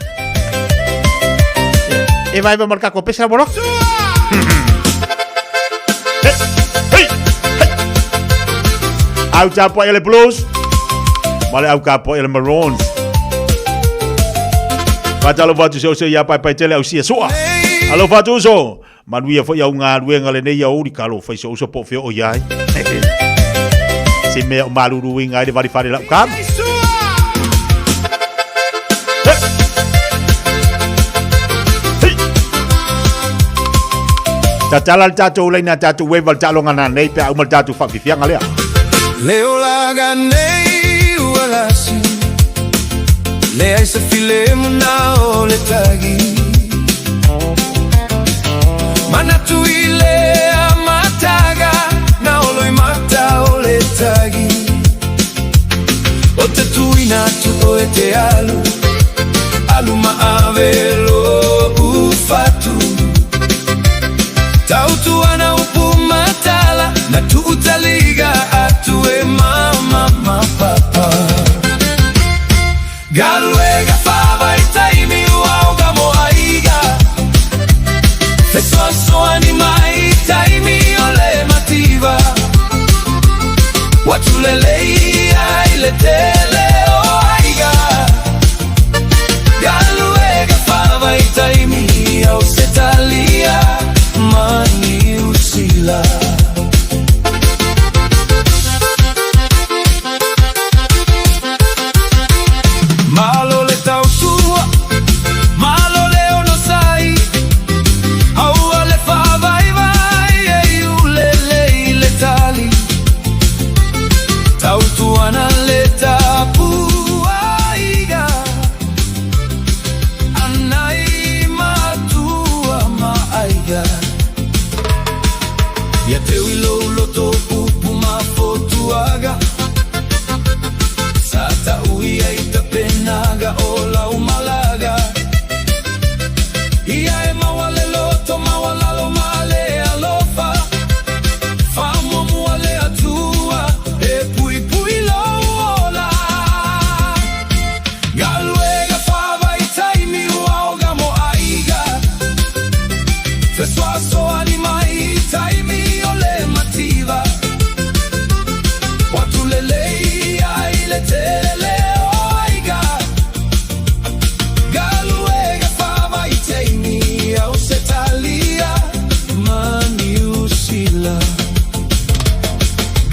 e vai marcar con pesa bolo au tapo ele blues vale au capo ele maroons Patalo vatu se ia pai tele au sia soa. Alo vatu so. Manuia foi au nga luenga le nei au rikalo foi so po fe o iai. Se me maluru winga de vari fare la kam. Tatala le tātou leina tātou wewa le tālongana nei pe au mal tātou whawhiwhianga lea. Leo laga nei ualasi Le aisa file muna o le tagi Manatu ile a mataga Na oloi mata o le tagi O te tuina tu o e te alu Alu maavelo ufatu Tautu ana upu matala Na tu utaliga atu e mama papa Galwega fava i taimi uauga mo aiga Fesoso animai taimi ole mativa Watulelei aile tele o aiga Galwega fava i taimi au setalia Mani usila Malo le tau tua Malo le ono sai Aua le fa vai vai E ule le tali Tau tua na le tapu aiga Anai matua ma aiga Ia te uilo loto pupu ma fotuaga Sata uia ita penaga o lau malaga Ia e mawale loto mawalalo male alofa Famo muale atua e pui pui lola Galwega fava i taimi uauga mo aiga Fesuaso animai i taimi ole mativa Watulelei aile tele o aiga Galuega fava i taimi au setalia Mani usila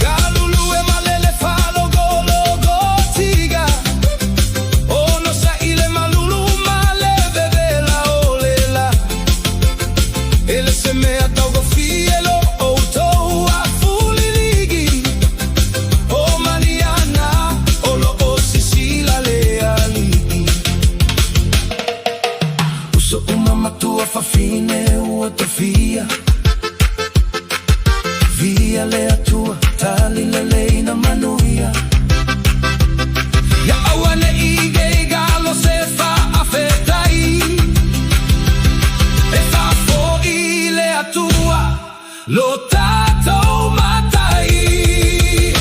Galulue malele falo golo gotiga Ono sa ile malulu male bebela olela Ele se mea taugo fielo o tou a fuliligi O maniana olo o sisila lealigi Uso umama tua fa fine ua te fia Via lea tua tali le leina manuia Ya awane ige galo se fa afetai E fa fo ile atua lo tato matai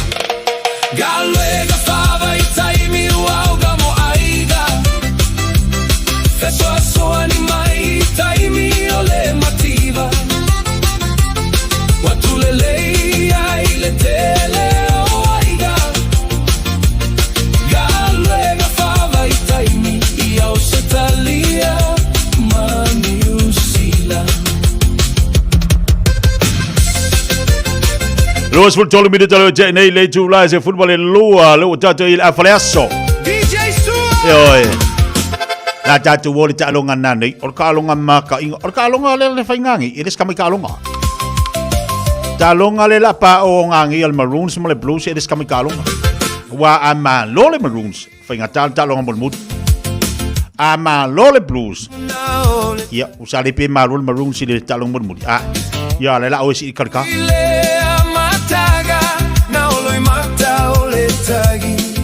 Galwega fava i taimi uauga mo aiga Feso aso animai i taimi ole mativa Watulelei aile tele o aiga Galwega fava i taimi i au setalia Mani usila Luas ful tolu minute talo je nei le tu la se football e lua lo tato il afaleasso. DJ Sua Oi. La tato wole ta longa nani or ka longa maka ingo or ka longa le faingangi iris kami ka longa. Ta longa le la pa o ngangi al Maroons mo le Blues iris kami ka longa. Wa ama lo le Maroons fainga ta longa mo mut. Ama lo le Blues. Ya usale pe marul Maroons ile ta longa mo mut. Ah. Ya le la o si karka.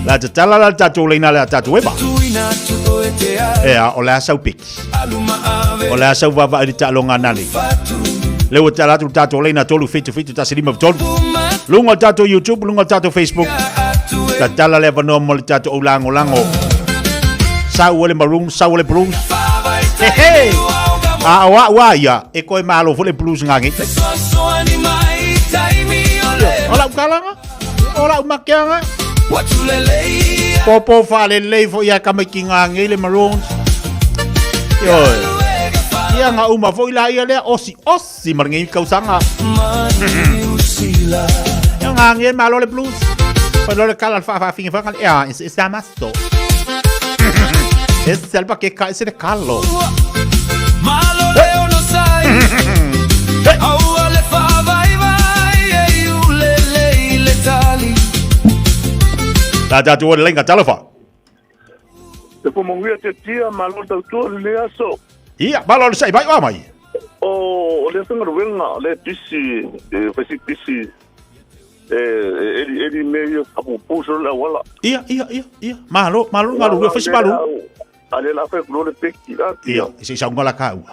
La tala la tatu leina la tatu eba. O la sau pik. O la sau vava i talonga nani. Leo tala tu tatu leina tolu fitu ta silima tolu. Lunga tatu YouTube, lunga tatu Facebook. Ta tala le vano mo tatu olango lango. Sau le Maroon, sau le Blues. Hey. Wa ya, e koe malo fo le Blues ngangi. Ola ukalanga. Ola umakianga. Popo fale lei fo ia kamakinga ngile Maroons. Yo. Ia nga uma fo ila ia le osi marngi kausanga. Yang ngangin malo le Blues. Pero le kala fa fingi fa kan ya es amasto. Es selva que cae se de Carlo. Malo leo no sai. Aua le whaavai vai e ule le tali. Ta tu le lenga talofa. Te pomongia te tia malo tau tu le aso. Ia, malo sai vai wa mai. O le tanga ruenga le pisi pisi edi meio apu puso la wala. Ia. Malo fesi malo. Ale la fe le peki la. Ia, se sa ngola ka u.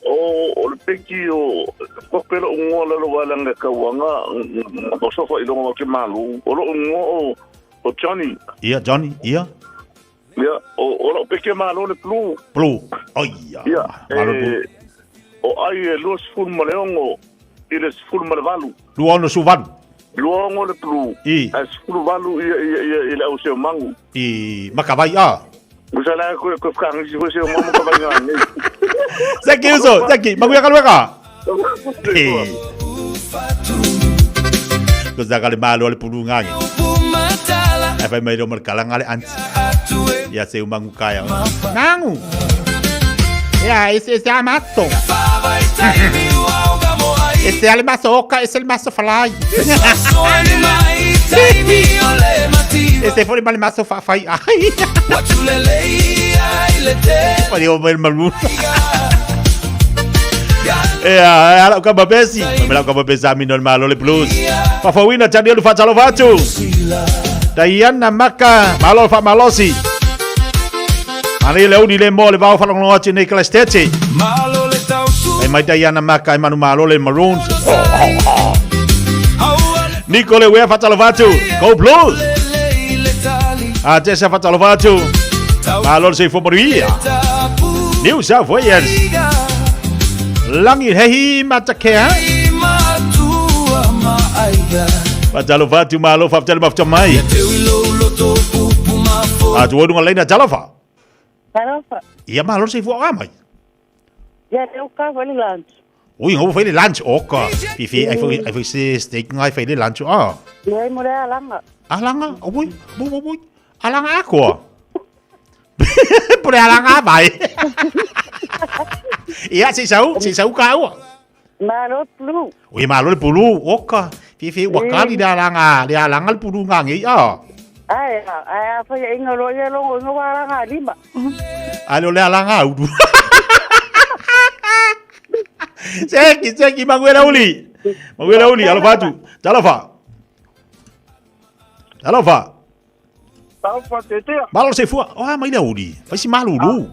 O le peki o kopelo ngola lo wala nga kawanga o sofa i longa ke malu. O lo ngo o Johnny. Ia, Johnny, ia. Ia, o lo peki malu le blue. Blue. Ia. Malo blue. O ai los ful maleongo ile ful malvalu. Luono suvan. Luongo le blue. As ful valu ile o seu mangu. I makavai a. Usala ko kang si seu mangu makavai ngani. Zaki uso, Zaki, maguya kalweka. Ko zakale malo le pulu ngangi. Ai vai mai do merkala ngale anti. Ya seu mangu kaya. Nangu. Ya, esse é amasso. Esse é o maçoca, esse é o maço fly. Esse foi o maço fai. Pode eu ver maluco. É, o cabo besi. Mas o cabo besi a mim normal ole blues. Fafawina tadi lu fatalo fatu. Diana maka malo fa malosi. Ani le uni le mo le vau falong loa nei kala stete. Malo le tau tu. E mai Diana maka e manu malo le maroons. Nico le wea fatalo vatu. Go Blues. A tesa fatalo vatu. Malo se fomoria. New South Wales. Langi hehi matakea. Fatalo vatu malo fatalo mafta mai. A tu odunga leina talofa. Talofa. Ia malo se fu amai. Ja, eu ka foi lunch. Ui, ngau foi lunch oka. Fifi, ai foi se steak ngai foi lunch ah. Ia mo le alanga. Alanga, ui, bui. Alanga ako. Por alanga vai. Ia se sau kau. Malo pulu. Ui, malo pulu oka. Fifi wakali da alanga pulu ngangi ah. Ai foi ingolo ia longo no alanga lima. Alo le alanga udu. Seki manguera uli, alo fatu. Talofa. Talofa tete. Malo se fua. Oh, mai le uli. Fai si malulu.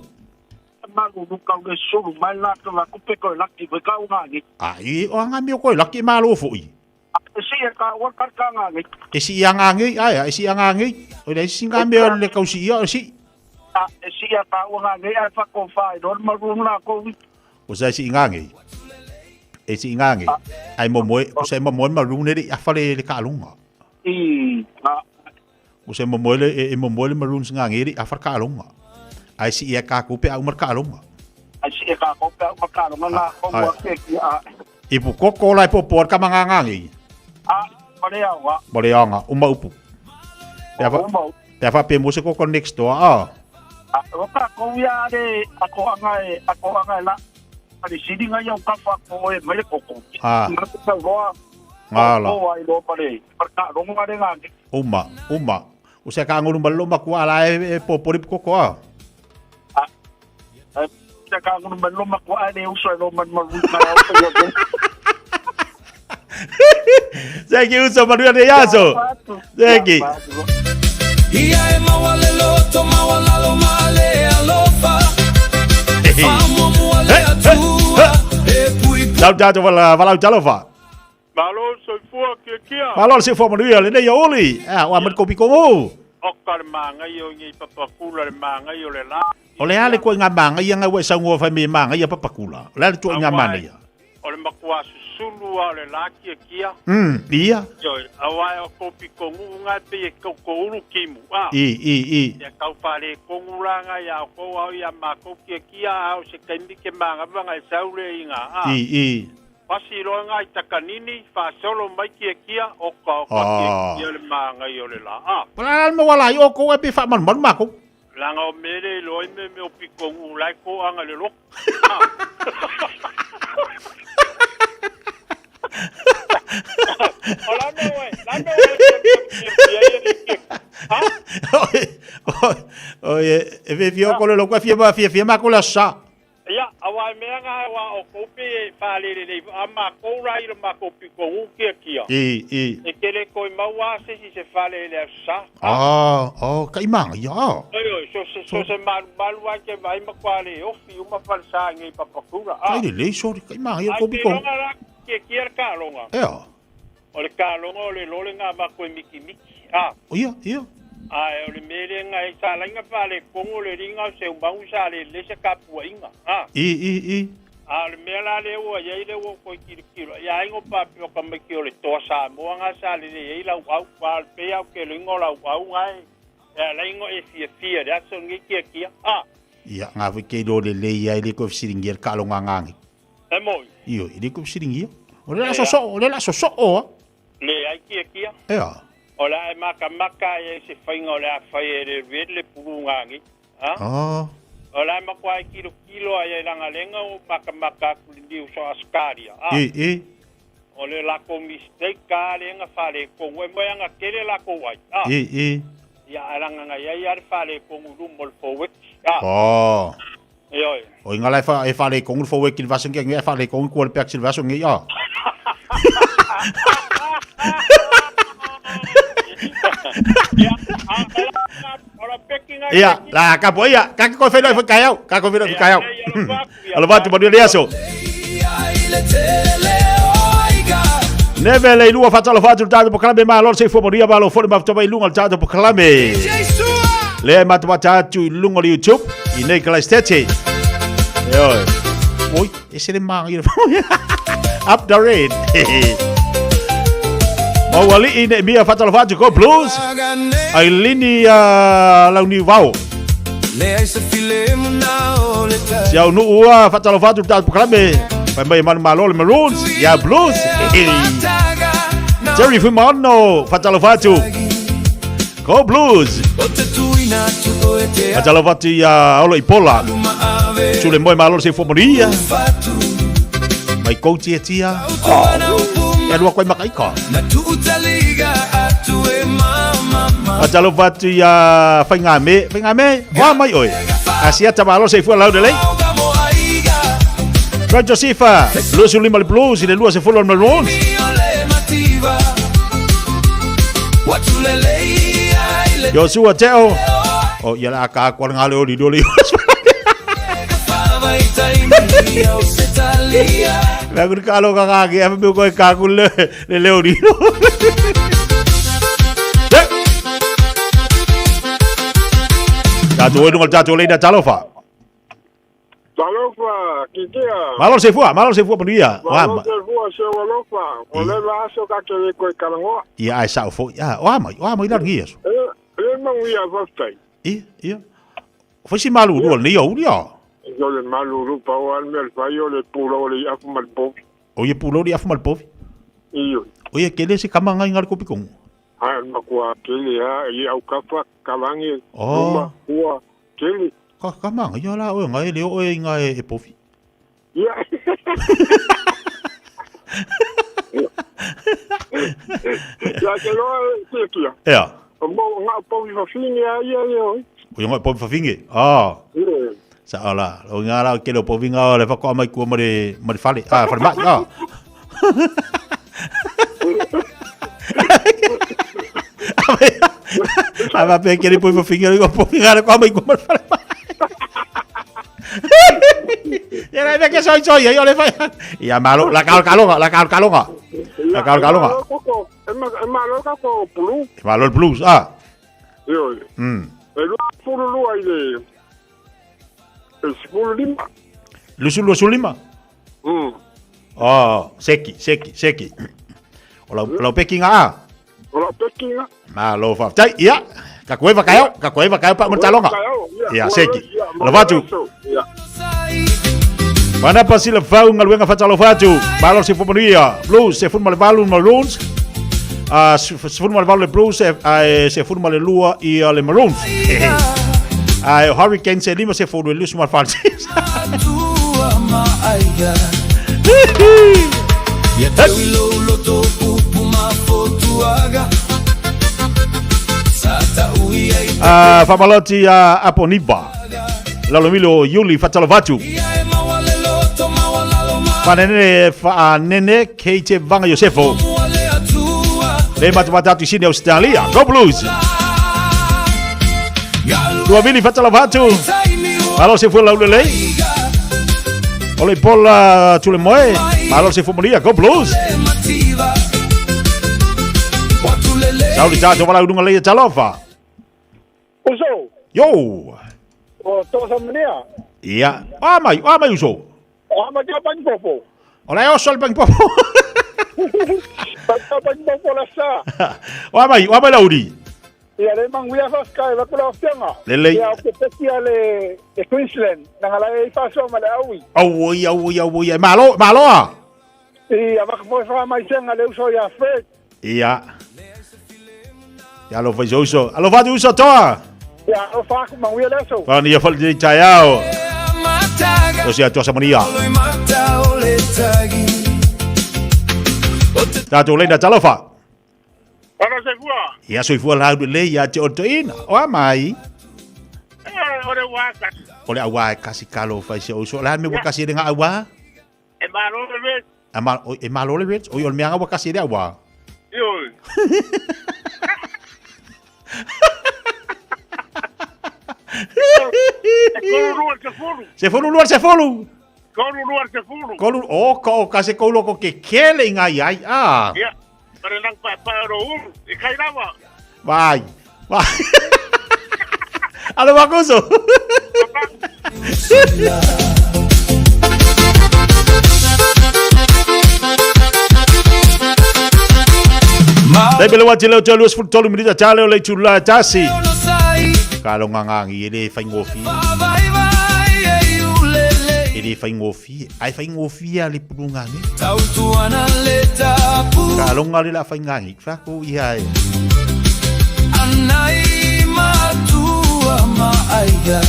Malulu kau ke sulu mai la ka ku pe ko laki ko kau ngi. Ai, o nga mi ko laki malo foi. Esi ka wa ka ngi. Esi yang ngi. O le singa me le kausi yo si. Esi ka wa ngi ai fa ko fa do maru na ko. O sa si ngangi. Esi ngangi. Ai momoe, o sa momoe maru ne a fale le kalunga. O sa momoe maru ngangi a fa kalunga. Ai si ka ko pe au mar kalunga. Ai si ka ko pe au mar kalunga na ko wa ke a. Ipu koko lai po por ka mangangi. Moreanga, uma upu. Pea pe mo se koko next door ah. Oka ko ya de ako anga la. Ari sidi nga yung kafa ko e mai koko. Sa roa. Ngala. Ko ai do pare. Parka rongo nga nga. Uma. O se ka ngulu ballo makua ala e popori koko ah. Se ka ngulu ballo makua ne uso lo man maru na. Zeki uso maruya de yaso. Zeki. Ia e mawale loto mawalalo male alofa. Famo muale atua. Tau tato valau talofa. Malo soi fua kia. Malo se fua maruya le nei oli. Wa mat kopi kongo. Okar manga yo ngi papakula le manga yo le la. Ole ale ko nga manga ia nga we sango fa mi manga ia papakula. Le tu nga manga ia. Ole makua sulu ale laki kia. Ia. Yo, awai o kopi kongu nga pe ko uru kimu. I. Ya kau pare kongu ranga ya ko au ya makoki kia au se kendi ke manga banga saure inga. I. Pasi ro nga itakanini fa solo mai kia o ka kia le manga yo le la. Pala mo wala yo ko e pe fa man mako. Langa o mere lo me o pikongu lai ko anga le lo. e fio ko le lo kwa fia ma ko la sa. Ya, awai mea ngā wa o kopi e whālere nei, a mā kourai le mā kopi ko ukia kia. I. E kere koi maua se si se whālere le sa. Kai manga, ya. So se malu ai ke vai makwale ofi uma falsa ngai papakura. Kai le sorry, kai manga, ya kopi ko. Ai ke longa ke kia le kālonga. O le kālonga o le lole ngā mako e miki. O ia. Ai o le mere ngai sa lainga pale kongo le ringa se umbangu sa le se kapua inga. I. Le mela le o ia le o ko kilo. Ya ingo pa pio ka me ki o le to sa mo nga sa le e la au pa pe au ke le ngola au ngai. La ingo e fia da so ngi kia. Ia nga ve ke do le ia le ko siringi ka lo ngangi. E moi. Io, ile ko siringi. O le la so o. Le ai kia. Ola e maka e se whainga o le a whai e le purungangi. Ola e makua e kilo a e rangalenga o maka kulindi uso askaria. O le lako mistake ka lenga whare kongo e moyanga kere lako wai. Ia aranga ia ar whare kongo rumo le foweki. O inga lai e whare kongo le foweki le vasongi e whare kongo kua le peak le vasongi ia. Ia, la kapo ia, ka ko feno fa kaiau, Alo vatu bodi le aso. Neve le lua fatalo fatu tato proclame ma lor se fo moria ba lo fo ma to ba lunga tato proclame. Le matu tu lunga YouTube, i nei kala stete. Oi, ese le mang up the red. O wali ine mia fatalo fatu ko blues. Ai lini la univao. Si au nu ua fatalo fatu tato proclame. Pa mai malo le maroons, ya blues. Jerry Fumano fatalo fatu. Ko blues. Fatalo fatu ya olo ipola. Sule moi malo se fomoria. Mai coach tia. Ya dua koi makaika. Fatalo fatu ya fingame. Wa mai oi. Asia tabalo se fu lau de lei. Frank Josepha, Lucio Lima le blues, le lua se full on maroons. Joshua Teo. Oh, ya la ka kwa ngale o didoli. La gur kalo ka ge ave ko ka kul le leori. Ta do no ta to le da talofa. Malofa, kikia. Malo se fua dia. Malo se fua se malofa. Ole la so ka ke ko kalango. Ia ai sa fo. Ya, wa mai dar gies. E não ia voltar. Ia. Foi si malu no ni o dia. Yo le malu pa o al mer fa yo le pulo le af mal pov. O ye pulo le af mal pov. Iyo. O ye kele se kamanga ngar ko pikong. Makua kele ia au kafa kalangi. Ua kele. Kamanga yo la o ngai le o ngai e pofi. Ya. Ya que lo kia. Ya. Mo nga pofi fa fingi ia yo. O ngai pofi fa fingi. Sa ala, o nga la ke lo pofi nga le fa ko mai ku mo de fale. Fa ma ya. Ava pe ke le pofi fa fingi ko pofi nga ko mai ku mo fale. Ya la que soy yo le fai. Ya malo, la calonga. Es malo kako blue. Malo el blues, Yo. El fulu ahí de. El fulu lima. Lu lima. Seki. Ola peking Ola peking Malo fa. Tai, ya. Kakueva kayo pa mentalonga. Ya, seki. Lo vatu. Mana pa sila vau ngaluenga fatalo fatu. Malo se fomoria. Blues se forma le balun maroons. Se forma le balun blues se forma le lua i le maroons. Hurricane se lima se forma le lua Francis. Famaloti Aponiba. Lalomilo Yuli Fatalovatu. Panene Nene Kate Vanga Yosefo. Le Matamatatu Sydney Australia. Go Blues. Tuamili Fatalovatu. Malo se fue la Ulele. Ole Paul Tulemoe. Malo se fue Maria. Go Blues. Saudi Tato wala udunga leia talofa. Uso. Yo. O to sa mania. Iya. Amai uso. Ama ka pang popo. Ola yo sol pang popo. Pang popo la sa. Amai laudi. Ia le manguia fa sky va kula fianga. Lele. Ia ke pesia le Queensland nang ala e fa so mala awi. Awi. Malo. Ia va fa mai senga le uso ya Fred. Iya. Ya lo faz uso. Alo vai uso toa. Ya lo fa ku manguia le so. Kan ia fal di chayao. Yo sia toa samania. Tato lenda talofa. Ana se fua. Ya soi fua la le ya te otoina. O mai. Ore waka. Ole awa kasi kalo faz uso. La me wa kasi denga awa. E malo le vet. E malo le vet. O yo me anga wa kasi de awa. Yo. Se for luar se folu. Kolu. Oh, kasi kolo ko kekele ngai ai. Ah. Ya. Para nang pa ro. Ikai lawa. Vai. Alo baguso. Dai belo watilo tolo sfutolo minita tale le chulla tasi. Kalau ngangangi ele fai ngofi. Ele fai ngofi, ai fai ngofi ali pulungangi. Kalau ngali la fai ngangi, fa ko ia. Anai matua maaya.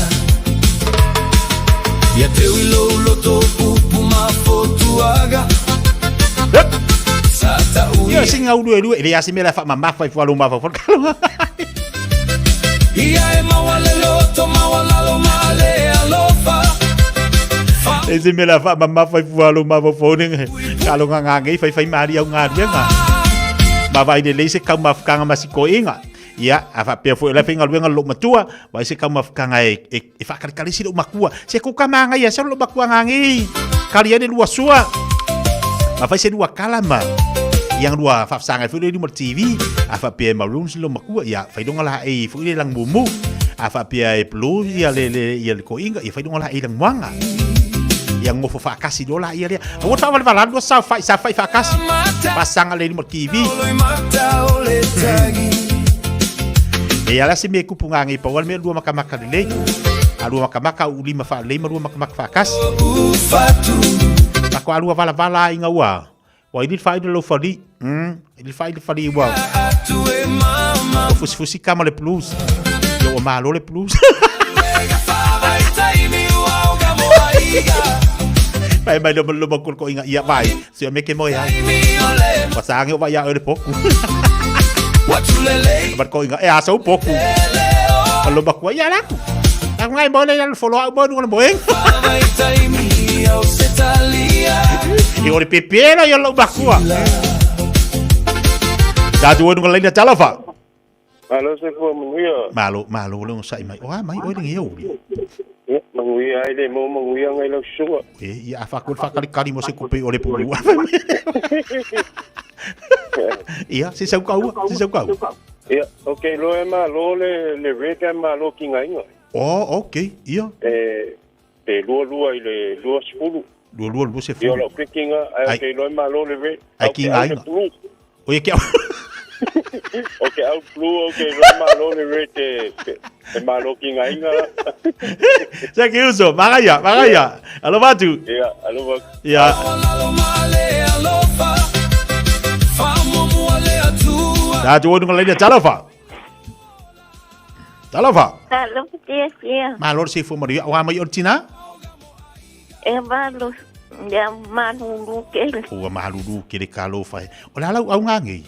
Ya te wilo loto pupu mafotuaga. Ia singa ulu ele asimela fa mama fa fa luma fa kalau. Ia e mawale loto mawala male alofa. Ese me la fa mama fa fa luma fa phone kalau ngangangi fa mari au ngaria nga. Ma vai de leise kau mafkanga masiko inga. Ia afa pe fo la finga luenga lo matua, vai se kau mafkanga e fa kali si lo makua. Se ku kamanga ya se lo makua ngangi. Kali ade lua sua. Ma fa se dua kalama. Yang dua fa sanga fu di TV afa pe maroon lo makua ya fa donga la e fu le lang mumu afa pe e blue ya le ko inga ya fa donga la e lang wanga yang mo fa kasi dola ya le o fa val valando sa fa kasi pasanga le di TV e ala se me kupunga ngi pa wal me dua makamaka le alu makamaka ulima fa le dua makamaka fa kasi ako alu vala inga wa wa ini fa lo fali ele faz de igual. Fosse cama le plus. Eu malo le plus. Vai lo bakul ko inga iya vai. Se eu me queimo ya. Pasang eu vai ya ele pouco. Bar ko inga asa um pouco. Lo bakwa ya la. Ang ngai boleh yang follow up bono boeng. E ore pepero yo lo bakwa. Datu wonu ngalai da talofa. Malo se fua manguia. Malo lo sai mai. Oh, mai oi ngi eu. Manguia ai de mo manguia ngai lo suga. Ya fa kali mo se kupe ore pulu. Iya, se sau kau. Iya, okay, lo e malo le rete malo kinga inga. Oh, okay, iya. Te lua ile lua spulu. Lua se fu. Yo lo kinga, okay, lo e malo le rete. Ai kinga inga. Oye, que okay, au blue, okay, lo malo le rete. Malo kinga inga. Sa que uso, magaya. Alo batu. Iya, alo batu. Iya. Datu wonu ngalai da talofa. Talofa. Halo, dia. Malor si fu Maria, wa mai ortina? Malo. Ya malulu kele. O malulu kele kalo fai. Ola au ngangi.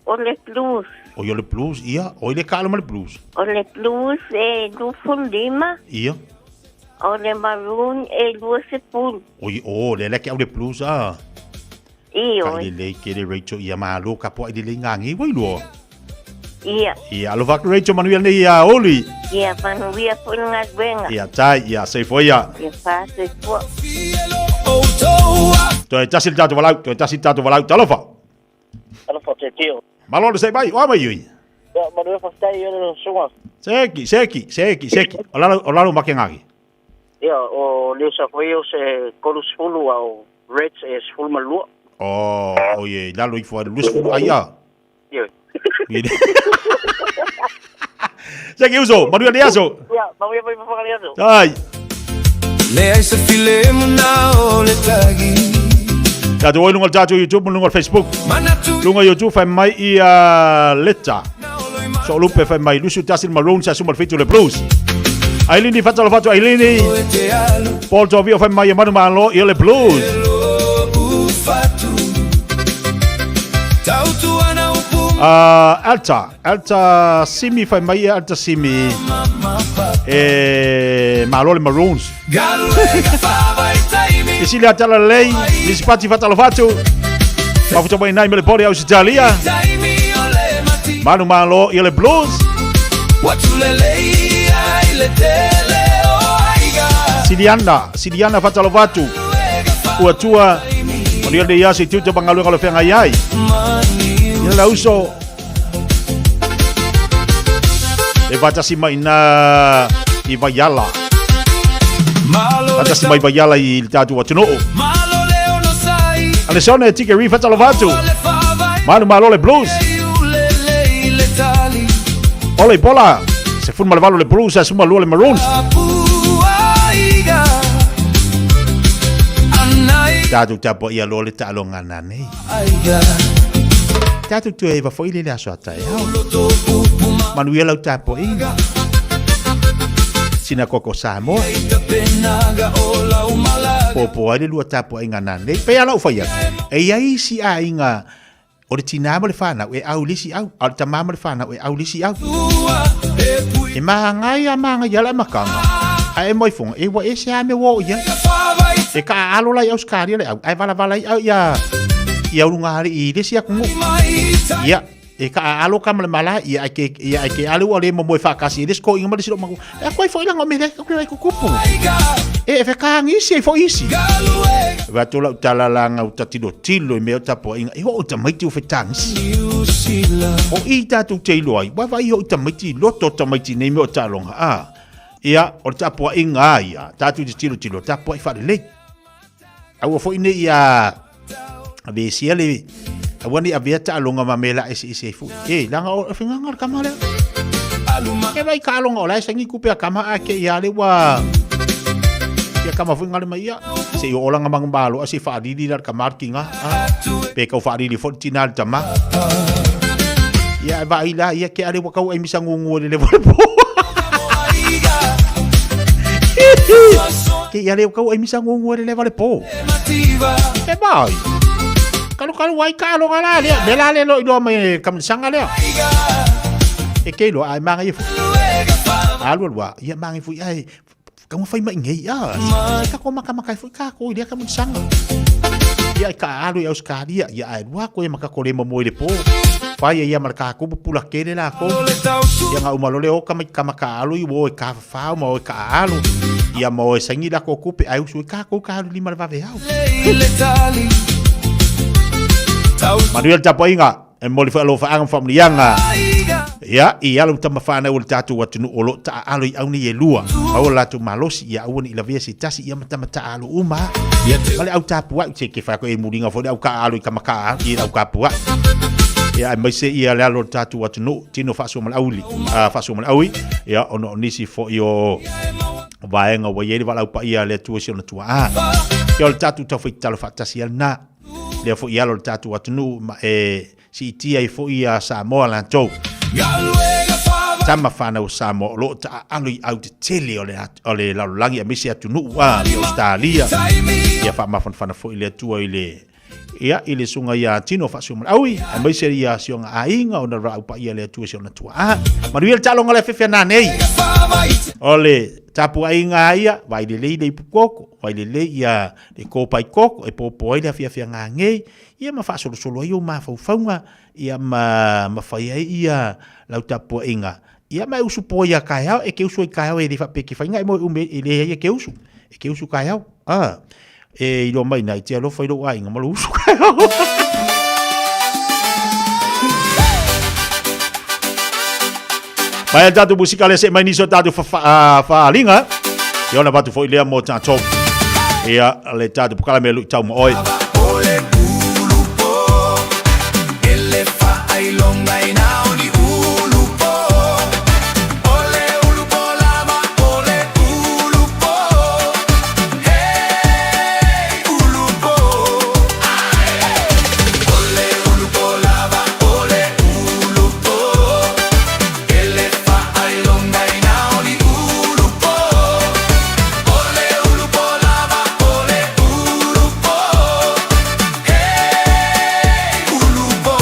O le blues. O yo le blues, ia. O le kalo ma le blues. O le blues e 25. Ia. O le maroon e 20. O le ke au le blues a. Iyo. Ka le ke le Rachel ia malo ka po i le ngangi wai lo. Ia. Ia lo vak Rachel manuia nei ia oli. Ia manuia po nga benga. Ia tai ia se foi ia. Ia fa se po. Toi tasil tatu walau talofa. Talofa te tio. Malo le sei bai, o mai yui. Ya, manuia fa stai yo sunga. Seki. Olalo makengagi. Ya, o le sa foi o se kolus fulu au reds es full malua. Oh ye, lalo i foi lus fulu aya. Yo. Seki uso, manuia le aso. Ya, manuia vai fa ali aso. Ai. Le ai se filemu na o le tagi. Tatu oi lunga tatu YouTube, lunga Facebook. Lunga YouTube fai mai i leta. So lupe fai mai lusu tasil maroon sa sumar fitu le blues. Ailini fatalo fatu Ailini. Paul Tovio fai mai manu malo i le blues. Alta Simi fai mai Alta Simi. Malo le maroons. Isi le atala lei, isi pati fatalo fatu. Mafuta mai nai mele pori au Italia. Manu malo i le blues. Siliana fatalo fatu. Ua Maria de Yasi tu te bangalu kalau fenga yai. Ia la uso. E batasi mai na i Vayala. Batasi mai Vayala i tatu watuno. Alessone tike rifa talovatu. Manu malo le blues. Ole bola. Se fun malvalo le blues as uma le maroons. Tatu tapo ia lo le talonga nane. Tatu tu eva foi le aso atai. Manuela tapo inga. Sina koko Samoa. Popo ale lua tapo inga nane. Pe ala ufaya. E ai si a inga. O le tina mo le fana e au lisi au. Al tamama le fana e au lisi au. E mangai a manga yala makanga. Ai moi fonga e wa ese a me wo ya. E ka alo la Australia le au. Ai vala au ya. Ia urunga hari i lisi aku. Ia. E ka alo kamale mala ia ke alo ole mo fa kasi des ko inga mali silo mangu. E ko foi la ngome ko kupu. E fe ka ngisi foi isi. Va tola talalanga utatilo tilo me tapo inga. E ho tamaiti fe tangs. O ita tu tilo ai. Wa vai ho tamaiti loto tamaiti ne me talonga. Ah. Ia o tapo inga ia. Tatu tilo tapo fa le. Au foi ne ia. Abi siale awani aviata alonga mamela isi fu langa o finga kamala ke vai ka alonga ola sangi kupe kama ake yale wa ya kama finga le mai se o olanga mangmbalo asi fa di dar kamar kinga pe ka fa di fortinal tama ya vai la ya ke ale wa ka ai misangu ngole le volpo ke yale ka ai misangu ngole le volpo e vai kalau wai kalau ngala dia belale lo ido mai kam sanga le e ke lo ai mangi fu alu wa ia mangi fu ai kamu fai mai ngai ka ko maka fu ka ko dia kam sanga ia ka alu ya uskari ia ai wa ko maka ko le mo le po fai ia marka ko pula kele la ko ia nga umalo le o kam ka alu i wo ka fa mo ka alu ia mo sangi la ko kupe ai su ka ko ka alu lima va ve au Manuel tapo inga e moli fa lo fa ang familianga ya ia lo tama fa na ul tatu watunu olo ta alo i auni e lua au la tu malosi ia uni la vesi tasi ia mata alo uma mali au tapu wa ke fa ko e mulinga fo au ka alo i kamaka i au ka pua ya mai se ia la lo tatu watunu tino fa so mal auli fa so mal aui ya ono nisi fo io vaenga wa ye va la pa ia le tu so na tu yo tatu ta foi talo fa tasi na le fo ia lo tatu atunu ma si tia i fo ia Samoa la to tama fana o Samoa lo ta alo i au te tele ole la langi a misi atunu wa Australia ia fa ma fana fo ile tu ile ia ile sunga ia tino fa suma aui mai se ia sionga ainga ona ra pa ia le tu se ona tua manuel talo ngale Fiafia na nei ole tapu ainga ia vai le pukoko vai le ia le ko pai koko e popo ile Fiafia ngangei ia ma fa solo ia ma faunga ia ma fai ia lau tapu ainga ia mai usu po ia kaya e ke usu kaya e fa peki fa ngai mo ile ia ke usu kaya e ilo mai nai te alo fai lo ai ngama lo usu kaya mai tatu musikale se mai niso tatu fa linga e ona batu foi lea mo tato ia le tatu pokala me lu tau mo oi ele fa ai longa ina oni ulupo ole ulupo lama ole ulupo hey ulupo ole ulupo lama ole ulupo ele fa ai longa ina oni ulupo ole ulupo lama ole ulupo hey ulupo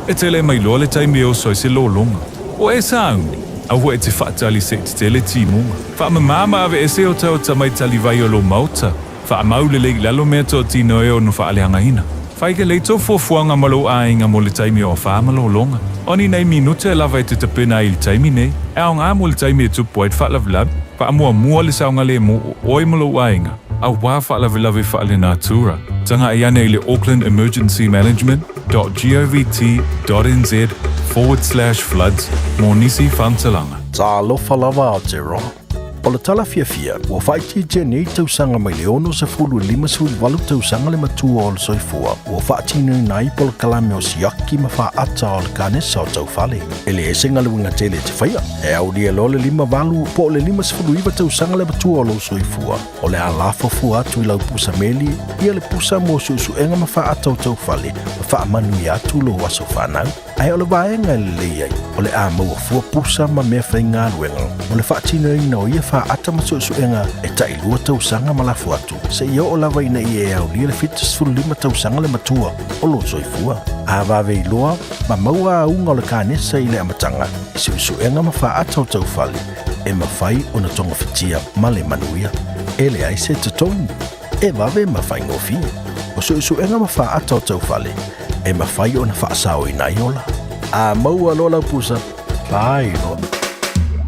E tele mai loa le taimi o soi se lolonga. O e sauni, au e te whaatali se te tele timunga. Wha mama ave e se o tau tamai tali vai o lo mauta. Wha maule le lalo mea to tino e o no wha aleanga ina. Whaike le tō fuafuanga malo ainga mo le taimi o whaamalo longa. Oni nei minute e lava e te tapena i le taimi nei. E au ngā mo le taimi e tupu e te whaalavilab. Wha mua le saunga le mo oi malo ainga. Au wā whaalavilavi whaale nātura. Tanga e ane i le Auckland Emergency Management.govt.nz/floods mō nisi whantalanga. Tā lofa lava o te roa. O le tala fiafia, ua whaiti jenei tausanga mai le ono se fulu lima suli walu tausanga le matua o le soifua. Ua whaatinu nai polo kalame o siaki ma wha ata o le kanesa o tau whale. E le esenga le winga tele te whaia. E au lia lo le lima walu po le lima sifulu iwa tausanga le matua o lo soifua. O le alafo fu atu i lau pusa meli, ia le pusa mo susu enga ma wha ata o tau whale. Ma wha manu i atu lo waso whanau. Ai o le vaenga le leiai. O le a maua fua pusa ma mea whainga luenga. O le whaatinu ina o ia ata masusuenga e tailua tausanga malafu atu. Se ia o lava ina i e au lia le fitas fulima tausanga le matua o lo soifua. A vave iloa, ma maua a unga o le kanesa i le amatanga. I susuenga ma wha ata o taufale. E ma whai o na tonga fitia ma le manuia. E le aise te tonu. E vave ma whai ngofi. O susuenga ma wha ata o taufale. E ma whai o na wha asao i naiola. A maua lola pusa. Pai loa.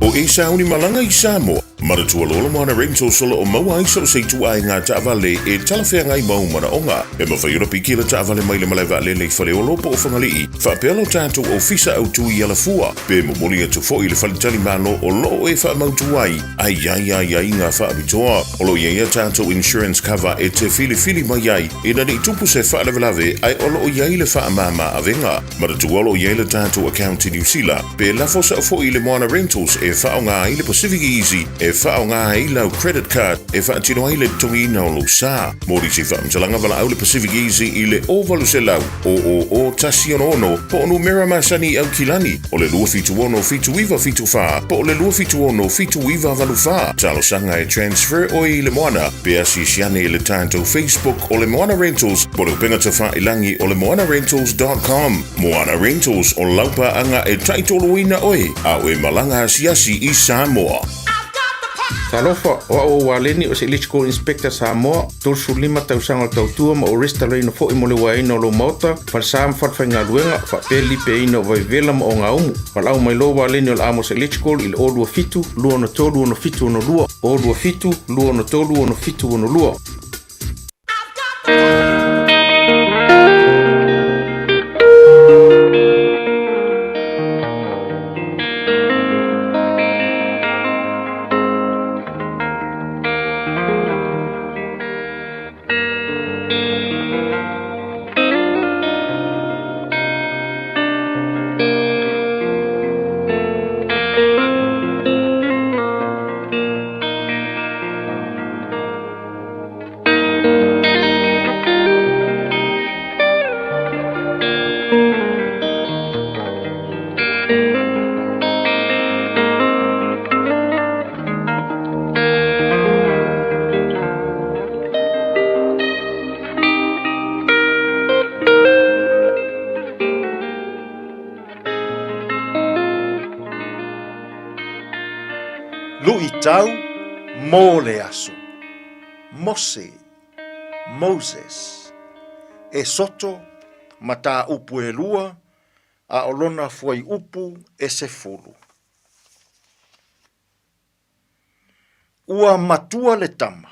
O e sauni malanga i Samoa. Maratua lola moana rento solo o maua iso o seitu ai ngā taavale e talawhea ngai mau mana onga. E mawhaiura piki la taavale mai le malaiwa lele whale o lopo o whangalii. Whapelo tātou o fisa au tui ala fua. Pe momoli atu fo i le whalitali malo o lo e whamautu ai. Ai ngā whaabitoa. O lo ia tātou insurance cover e te fili mai ai. E nani tupu se whaalawelawe ai o lo iai le whaamama avenga. Maratua lo iai le tātou account i New Zealand. Pe lafosa fo i le moana rentals e whaonga i le Pacific Easy. E whaonga i lau credit card e whaatino ai le tongi na o lo sa. Mori si whaamtalanga wala au le Pacific Easy i le ovalu se lau. O tasi ono po onu mera masani au kilani. O le lua fitu ono fitu iwa fitu wha. Po le lua fitu ono fitu iwa valu wha. Talo sanga e transfer o i le moana. Pea si siane i le tātou Facebook o le Moana Rentals. Po le upenga ta wha ilangi o le moanarentals.com. Moana Rentals o laupa anga e taitolo ina oi. Au e malanga siasi i Samoa. Talofa o waleni o se electrical inspector Samoa tolsu lima tausanga o tautua ma o restaurant fo i mole waina o lo mota fal sam whatwhainga luenga fa peli pe ino vai vela ma o ngā umu fal au mai lo waleni o amos electrical il o lua fitu lua no tolu ono fitu ono lua o lua fitu lua no tolu ono fitu ono lua. Tau mō le aso. Mose, Moses, e soto ma tā upu e lua, a olona fuai upu e se fulu. Ua matua le tama.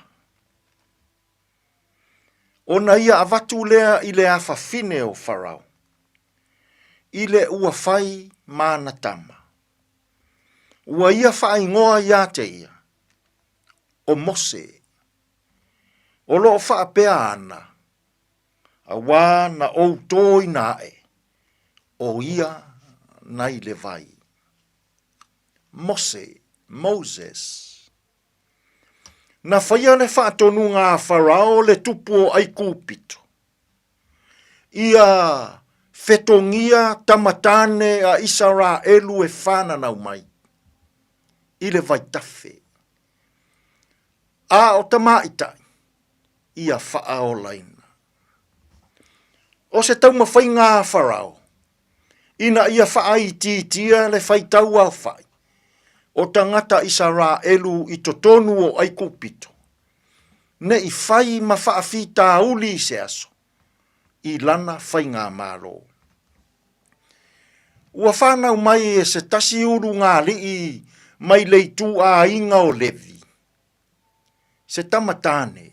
Ona ia avatu lea i le awhawhine o Farao. I le ua whai mana tama. Ua ia whaingoa ia te ia. O Mose. O lo whaapea ana. A wā na o toi nae. O ia nai le vai. Mose, Moses. Na whaia le whaatonu ngā Farao le tupu o ai kūpito. Ia whetongia tamatane a Isara elu e whananau mai. I le vai tawhe. A o tamaitai. Ia wha o laina. O se tau mawhai ngā Farao. Ina ia whaai tia le whaitau au whai. O tangata isa rā elu I totonu o ai kupito. Ne I whai ma whaafi tā uli se aso. I lana whai ngā mālo. Ua whanau mai e se tasi uru ngā lii mai leitu a inga o levi. Se tamatane.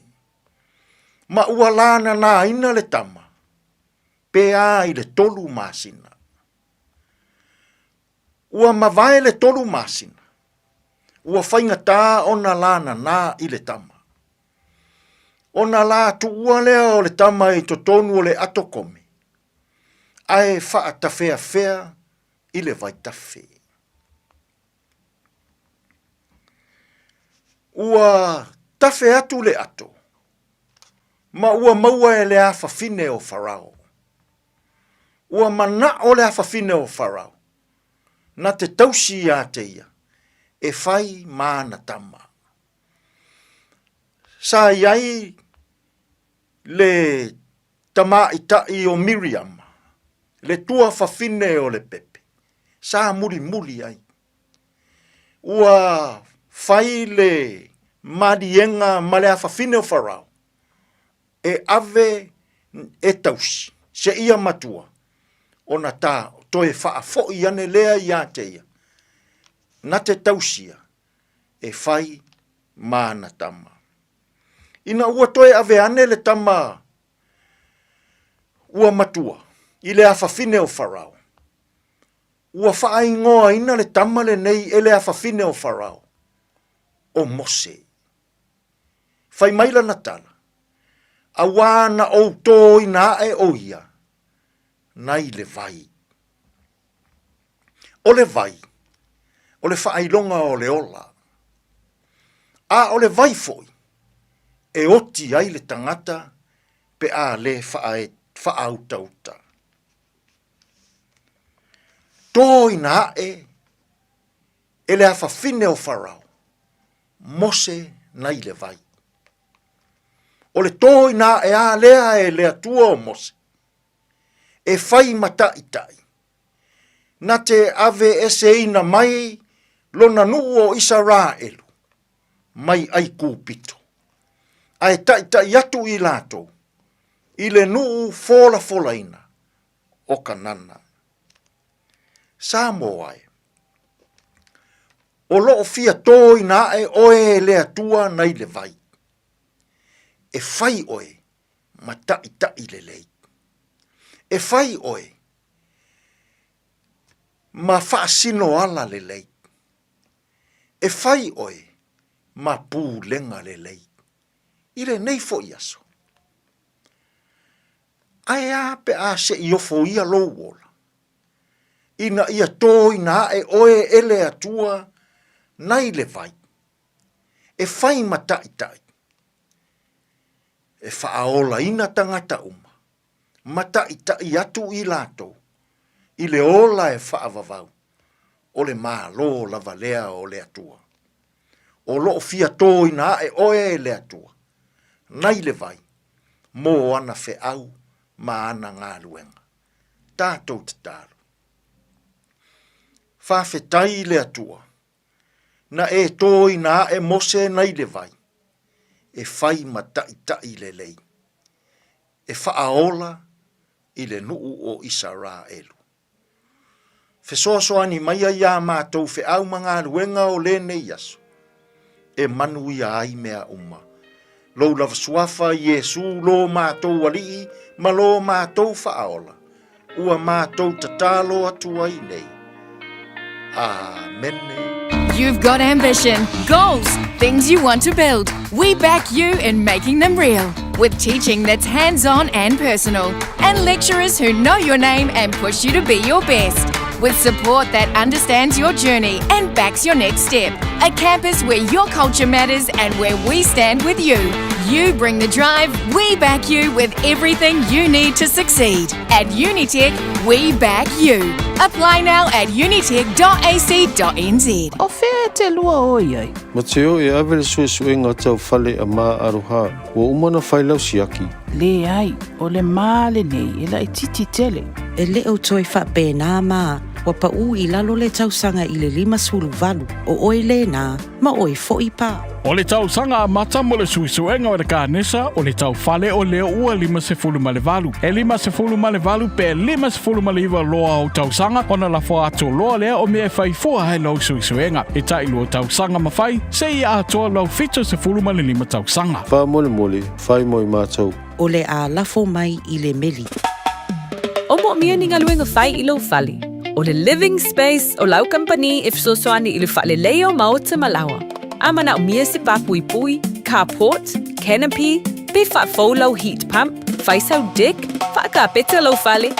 Ma ua lana nā ina le tama. Pea I le tolu māsina. Ua mawai le tolu māsina. Ua whainga tā ona lana nā I le tama. Ona la tu ua lea o le tama I totonu o le atokome. Ae wha tawhea whea I le vai tawhe. Ua tawhe atu le ato. Ma ua maua e le awha fine o Farao. Ua mana o le awha fine o Farao. Na te tausi a te ia. E whai mana tama. Sa iai le tama itai o Miriam. Le tua whawhine o le pepe. Sa muli ai. Ua whai le madienga ma le awhawhine o Farao. E ave e tausi. Se ia matua. Ona tā toe wha fo'i ane lea ia te ia. Na te tausia. E whai mana tama. Ina ua toe ave ane le tama. Ua matua. I le awhawhine o Farao. Ua wha ingoa ina le tama le nei e le awhawhine o Farao. O Mose. Whai maila na tala. A wana o tō ina e o ia. Nai le vai. O le vai. O le whailonga o le ola. A o le vai foi. E oti ai le tangata pe a le whaauta. Tō ina e le awhawhine o Farao. Mose nai le vai. O le tō ina e a lea e le atua o Mose. E whai mata itai. Na te ave ese ina mai lona nuu o Israelu. Mai ai kūpito. Ai tai atu I lato. I le nuu fola ina. O kanana. Samoa e. O loo fia tō ina e oe le atua nai le vai. E whai oe mata itai le lei. E whai oe ma whaasino ala le lei. E whai oe ma pūlenga le lei. I le nei fo iaso. Ai a pe a se I ofo ia lo wola. Ina ia tō ina e oe ele atua nai le vai. E whai mata itai. E whaaola ina tangata uma. Mata itai atu I lato. I le ola e whaavavau. O le maa lo lava lea o le atua. O loo fia tō ina e oe le atua. Nai le vai. Mō ana fe au ma ana ngā luenga. Tātou te tāru. Whawhetai le atua. Na e tō ina e Mose nai le vai. E whai matai le lei. E whaaola I le nuu o Israelu. Fesoasoani mai ia mātou fe au mga luenga o le nei aso. E manu ia ai mea uma. Lou lava suafa Yesu lo mātou alii, ma lo mātou whaaola. Ua mātou tatalo atu ai nei. Amen. You've got ambition, goals, things you want to build. We back you in making them real. With teaching that's hands-on and personal. And lecturers who know your name and push you to be your best. With support that understands your journey and backs your next step. A campus where your culture matters and where we stand with you. You bring the drive, we back you with everything you need to succeed. At Unitech, we back you. Apply now at unitech.ac.nz. O whea te lua oi ai. Ma te o e awele sue ngā tau whale a mā aroha. Wa umana whailau siaki. Le ai, o le mā le nei, e lai titi tele. E le o toi whape nā mā, wa pa u I lalo le tausanga I le 5 o oi le nā, ma oi fo I pā. O le tausanga mata mo le suisuenga o le kānesa, o le tau whale o leo ua 5.5. E 5.5 pe 5.5 loa o tausanga, ona la fo ato loa lea o mea whai fua hai lau suisuenga. E tai lua tausanga mawhai, se I atoa lau 7.5 tausanga. Wha mole, whai moi mātou. O le a lafo mai I le meli. O mo mia ni ngaluenga whai I lau whale. O le living space o lau company if so soani I le whale leo mao te malawa. Amana o mia se papui pui, carport, canopy, pe wha lau heat pump, whaisau deck, wha ka peta lau whale.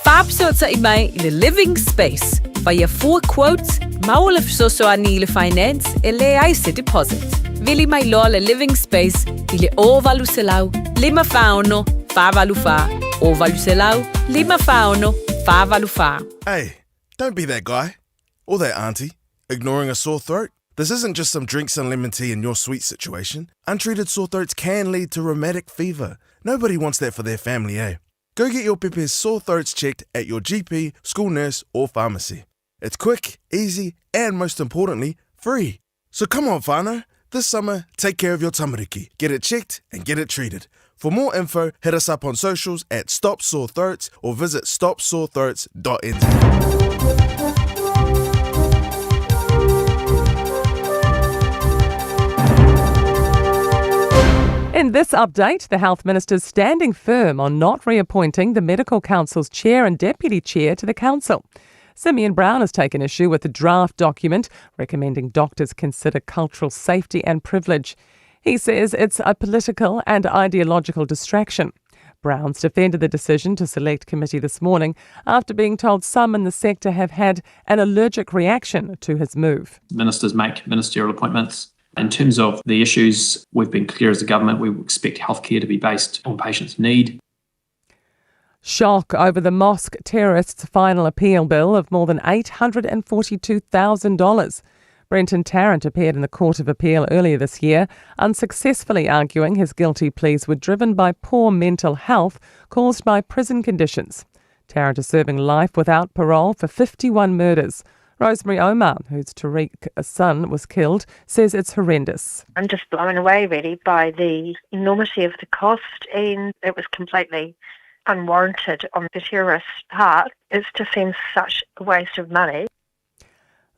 Whaapsota I mai I le living space. Whaia 4 quotes, mau le sosoani I le finance, e le ai se deposit. Vili mai loa le living space, I le o valu se lau, 5 whaono, 5 valu wha. O valu se lau, 5 whaono, 5 valu wha. Hey, don't be that guy, or that auntie, ignoring a sore throat. This isn't just some drink some lemon tea in your sweet situation. Untreated sore throats can lead to rheumatic fever. Nobody wants that for their family, eh? Go get your Pepe's sore throats checked at your GP, school nurse, or pharmacy. It's quick, easy, and most importantly, free. So come on, whānau. This summer, take care of your tamariki. Get it checked and get it treated. For more info, hit us up on socials at Stop Sore Throats or visit stopsorethroats.nz. In this update, the Health Minister's standing firm on not reappointing the Medical Council's chair and deputy chair to the council. Simeon Brown has taken issue with the draft document recommending doctors consider cultural safety and privilege. He says it's a political and ideological distraction. Brown's defended the decision to select committee this morning after being told some in the sector have had an allergic reaction to his move. Ministers make ministerial appointments. In terms of the issues, we've been clear as a government, we expect healthcare to be based on patients' need. Shock over the mosque terrorists' final appeal bill of more than $842,000. Brenton Tarrant appeared in the Court of Appeal earlier this year, unsuccessfully arguing his guilty pleas were driven by poor mental health caused by prison conditions. Tarrant is serving life without parole for 51 murders. Rosemary Omar, whose Tariq son was killed, says it's horrendous. I'm just blown away really by the enormity of the cost, and it was completely unwarranted on the terrorist's part. It's to seem such a waste of money.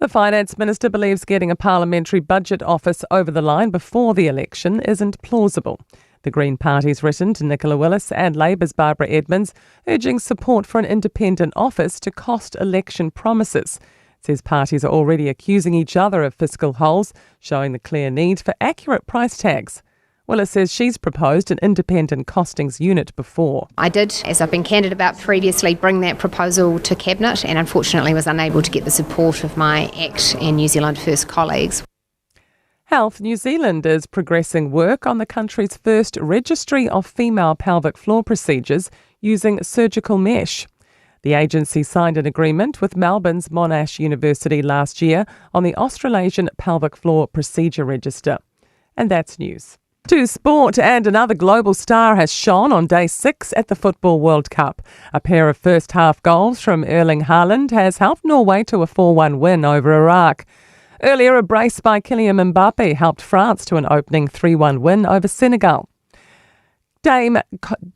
The Finance Minister believes getting a parliamentary budget office over the line before the election isn't plausible. The Green Party's written to Nicola Willis and Labour's Barbara Edmonds, urging support for an independent office to cost election promises. It says parties are already accusing each other of fiscal holes, showing the clear need for accurate price tags. Willis says she's proposed an independent costings unit before. I did, as I've been candid about previously, bring that proposal to Cabinet and unfortunately was unable to get the support of my ACT and New Zealand First colleagues. Health New Zealand is progressing work on the country's first registry of female pelvic floor procedures using surgical mesh. The agency signed an agreement with Melbourne's Monash University last year on the Australasian Pelvic Floor Procedure Register. And that's news. To sport, and another global star has shone on day 6 at the Football World Cup. A pair of first-half goals from Erling Haaland has helped Norway to a 4-1 win over Iraq. Earlier, a brace by Kylian Mbappe helped France to an opening 3-1 win over Senegal. Dame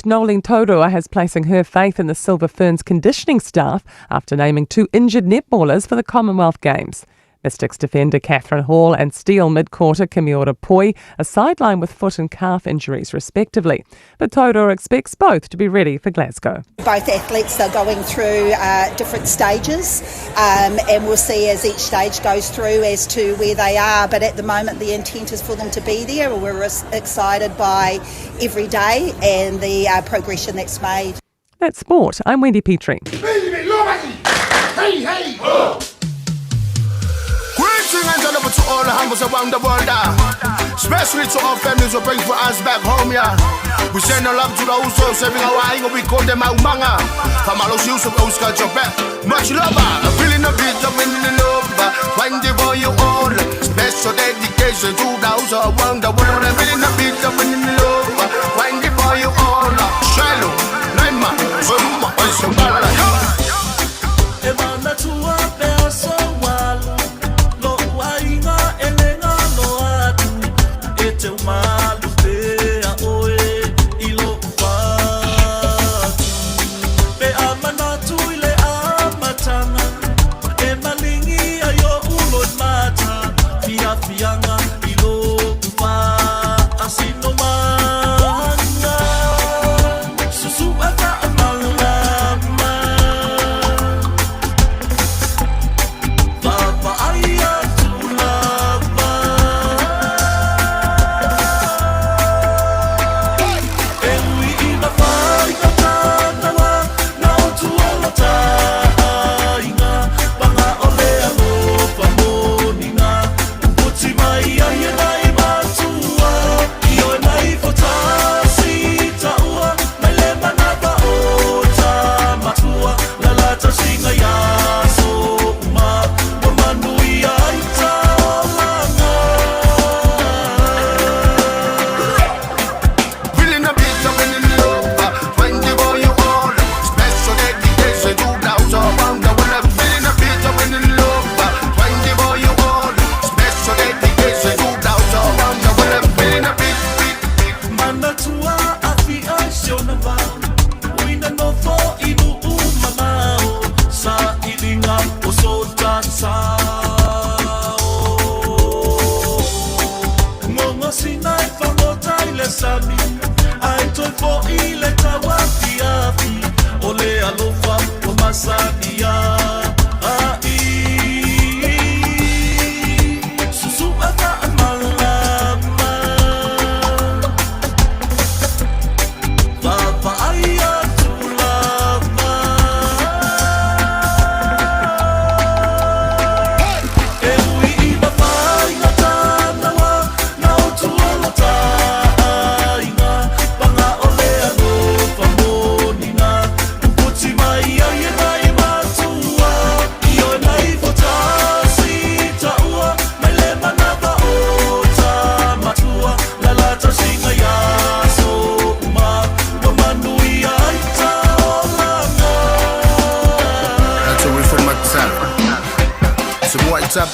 Nolene Taurua has placing her faith in the Silver Ferns conditioning staff after naming 2 injured netballers for the Commonwealth Games. Mystics defender Catherine Hall and Steel mid-quarter Kimiora Poi are sidelined with foot and calf injuries respectively, but Taurua expects both to be ready for Glasgow. Both athletes are going through different stages and we'll see as each stage goes through as to where they are, but at the moment the intent is for them to be there. We're excited by every day and the progression that's made. That's sport. I'm Wendy Petrie. Hey, hey! Oh. Greetings and gentlemen to all the humbles around the world. Especially to our families who bring for us back home, yeah. We send our love to those who saving our eye, we call them out manga. Famalos use of those got your back. Much love, a feeling a bit of in the love. Find the boy you all. Special dedication to those who wonder what I'm feeling a bit of in the love. Find the boy you all. Shallow, Naima, Summa, Sumala. Emana tua peça walo lo wainga elenga lo atu e te malu pea oe ilo watu pe amana tuile amatanga e malingi ayo ulo mata fiafianga ilo wa asino manga susu ata amala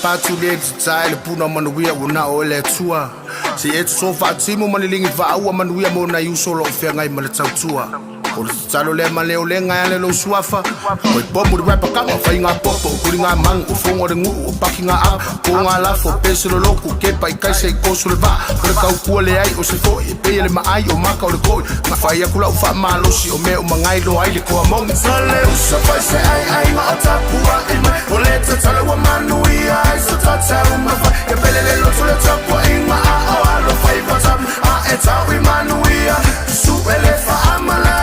Patu le tsai puna manuia una ole tua se et so fa timo manilingi va ua manuia mo na yuso lo fe ngai mala tua o tsalo le male o le ngai le lo suafa o bombu rapa kama fa inga popo kulinga mang o fongo de ngu o pakinga a ko nga la fo peso lo ku ke pai kai se ko sul va o ka ku le ai o se fo e pe le mai o maka o le ko ma fa ia kula o fa malo si o me o mangai do ai le ko among sale o so fa se ai ma atapua e ma o le tsalo wa manuia so tata ma fa e pe le lo le tapo e ma o alo fa i fa a e ta wi manuia su ele fa amala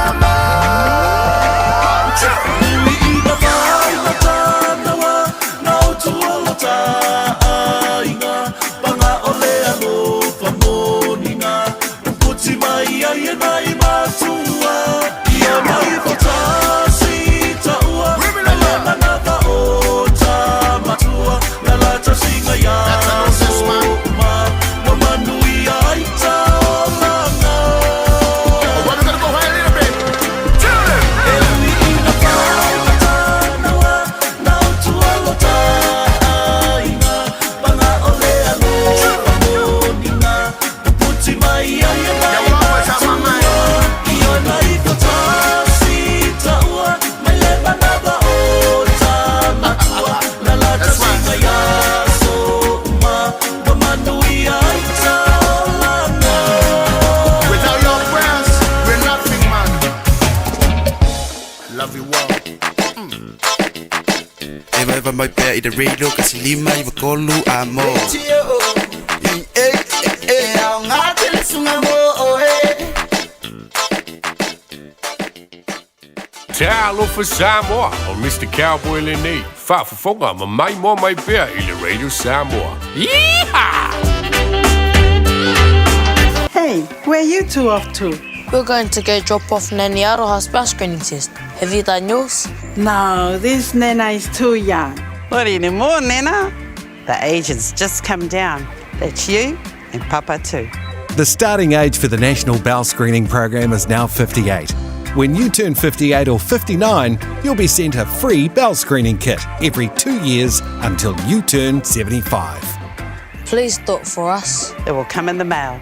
Mai pea I te radio kasi lima I wakolu amo Au ngā te sunga mo Te alofa Samoa o Mr. Cowboy Lenny Whaafafonga ma mai mo mai pea I le Radio Samoa Yeehaw! Where are you two off to? We're going to go drop off Nanny Aroha's bowel screening test. Have you done yours? No, this Nana is too young. What anymore, Nana? The age has just come down. That's you and Papa too. The starting age for the National Bowel Screening Program is now 58. When you turn 58 or 59, you'll be sent a free bowel screening kit every 2 years until you turn 75. Please do it for us. It will come in the mail.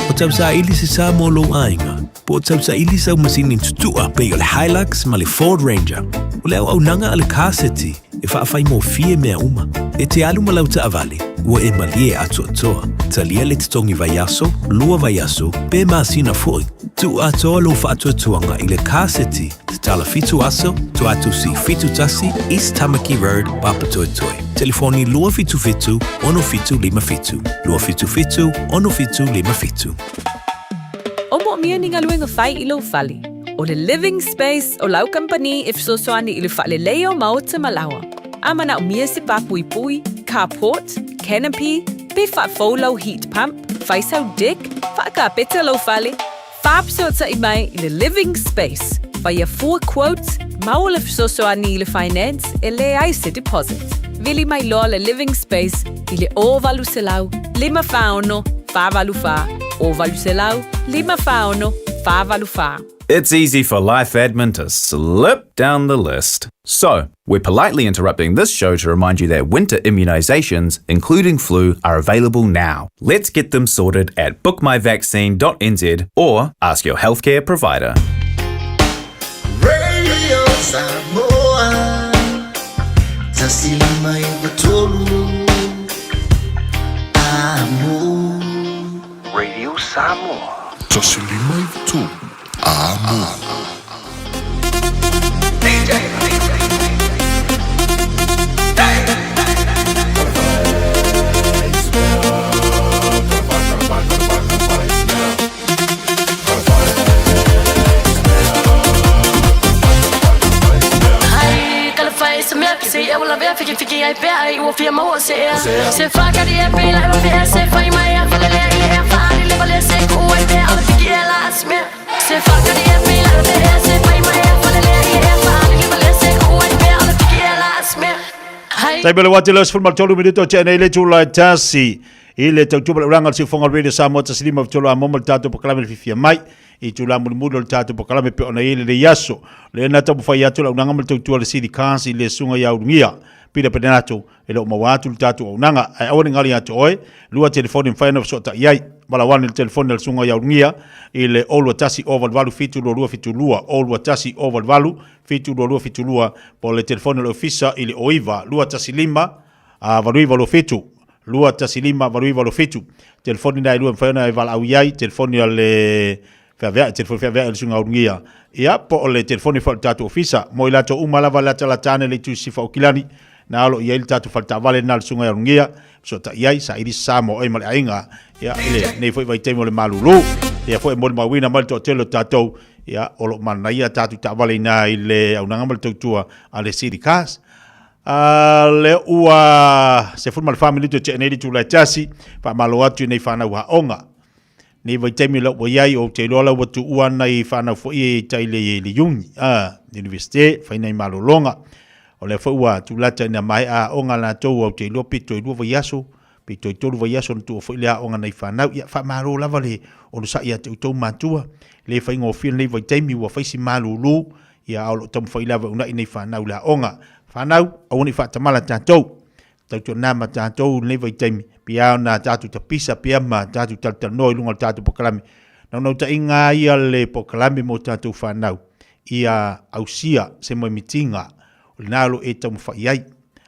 O tau sa ili se sa mo lo ainga. Po tau sa ili sa masini tutua pe o le Hilux ma le Ford Ranger. O le au nanga ale kaseti e whaafai mo fie mea uma. E te alu malau ta avale, ua e malie atu atoa. Talia le titongi vaiaso, lua vaiaso, pe masina foi. Tu atoa lo whaatu atuanga i le kaseti, te tala fitu aso, tu atu si fitu tasi, East Tamaki Road, Papatoe Toi. Telefoni lua fitu fitu, ono fitu lima fitu. Lua fitu fitu, ono fitu lima fitu. O mo mia ni ngaluenga whai i lo whali. O le living space o lau company if so soani i le whale leo mao te malawa. Amana o mia se papui pui, carport, canopy, pe whafoulau heat pump, whaisau deck, whakapeta lo whale. Whaapsota i mai i le living space. Whaia 4 quotes, mau le so soani i le finance e le aise deposit. Vili mai loa le living space i le o valu se lau, 5 whaono, 5 valu wha. O valu se lau, 5 whaono, 5 valu wha. It's easy for Life Admin to slip down the list. So, we're politely interrupting this show to remind you that winter immunisations, including flu, are available now. Let's get them sorted at bookmyvaccine.nz or ask your healthcare provider. Radio Samoa, tasilima ibatolu, amo. Radio Samoa, tasilima ibatolu. Eu vou lá ver, fiquei aí pé, aí o filho amor você faca de pé, lá vai ver, você foi mai a falar é fácil, leva le se com o pé, ela fiquei ela asme. Você faca de pé, lá vai ver, você foi mai a falar é fácil, leva le se com o pé, ela fiquei ela asme. Tai bele wati los fulmal tolu minuto chene ile chula tasi ile tautuba ranga si fonga radio Samoa taslima tolu amomal tatu proclame Fiafia Mai i tula mulmulo le tatu proclame pe ona ile le yaso le na tabu fa yatu la nanga mal tautua le sidi kansi le sunga ya urungia pida penato ele o mawatu le tatu nanga ai awani ngali atu oi lua telefoni final sota yai bala wan le telefoni le sunga ya urungia ile olu tasi over valu fitu lua fitu lua olu tasi over valu fitu lua fitu lua po le telefoni le ofisa ile oiva lua tasi lima valuiva lo fitu lua tasilima valuiva lo fitu telefoni na lua mfana val au yai telefoni le Fiafia telefoni Fiafia le sunga urungia ia po le telefoni fa tatu ofisa mo ila to umala vala tala tane le tu sifa okilani na alo ia il tatu falta vale na le sunga urungia so ta yai sa iri samo ai mal ainga ia ile nei foi vai temo le malulu ia foi mo mawina mal to telo tatu ia olo man ia tatu ta vale na ile au nanga mal tua ale sirikas le ua se forma le family to chenedi tu la tasi pa malo atu nei fana wa onga ni vai temi lo yai o te lola wa tu ua nei fana fo i tai le yungi university fa nei malo longa o le fo ua tu la tana mai a onga la to o te lo pito do va yaso pito to va yaso tu fo le onga nei fana ya fa malo la vale o sa ia tu matua le fa ngo fil nei vai temi wa fa si malo lu ya o tom fa ila una nei fana la onga Whanau, au ni whatamala tātou. Tautu nāma tātou nei vai taimi. Pia na tātou ta pisa, pia ma tātou ta noi lunga tātou pokalami. Nau ta inga ia le pokalami mo tātou whanau. Ia ausia se moi mitinga. O le nālo e tamu whaiai.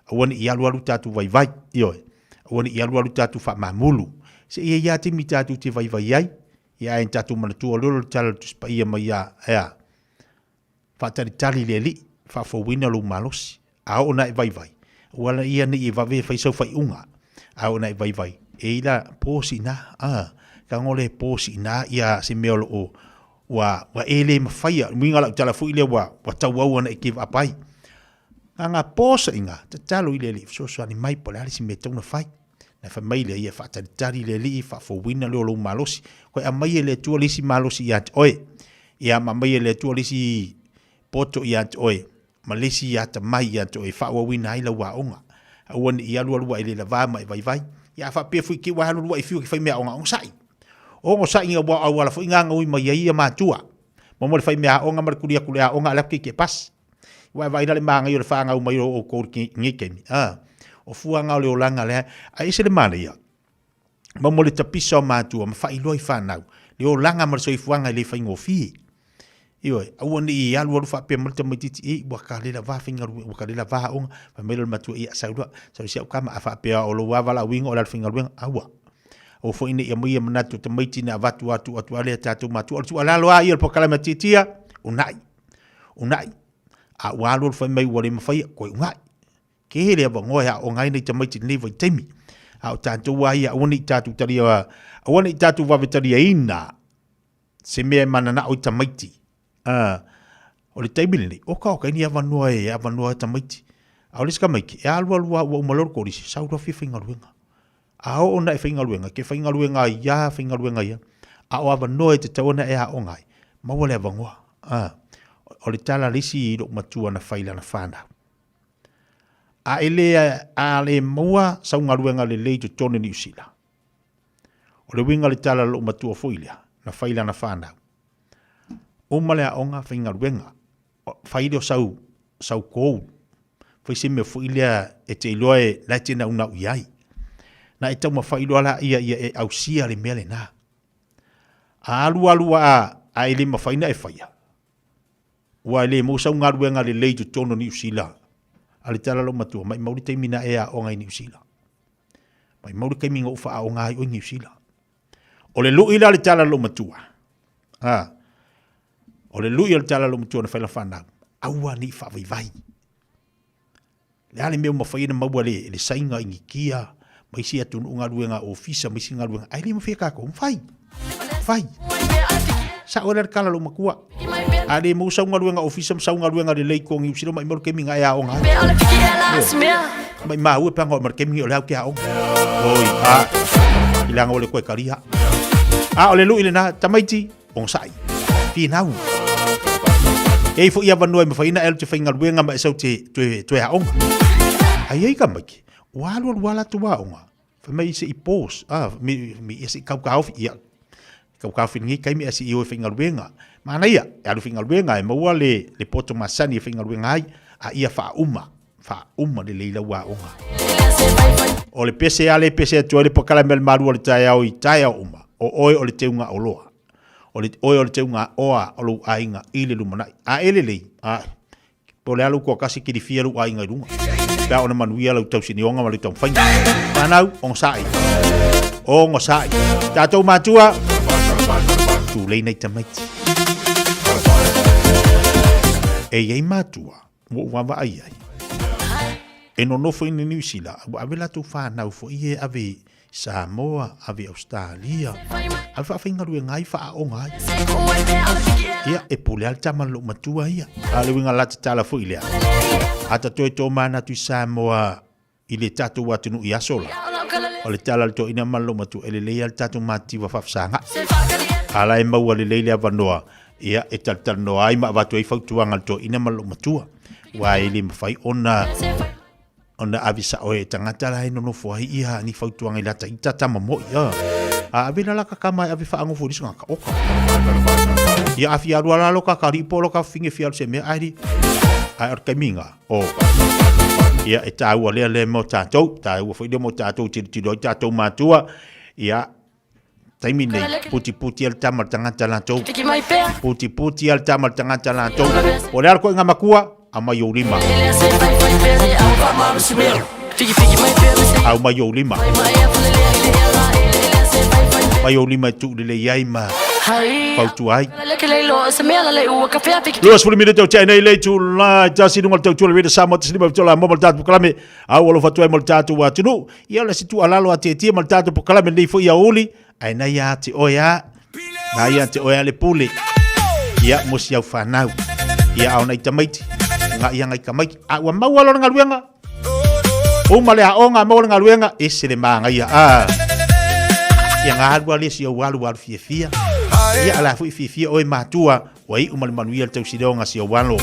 Awane i alu tātou vai vai. Ioe. Awane i alu tātou wha mamulu. Se ia ia timi tātou te vai vai ai. Ia en tātou manatua lolo tala tu spa ia mai ia. Whatari tali le li. Whafowina lo malosi. Ao na vai vai. Wala ia ni va ve fai so fai unga. Ao na vai vai. E ila posi na. Ka ngole posi na ia se meolo o wa ele mafai minga la tala fu ile wa tau au na give up ai. Anga posa inga. Te talo ile li so so ani mai pola si me tona fai. na fa mai le ia fa tari le li fa fo wina le lo malosi ko a mai le tu lisi malosi ya oi ia ma mai le tu lisi poto ya oi malisi ya ta mai ya oi fa wa wina ai la wa onga a won ia lu ile la va mai vai ia fa pe fu ki wa lu wa fiu ki fa me onga on sai o sai nga wa wala fo nga ngui mai ia ma tua mo mo fa me onga mar kulia onga la ki pas wa vai le manga yo le fa nga mai o ko ki ngikeni o fuanga o le olanga le a ise le mana ia ma mo le tapisa ma tua ma fa iloi fa nau le olanga ma so fuanga le fa ngofi io a woni ia lu fa pe mo te mititi e wa ka le la va finga wa ka le la va on fa me le matu ia sa si ka ma fa pe o lo wa la wingo o la finga wen awa o fo ine ia mo ia manatu te miti na vatu atu ale tatu matu o tu ala lo ia po kala matitia unai a wa lu fa mai wa le fa ko unai ke hele ba ngoya o ngai nei te mai te nei temi au tatu wa ia oni tatu tari wa oni tatu wa vitari ina se me mana na o tamaiti o le temi ni o ka ni ava noa tamaiti au le ska mai ke alwa wa malor ko ri sa ro fi finga luenga a o na finga luenga ke finga luenga ia finga luenga ia a o ava noa te tawona e a o ngai ma wale ava ngoa o le tala lisi do matua na faila na fana a ele a le moa sa unga ruenga le leito tone ni usila. O le winga le tala lo matua foilia, na faila na whanau. O male a onga whainga ruenga, whaile o sau kou, whaise me foilia e te iloe la tena una uiai. Na e tau ma whailoa la ia e au sia le mele na. A alua a ele ma whaina e whaia. Wa ele mo sa unga ruenga le leito tone ni usila. Ale tala lo matua, mai mauri te mina e a o ngai New Zealand. Mai mauri ke minga ufa a o ngai o New Zealand. O le lui la le tala lo matua. O le lui la tala lo matua na whaila whanau. Aua ni wha vai. Le ale meo mawhaina maua le sainga ingi kia, mai si atu unga ruenga o fisa, mai si unga ruenga. Ai le mawhia kako, vai. Sa ora le kala lo makua. Ale mo sa unga ruenga ofisa sa unga ruenga le leiko ngi usilo mai mor kemi nga ya onga. Mai ma u pango mor kemi o la ke a onga. Oi ilanga ole ko karia. Ole lu ile na tamaiti on sai. Fi nau. E fo ia vanoi me faina el te fainga ruenga mai sau te a onga. Ai ka mai. Wala tu wa onga. Fa mai se i pos. Mi ese kau ia. Kau fingi kai mi asi i finga ruenga. Mana ia, e alu finga luenga, e maua le poto masani e finga luenga ai, a ia faa uma le leila wa onga. O le pese a le pese atua le pakala mel maru o le tae au i tae au uma, o oe o le teunga o loa. Oe o le teunga oa o lu ainga i le lumanai. A ele lei, po le alu kua kasi ki di fia lu ainga i runga. Pea ona manuia lau tau sinionga ma le tau whainga. Manau, on sai. On sai. Tātou mātua, tū lei nei tamaiti. E iei mātua, mo wawa ai. E no nofo ina New Zealand, ave la tu whanau fo ie ave Samoa, ave Australia, ave whawhingaru e ngai wha o ngai. Ia, e pole al tama lo matua ia. Ale winga lata tala fo ilea. Ata toi tō mana tu Samoa, ile tatu watunu i asola. O le tala to ina malo matua, ele lei al tatu mati wa whafsanga. Ala e maua le leile avanoa. Ia e tal no ai ma watu e fautuanga to ina malo matua. Wa ili mawhai ona avisa oe tangata la no fo ai ia ni fautuanga ila ta ita tama mo ia. A avila la ka kama ave fa ango furisi ngaka oka. Ia afia ruala loka ka ripo loka finge fial se me ai ar kaminga o. Ia e tau le mo tatou, tau fo ide mo tatou tiro tatou matua. Ia taimi nei, puti al tamal tangata lantou. Puti al tamal tangata lantou. O le arko inga makua, ama yo lima. Au ma yo lima. Ma yo lima tu le iai ma. Pautu ai. Luas fuli mire tau tia nei lei tu la jasi nungal tau tua le veda Samoa te sinima vitola mo maltatu pokalame. Au alo fatu ai maltatu wa tunu. Ia le situ alalo a tia maltatu pokalame nei fo ia uli. Ai na ia te oia. Na ia te oia le pule. Ia mosi au whanau. Ia au nei tamaiti. Nga ia ngai kamaiki. A ua mau alo nga luenga. Uma le aonga mo le ngaluenga ese le manga ia ia ngā harua le si o walu Fiafia ia ala fu Fiafia o matua o i uma le manuia le tausironga si o walo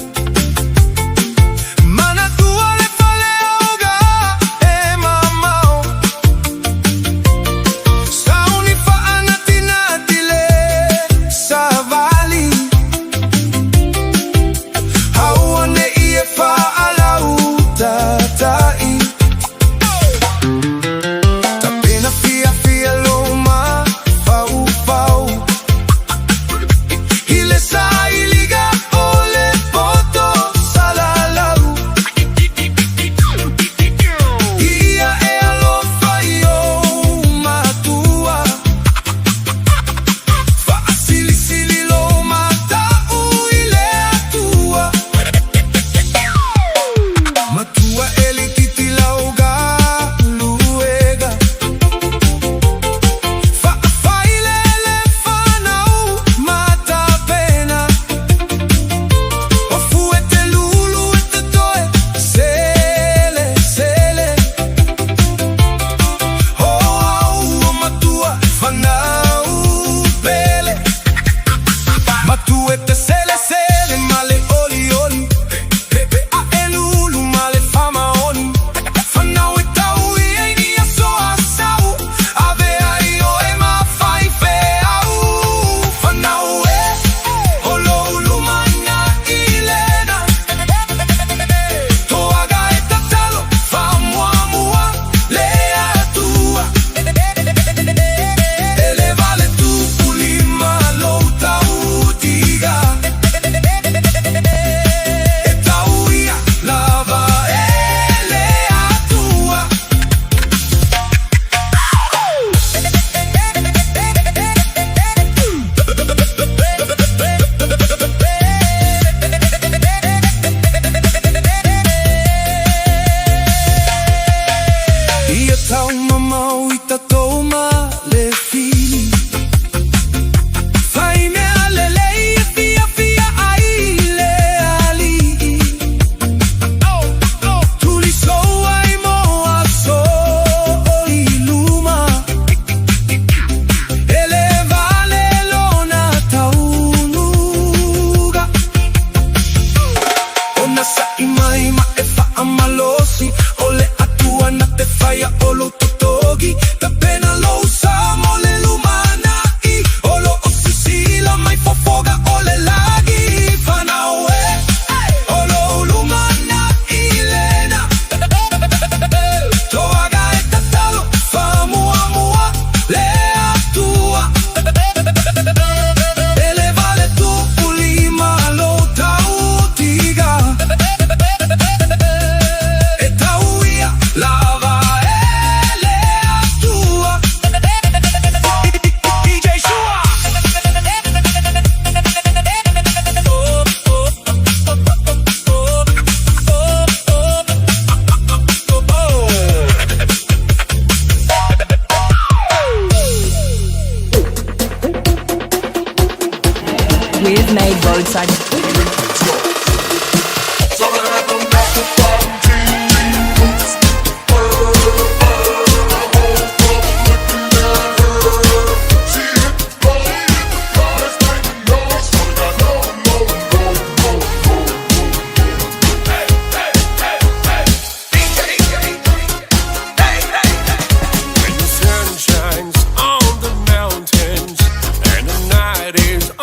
We've made roadside.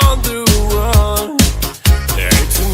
On the run, it's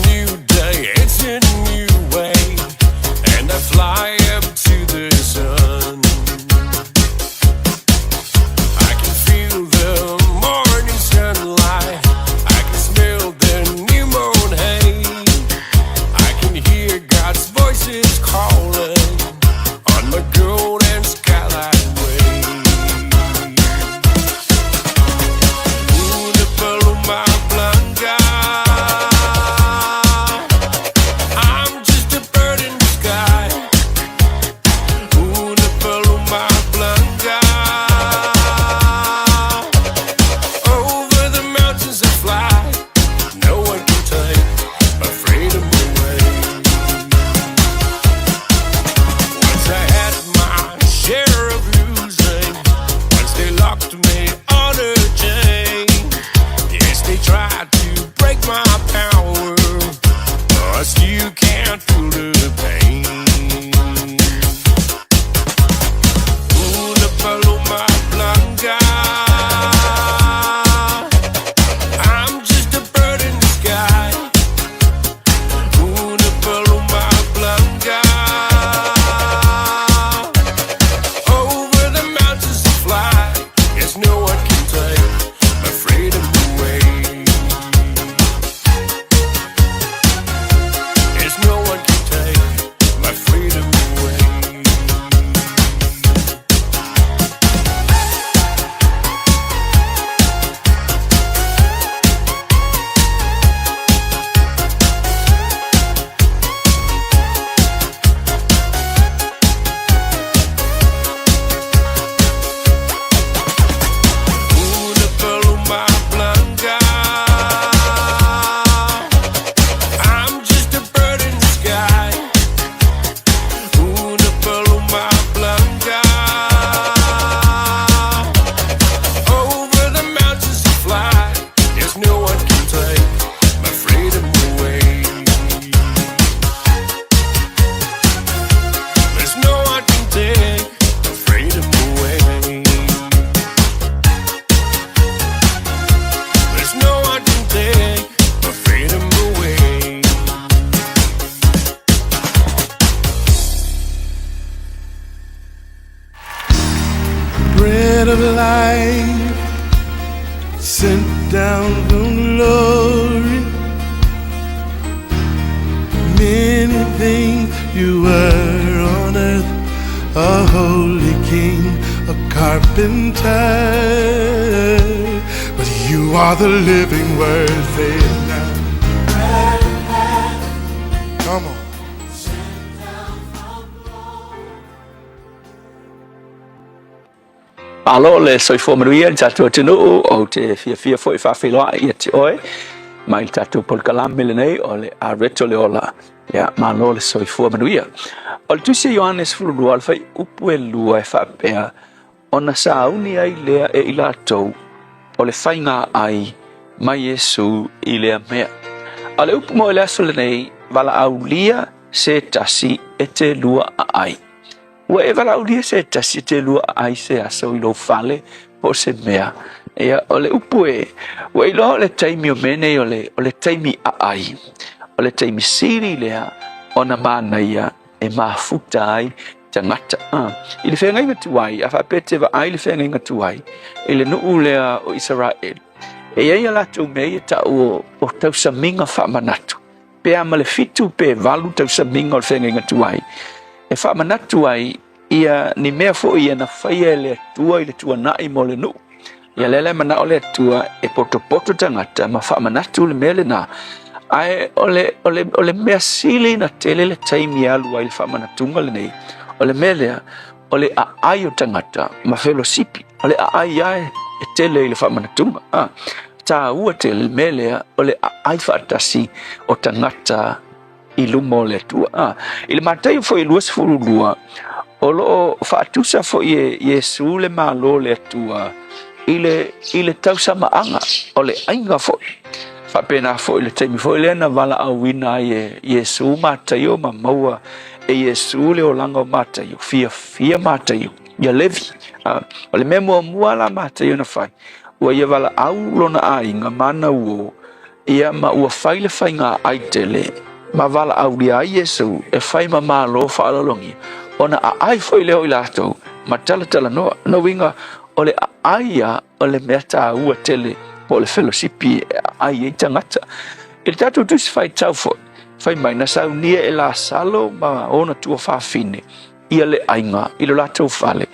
of life sent down from glory. Many things you were on earth, a holy king, a carpenter, but you are the living word. Say it now. Come on. Alo le soifo manuia le tatu atunu o te fiafia foi whawhiloa i te oe. Mai tatu polkalam mele nei o le a reto le ola. Ia, malo le soifo manuia. O le tusia Ioannes fulurua al fai upu e lua e whapea. O na sauni ai lea e ilatou. O le whainga ai mai Yesu i lea mea. A le upu mo le aso le nei, wala au lia se tasi e te lua a ai. Ua e wala ulia se tasi te lua ai se aso i lo fale po se mea. Ea o le upu e, ua i loa le taimi o mene o le taimi a ai. O le taimi siri lea o na mana ia e mafuta ai tangata. I le whenga inga tuai, a whapete wa ai le whenga inga tuai, i le nuu lea o Israel. E ia lato mei e tau o tausaminga whamanatu. Pea ma le fitu pe valu tausaminga o le whenga inga tuai. E whamanatu ai, ia ni mea fo ia na whaia le atua i le tua nai mo le nuu. Ia lele mana o le atua e poto tangata ma whamanatu le mele na. Ai o le mea sili na tele le taimi alu ai le whamanatunga le nei. O le melea, o le ai o tangata ma fellowshipi. O le ai e tele i le whamanatunga. Tā ua te le melea, o le ai whaatasi o tangata i lumo le atua. I le mātai fo i luas furulua, o lo whaatusa fo i Yesu le malo le atua, i le tausa maanga, o le ainga fo. Whapena fo i le taimi fo i le na wala au wina i Yesu mātai o ma maua, e Yesu le o langa o mātai o, Fiafia Mai, ia levi. O le memo mua la mātai o na whai, ua ia wala au lona ainga mana uo, ia ma ua whaile whainga aitele, ma wala au lia ai Yesu e whai ma malo whaalalongi. Ona a ai fo i leo i lato, ma tala noa, no winga o le a aia o le mea tā ua tele, po le fellowshipi ai e tangata. I le tatu tusi whai tau fo, whai mai na sau nia e la salo ma ona tua whawhine, ia le ainga, i lo lato whale,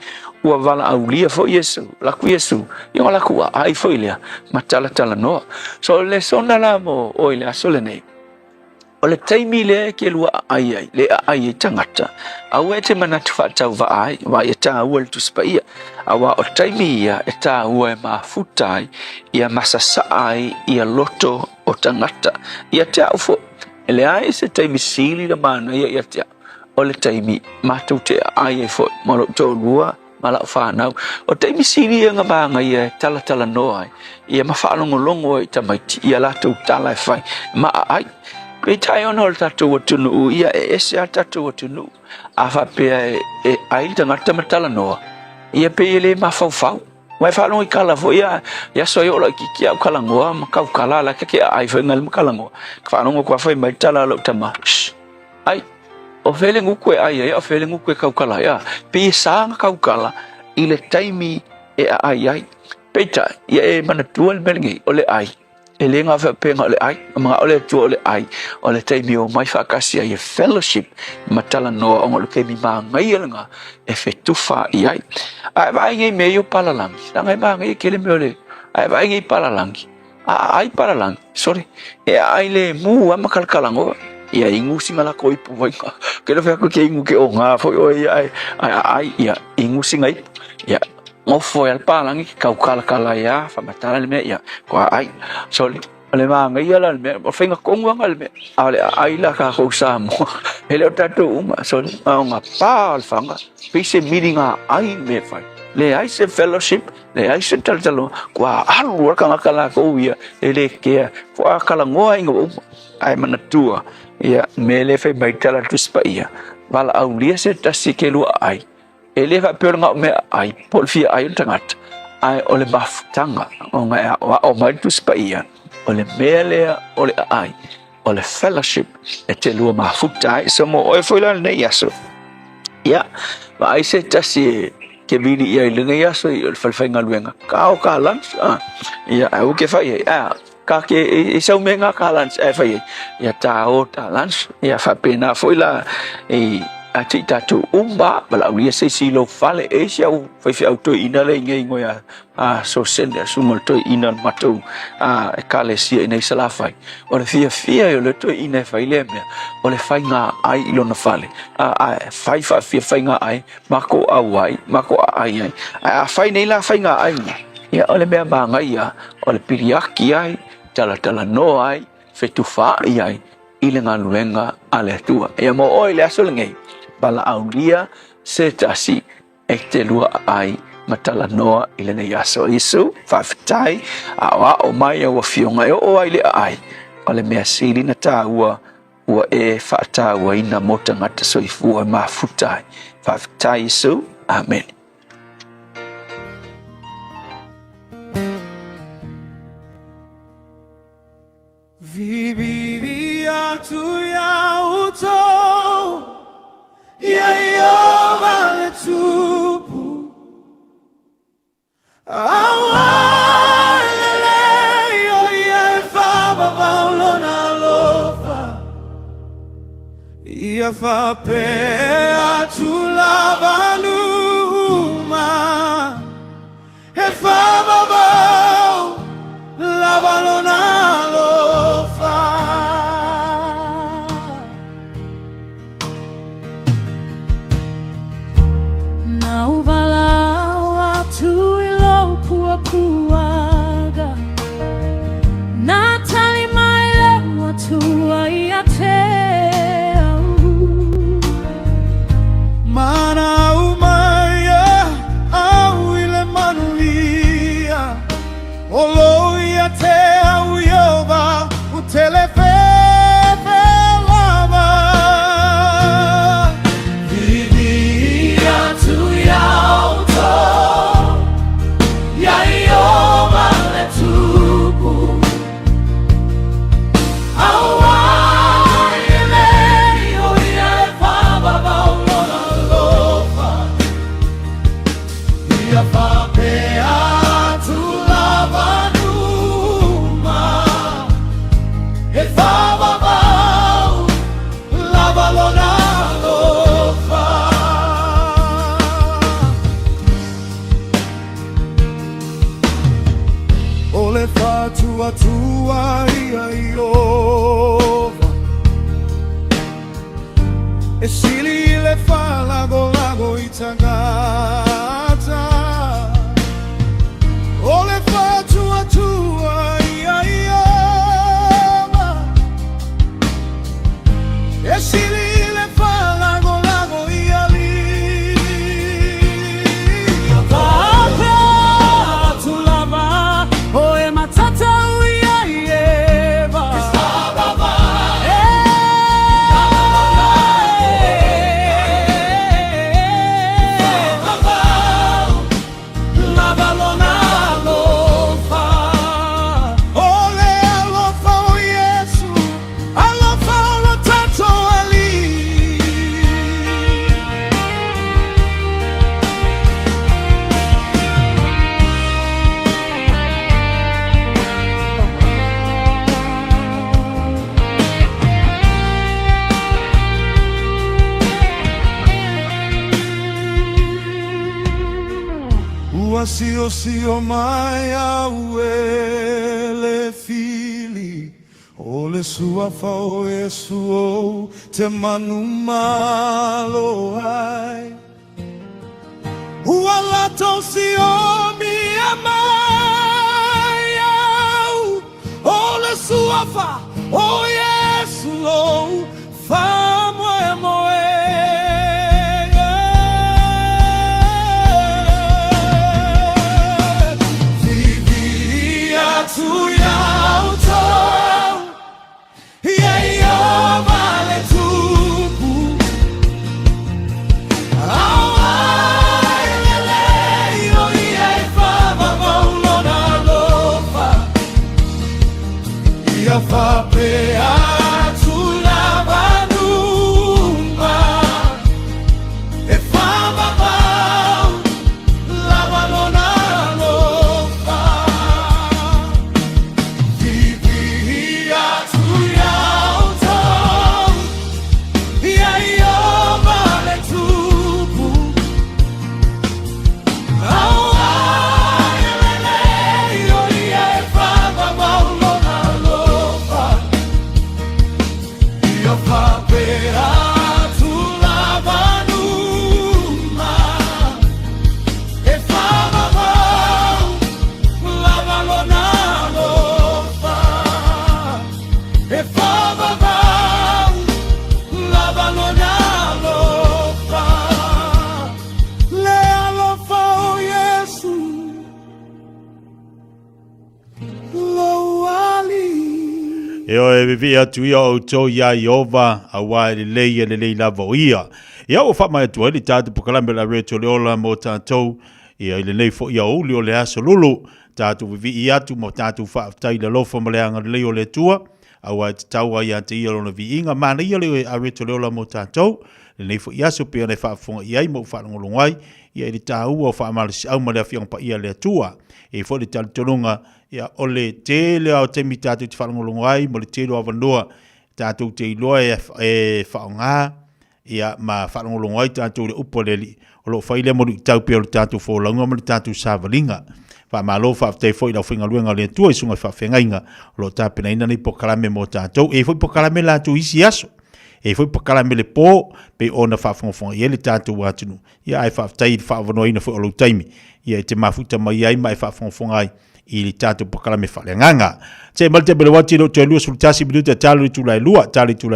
ua wala au lia fo Yesu, laku Yesu, i ngā laku a ai fo i lea, ma tala noa. So le sona la mo o i le aso le nei. O le taimi le ke lua ai le ai e tangata. Au e te manatu whaatau wa ai, wa e tā ua le tuspa ia. Awa o taimi ia e tā ua e mafuta ai, ia masasa ai, ia loto o tangata. Ia te au fo, e le ai se taimi sili la mana ia te au. O le taimi mātou te ai e fo, molo tō lua, mala whanau. O taimi sili e ngā banga ia tala noa ai. Ia mawhaanongolongo i tamaiti, ia latou tala e whai. Ma ai, pe tai ona o tatou atunu ia e ese a tatou atunu a whapea e ai tangata matala noa ia pe ele mawhauwhau wai whanong i kala fo ia soi ola ki au kalangoa ma kau kala la ke ai whengal ma kalangoa whanong kua whai mai tala lo tama ai o whele nguku e ai o whele nguku e kau kala ia pe saanga kau kala i le taimi e ai pe tai ia e manatua le melingi o le ai e le ngā whapenga o le ai, mga o le tua o le ai, o le teimi o mai whakasi ai e fellowship, matala noa o ngā kemi mā ngai alanga e whetuwha i ai. Ai vai ngai mei o palalangi, ngai mā ngai kele me o le, ai vai ngai palalangi, ai palalangi, sorry, e ai le mū ama kalkalangoa, ia ingu singa la koi pu wainga, kele whako ke ingu ke o ngā fo o ai, ia ingu singa i, ia, ngofo ya palangi kau kala ya famatala le me ya kwa ai so le manga ia la me o fenga konga ngal me ale ai la ka ko samo ele tatu uma so nga pa al fanga pise meetinga ai me fai le ai se fellowship le ai se talo kwa alu ka kala ko ia ele ke kwa kala ngoa ingo ai manatua ia me le fe mai tala tuspa ia wala au lia se tasikelu ai ele va per nga me ai pol fi ai tangata ai ole bafutanga o nga o mai tu spaia ole mele ole ai ole fellowship e te lua mafuta ai so mo o foi la nei aso ia va ai se tasi ke vini ia lenga ia so i falfenga luenga ka o ka lunch ia o ke fai ka ke i sau menga ka lunch fai ia ta o ta lunch ia fa pena foi la a ti tatu umba bala ulia se silo fale sia u fai fi auto ina le ngai ngoia so sende sumo to ina matu e kale sia ina sala fai o le fia yo le to ina fai le me o le fai nga ai ilo na fale fai fai nga ai mako awai mako ai a fai nei la fai nga ai ia o le mea manga ia o le piriaki ai tala no ai fetufa ai ile nga luenga ale tua ia mo oi le aso ngai bala aulia se tasi e te lua ai matala noa ile ne yaso isu fafitai awa o mai o fionga o ai le ai o le mea sili na ta ua e fata ua ina mota ngata soifua mafutai fafitai isu amen. Viviria tu ya uto ya yo vale tupu awalele yo ya fa baba na lofa ya fa pe tu lava numa e fa baba lava na Sio mai auele fili ole sua fao e suo te manu malo ai uala sio mi amai ole sua fa o Yesu fa moe fa pe a tu la E o e vivi atu ia o tō ia Iova, a wā le lei lava o ia. Ia o whamai atu heli tātu pukalame la reto le ola mo tātou, ia i le nei fo ia uli o le aso lulu, tātu vivi i atu mo tātu whaaftai le lofa ma le anga lei o le tua, a wā te taua ia te ia lona vi inga, mana ia le a reto le ola mo tātou, le nei fo i aso pia nei whaafonga iai mo whaangolongwai, ia i le tāua o whaamalisi au ma le awhiang pa ia le tua, e fo le talitonunga, ia o le tele au te mi tātou te whaangolongo ai, mo le tele o avandoa, tātou te iloa e whaonga, ia ma whaangolongo ai tātou le upoleli, o lo whaile mo tau pia o le tātou wholaunga, mo le tātou sāvalinga, wha malo whaaftai fo i lau whinga luenga le tua i sunga whaafengainga, o lo tāpena ina nei pokalame mo tātou, e fo i pokalame la tu isi aso, e foi pokalame le po pe ona whaafonga ia le tātou watunu, ia ai whaaftai i whaavanoa ina fo o lo taimi, ia te mafuta mai ai mai whaafonga ai, i li tātou pokalame whaleanganga. Te malte bele wati lo te lua sultasi minuta tālu i tūlai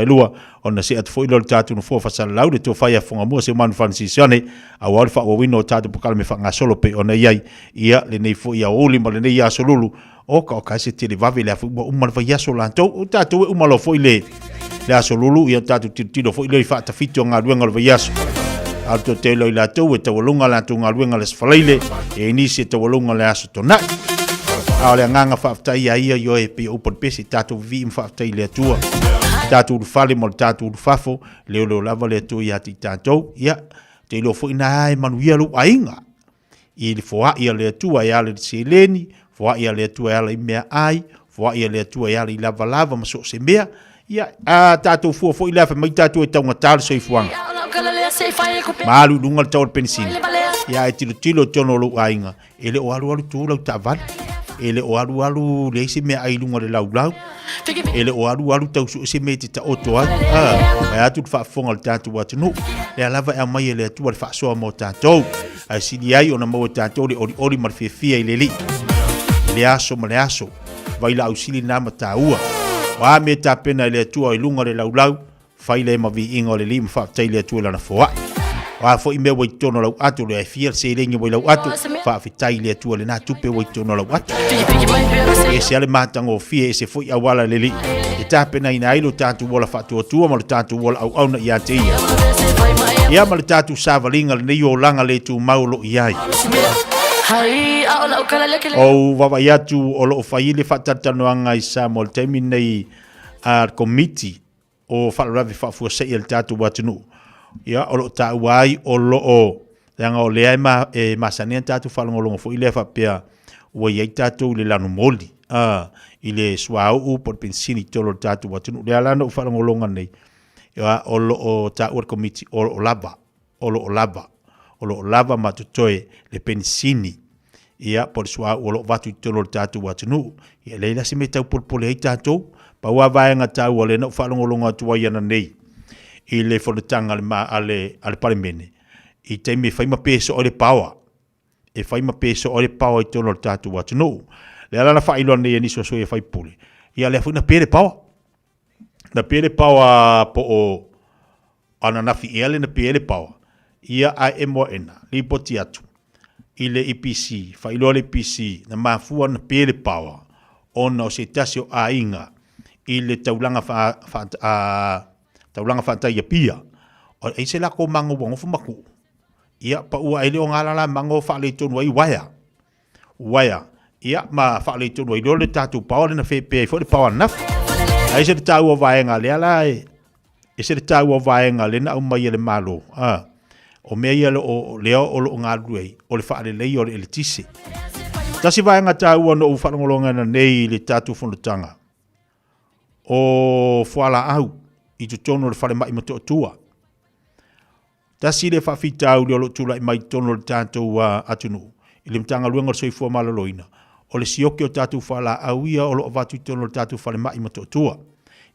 lua, ona se atu fo ilo le tātou no fua whasala lau le tō whaia whonga mua se manu whanisisiane, a wale wha wawino o tātou pokalame whanga solo pe ona iai, ia le nei fo ia oli ma le nei ia solulu, o ka se te le vave le afu umana wha ia solantou, o tātou e umalo fo i le aso lulu, ia tātou tiro fo i le whaatawhito ngā ruenga le vaiaso. Alto te lo i lātou e tawalunga lātou ngā ruenga le sfalaile, e inisi e tawalunga le aso tonai. A le nganga whaaftai a ia yo e pe open pesi tātou vi im whaaftai le atua. Tātou ufale mo le tātou ufafo, leo lava le atua i ati tātou, ia, te ilo fo ina ai manuia lu ainga. I le foa ia le atua i ale se leni, foa ia le atua i ale i mea ai, foa ia le atua i ale i lava maso se mea, ia, a tātou fua fo i lefa mai tātou e taunga tāle so i fuanga. Maalu lunga le tau le pensini. Ia e tilo tono lu ainga, ele o alu tu lau tavale. Ele o alu le se me ai lunga le lau. Ele o alu tau se me te ta oto ai. Ai atu fa fonga le tatu watu no. Le lava e mai le tu le fa so mo tatu. Ai sidi ai ona mo tatu le ori mar Fiafia i le li. Le aso ma le aso. Vai la usili na mata ua. Wa me ta pena le tu ai lunga le lau. Fai le ma vi ingo le lim fa tai le tu la na foa. Wa fo i me wai tono lau atu le fiel se lengi wai lau atu fa fitai le tu le na tupe wai tono lau atu e se ale matango fie se fo i awala le li e tape na ina ilo tatu wola fa tua ma le tatu wola au au na ia te ia ma le tatu savalinga le nei o langa le tu maulo iai o wawa iatu o lo fai le fatatanoanga i Samoa le temi nei a committee o whalarawi whafua sei le tatu watunu. Ia o lo ta wai o lo o langa o lea e masania tatu whalangolongo fo i le whapea ua iei tatu le lanu moli. I le swau por pensini tolo tatu watunu. Lea lana o whalangolonga nei. Ia o lo o ta ua komiti o lo lava. O lo lava matutoe le pensini. Ia por swau o lo vatu tolo tatu watunu. Ia leila si me tau pulpule hei tatu. Pa ua vaenga tau o le na whalangolonga tua iana nei. I le whanatanga ale parimene. I te me whaima peso o le pawa. E whaima peso o le pawa i tono le tātu watu no. Le alana whailua nei aniso so e whaipule. Ia le whaina pere pawa. Na pere pawa po o ananafi ele na pere pawa. Ia a emo ena. Li poti atu. I le EPC. Whailua le EPC. Na mafua na pere pawa. Ona o se tasio a inga. I le taulanga taulanga whantai pia. O e se lako mango wango fumaku. Ia pa ua ele o ngalala mango whale tonu ai waya. Waya. Ia ma whale tonu ai lole tatu pawa na whepe fo le pawa nafu. A e se le tau o vaenga le ala e. E se le tau o vaenga le na umai ele malo. O mea ia o leo o lo ngalu ei. O le whale lei o le tise. Tasi vaenga tau o no uwhanongolonga na nei le tatu whanutanga. O whala au. I tu tono le whare mai mato tua. Tasi le whawhitau le olo tula i mai tono le tātou atunu. I le mtanga luenga le soifua malaloina. O le sioke o tātou whala au ia o lo avatu tono le tātou whare mai mato tua.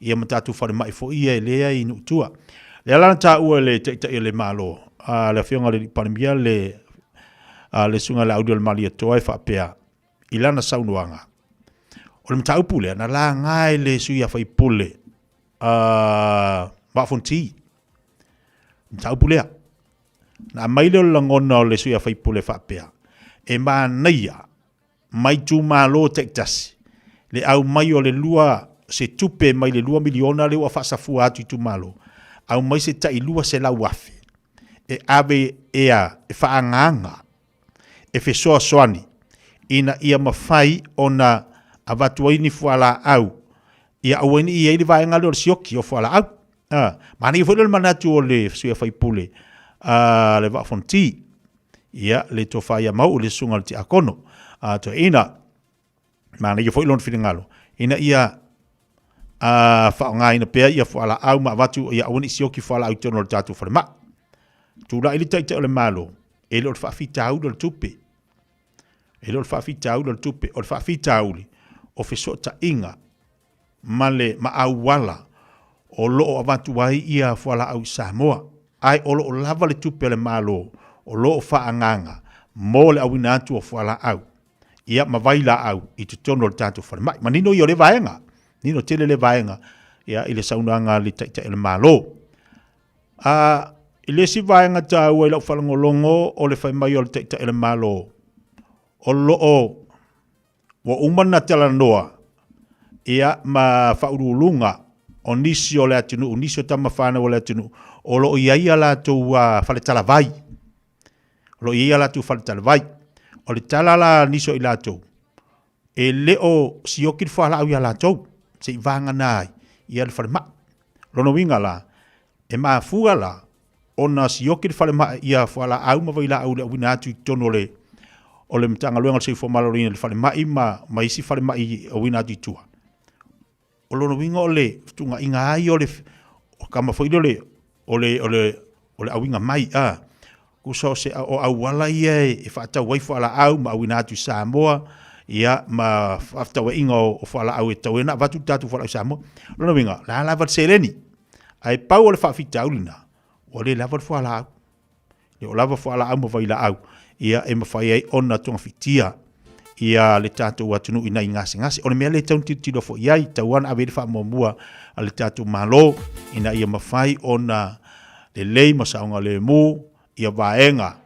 Ia ma tātou whare mai fo ia e lea i nu tua. Le alana tā ua le teita i le malo. Le whionga le parimia le sunga le audio le mali atoa e whapea. I lana saunuanga. O le mtau pule na la ngai le suia whai pule. Mafonti mtau pulea na maile o langona o le suia whai pule whapea e maa neia mai tu malo tektasi le au mai o le lua se tupe mai le 2 miliona le ua whaasafua atu i tumalo. Au mai se tai lua se lau wafi. E ave ea e whaanganga. E whesoa soani. Ina ia mawhai ona avatuaini fuala au. Ia aueni ia ili vaenga lor sioki o fuala au. Mani i fwele manatu o le suia whaipule. Le wafonti. Ia le Fiafia Mau le sunga le te akono. To ina. Mani i fwele lon whiringalo. Ina ia whaonga ina pea ia fuala au ma watu ia aueni sioki fuala au tono le tatu whalema. Tula ili taita o le malo. E lor whaafitau le tupe. E lor whaafitau le tupe. O le whaafitau li. O whesota inga. Male maauwala. O loo avatuai ia fuala au Samoa. Ai o loo lava le tupe le malo. O loo whaanganga. Mo le awina atu o fuala au. Ia mawaila au. I te tono le tatu whalemai. Ma nino i o le vaenga. Nino tele le vaenga. Ia i le saunanga le taita le malo. I le si vaenga tau e lau whalangolongo o le whaimai o le taita le malo. O loo wa umana tala noa. Ia ma whaurulunga. O nisi o le atinu, o nisi o tamawhana o le atinu, o lo ia la tu whale talavai. O lo ia la tu whale talavai. O le talala nisi o i la tu. E leo siokir whala au ia la tu. Se i vanga nai, ia le whale ma. Lono winga la, e maa fuga la, o na siokir whale ma ia whala au ma waila au le awina atu i tono le, o le mtanga luenga se i formalorina le whale ma i ma isi whale ma i awina atu i tua. O lono winga o le tunga inga ai o le o kama foi o le awinga mai kuso se o awala ia e fata wai fala au ma awina atu Samoa ia ma fata wa inga o fala au e tawena vatu tatu fala Samoa lono winga la lava seleni ai pau o le fafita ulina o le lava fala au le o lava fala au ma vai la au ia e ma fai ai ona tunga fitia ia le tātou atunu ina ngase o le mea le taun titilo fo iai tauan a veri whaamomua a le tātou malo ina ia mawhai ona le lei masaonga le mu ia vaenga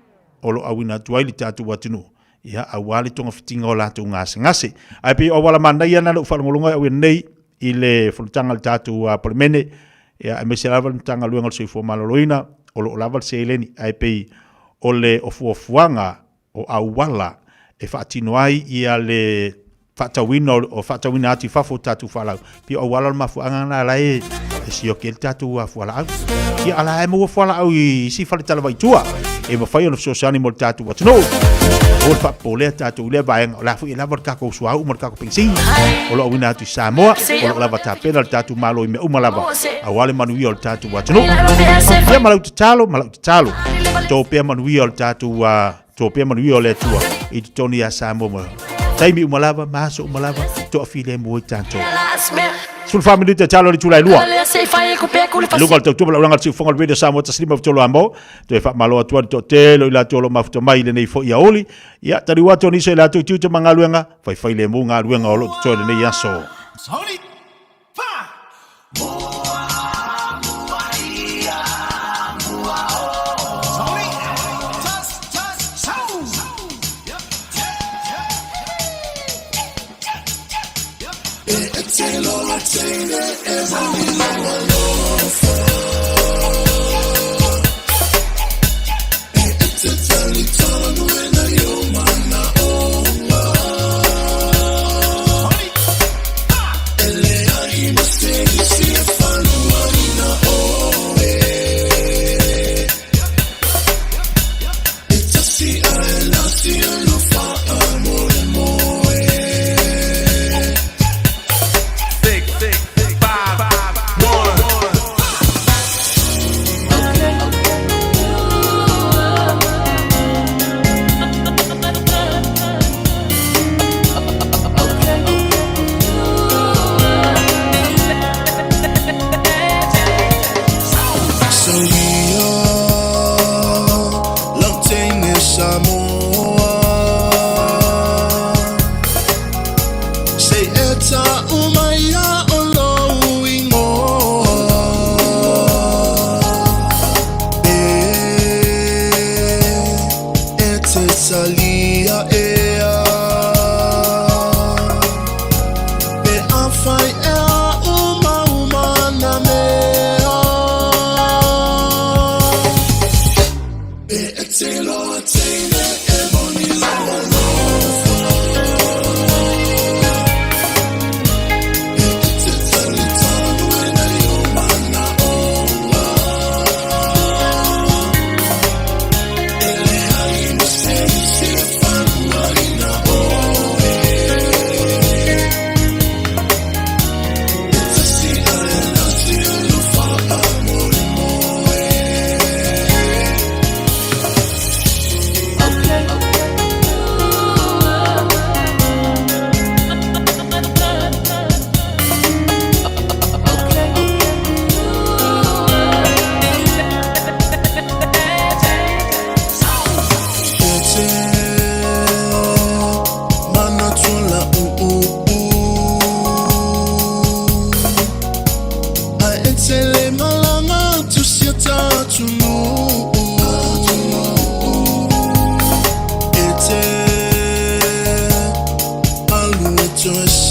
o lo awina tuai le tātou atunu ia awale tonga fitinga o lātou ngase ai pe o wala mana ia nana whalangolonga au nei i le whalutanga le tātou palemene ia e mese lava le tanga luenga le soifo maloloina o lo lava le seileni ai pe o le ofuafuanga o awala e whaatino ai ia le whaatawina o whaatawina ati whafo tatu whalau. Pia o wala mafuanga na lai e si o kel tatu whalau. Ia ala e mua whalau i si whale tala waitua. E mawhai ono sosani mo le tatu watano. O le whapolea tatu le vaenga. O lafu i lava kako suau mo le kako pingsi. O lo awina atu Samoa. O lo lava tapena le tatu malo i me umalava. A wale manui o le tatu watano. Ia malau te talo. Tō pia manui o le tatu tō pia manui o le tua. I te toni a Samoa. Taimi umalava, maso umalava, to a file mo i tanto. Sul family te talo li tulai lua. Lugal te tupala uranga tsi fonga video Samoa taslima tolo amo. To e fa malo atua to telo ila tolo mafuta mai le nei fo ia oli. Ia tari wato ni se la tu tu mangaluenga, fai le mo ngaluenga o lo to le nei aso. Sorry.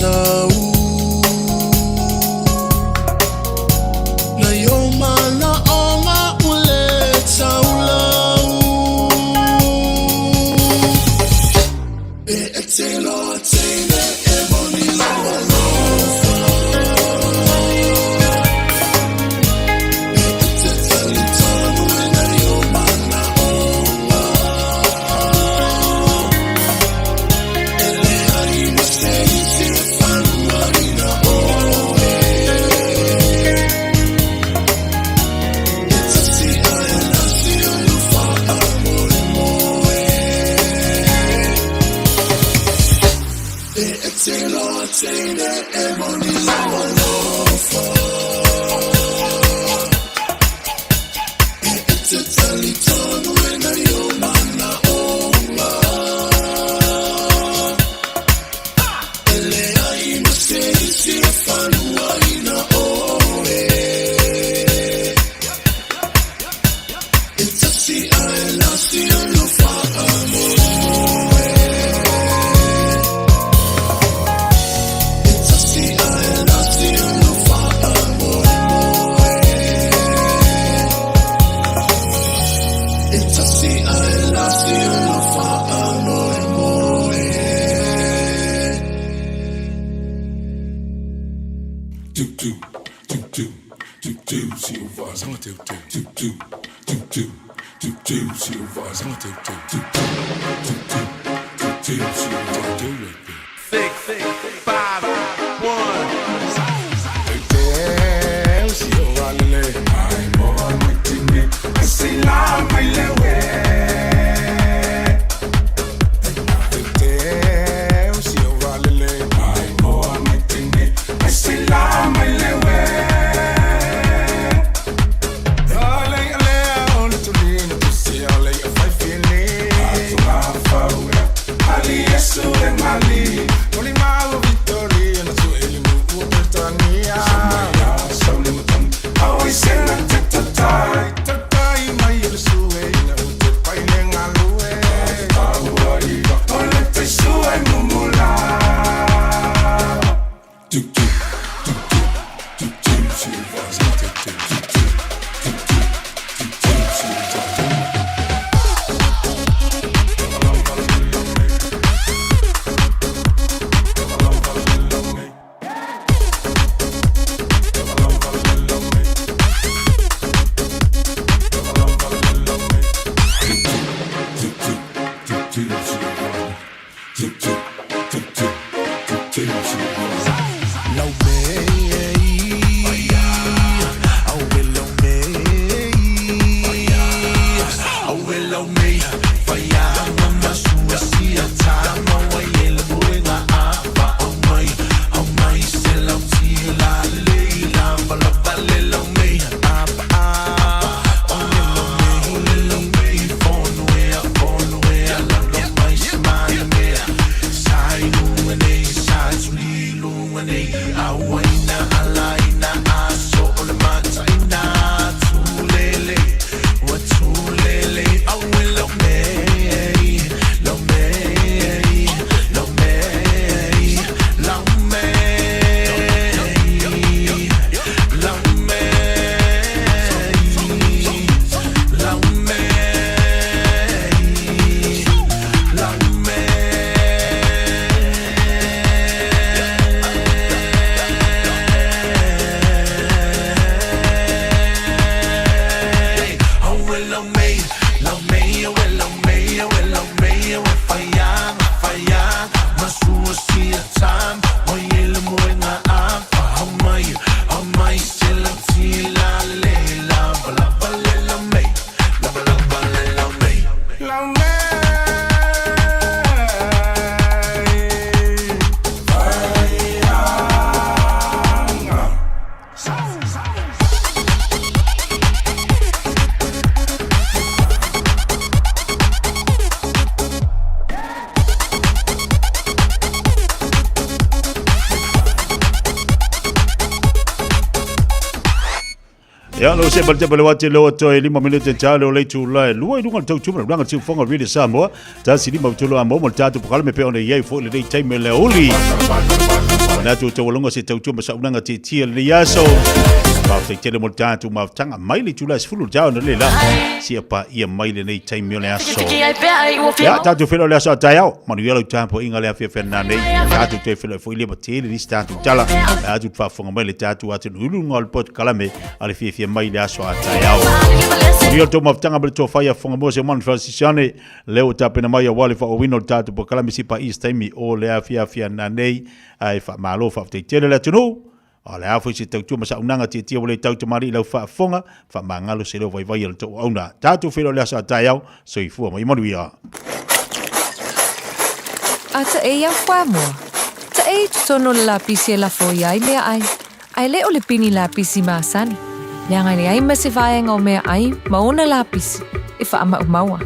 sau na yoma na onga ule saulau e etelo tene e boni lawa lofa e etetali tanu e na yoma na onga ele harina sei se fanu harina oe it's a sea and I see you far amore moe e etelo tene e boni lawa lofa e etetali tanu e na yoma na onga ele harina sei se fanu harina oe it's a sea and I see you far amore moe it's a sea and I see you far amore moe it's a sea and I see you far amore moe se o vaso não teu se o vaso não teu se o teu 6, 5, 1 se o vale ai boa noite assim lá vai lewe se o vale ai boa noite assim lá vai lewe Ya lo se balta balawati lo to 5 minuto talo le tu la lo i dunga tau tuma ranga tu fonga really Samoa ta sili ma tu lo amo mo tatu pakala me pe ona ye fo le dei time le oli na tu to longa se tau tuma sa unanga ti ti le yaso ba te tele mo tatu ma tanga mai le tu la sfulu ja ona le la sia pa ia mai le nei time le aso ya tatu felo le aso tayao manuelo tampo inga le afia fenane tatu te felo fo ile batele ni tatu tala tatu fa fonga mai le tatu atu hulu ngol pot kalame ale Fiafia Mai le aso atayao Rio to maftanga bel to faya fonga mo se man Francisane leo tapena mai wale fa wino tatu po kalame si pa East time o le Fiafia nanei ai fa malo fa te tele le tunu ale afu si tautu masa unanga ti ti wale tautu mari lau fa fonga fa mangalo se lo vai vai le to ona tatu felo le aso atayao so i fu mai manuia ata e ya fa mo ta e tono la pisi la fo ya ile ai le o le pini la pisi masani Leanga ni ai mase vai ngau mea ai maona lapis if ama umawa.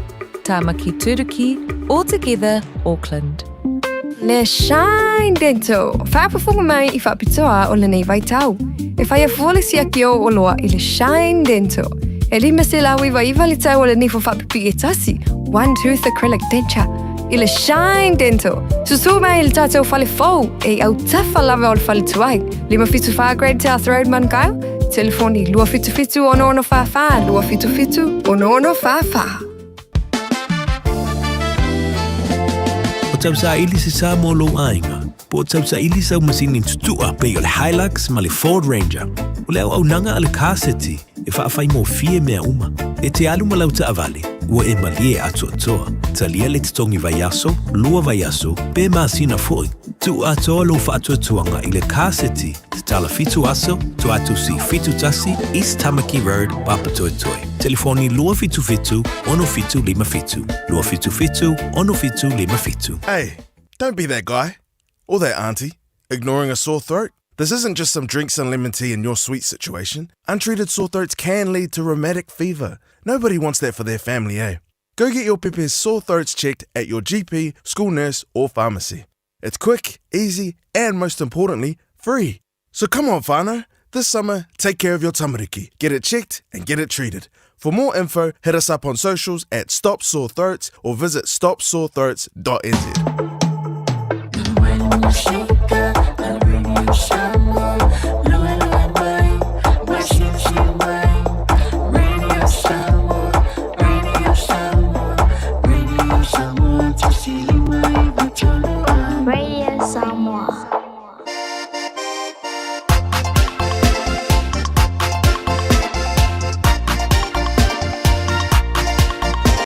Tamaki Turuki, all together Auckland. Le Shine Dental. Whaapafunga mai I whaapitoa o le nei vai tau. E whai a fuolesi a ki o loa I le Shine Dental. E li mase lawi wa iwa le tau o le nei fo whaapipi e tasi. One tooth acrylic denture. I le Shine Dental. Susu mai il tātou whale fau. E au tafa lawa o le whale tuai. Lima fitu wha grade South Road man kaio. Telefoni lua fitu fitu ono whawha. Lua fitu fitu ono whawha. O tau sa ili se Samoa lo ainga. Po tau sa ili sa masini tutua pe o le Hilux ma le Ford Ranger. O le au nanga ale kaseti e whaafai mo fie mea uma. E te alu malau ta avale. Ua e malie atu atoa. Talia le titongi vaiaso, lua vaiaso, pe maasina foi. Tu atoa lo whaatuatuanga I le kaseti. Te tala fitu aso, tu atu si fitu tasi, East Tamaki Road, Papatoetoe. Telefoni lua fitu fitu, ono fitu lima fitu. Lua fitu fitu, ono fitu lima fitu. Hey, don't be that guy. Or that auntie. Ignoring a sore throat. This isn't just some drinks and lemon tea in your sweet situation. Untreated sore throats can lead to rheumatic fever. Nobody wants that for their family, eh? Go get your Pepe's sore throats checked at your GP, school nurse, or pharmacy. It's quick, easy, and most importantly, free. So come on, whānau. This summer, take care of your tamariki. Get it checked and get it treated. For more info, hit us up on socials at Stop Sore Throats or visit stopsorethroats.nz.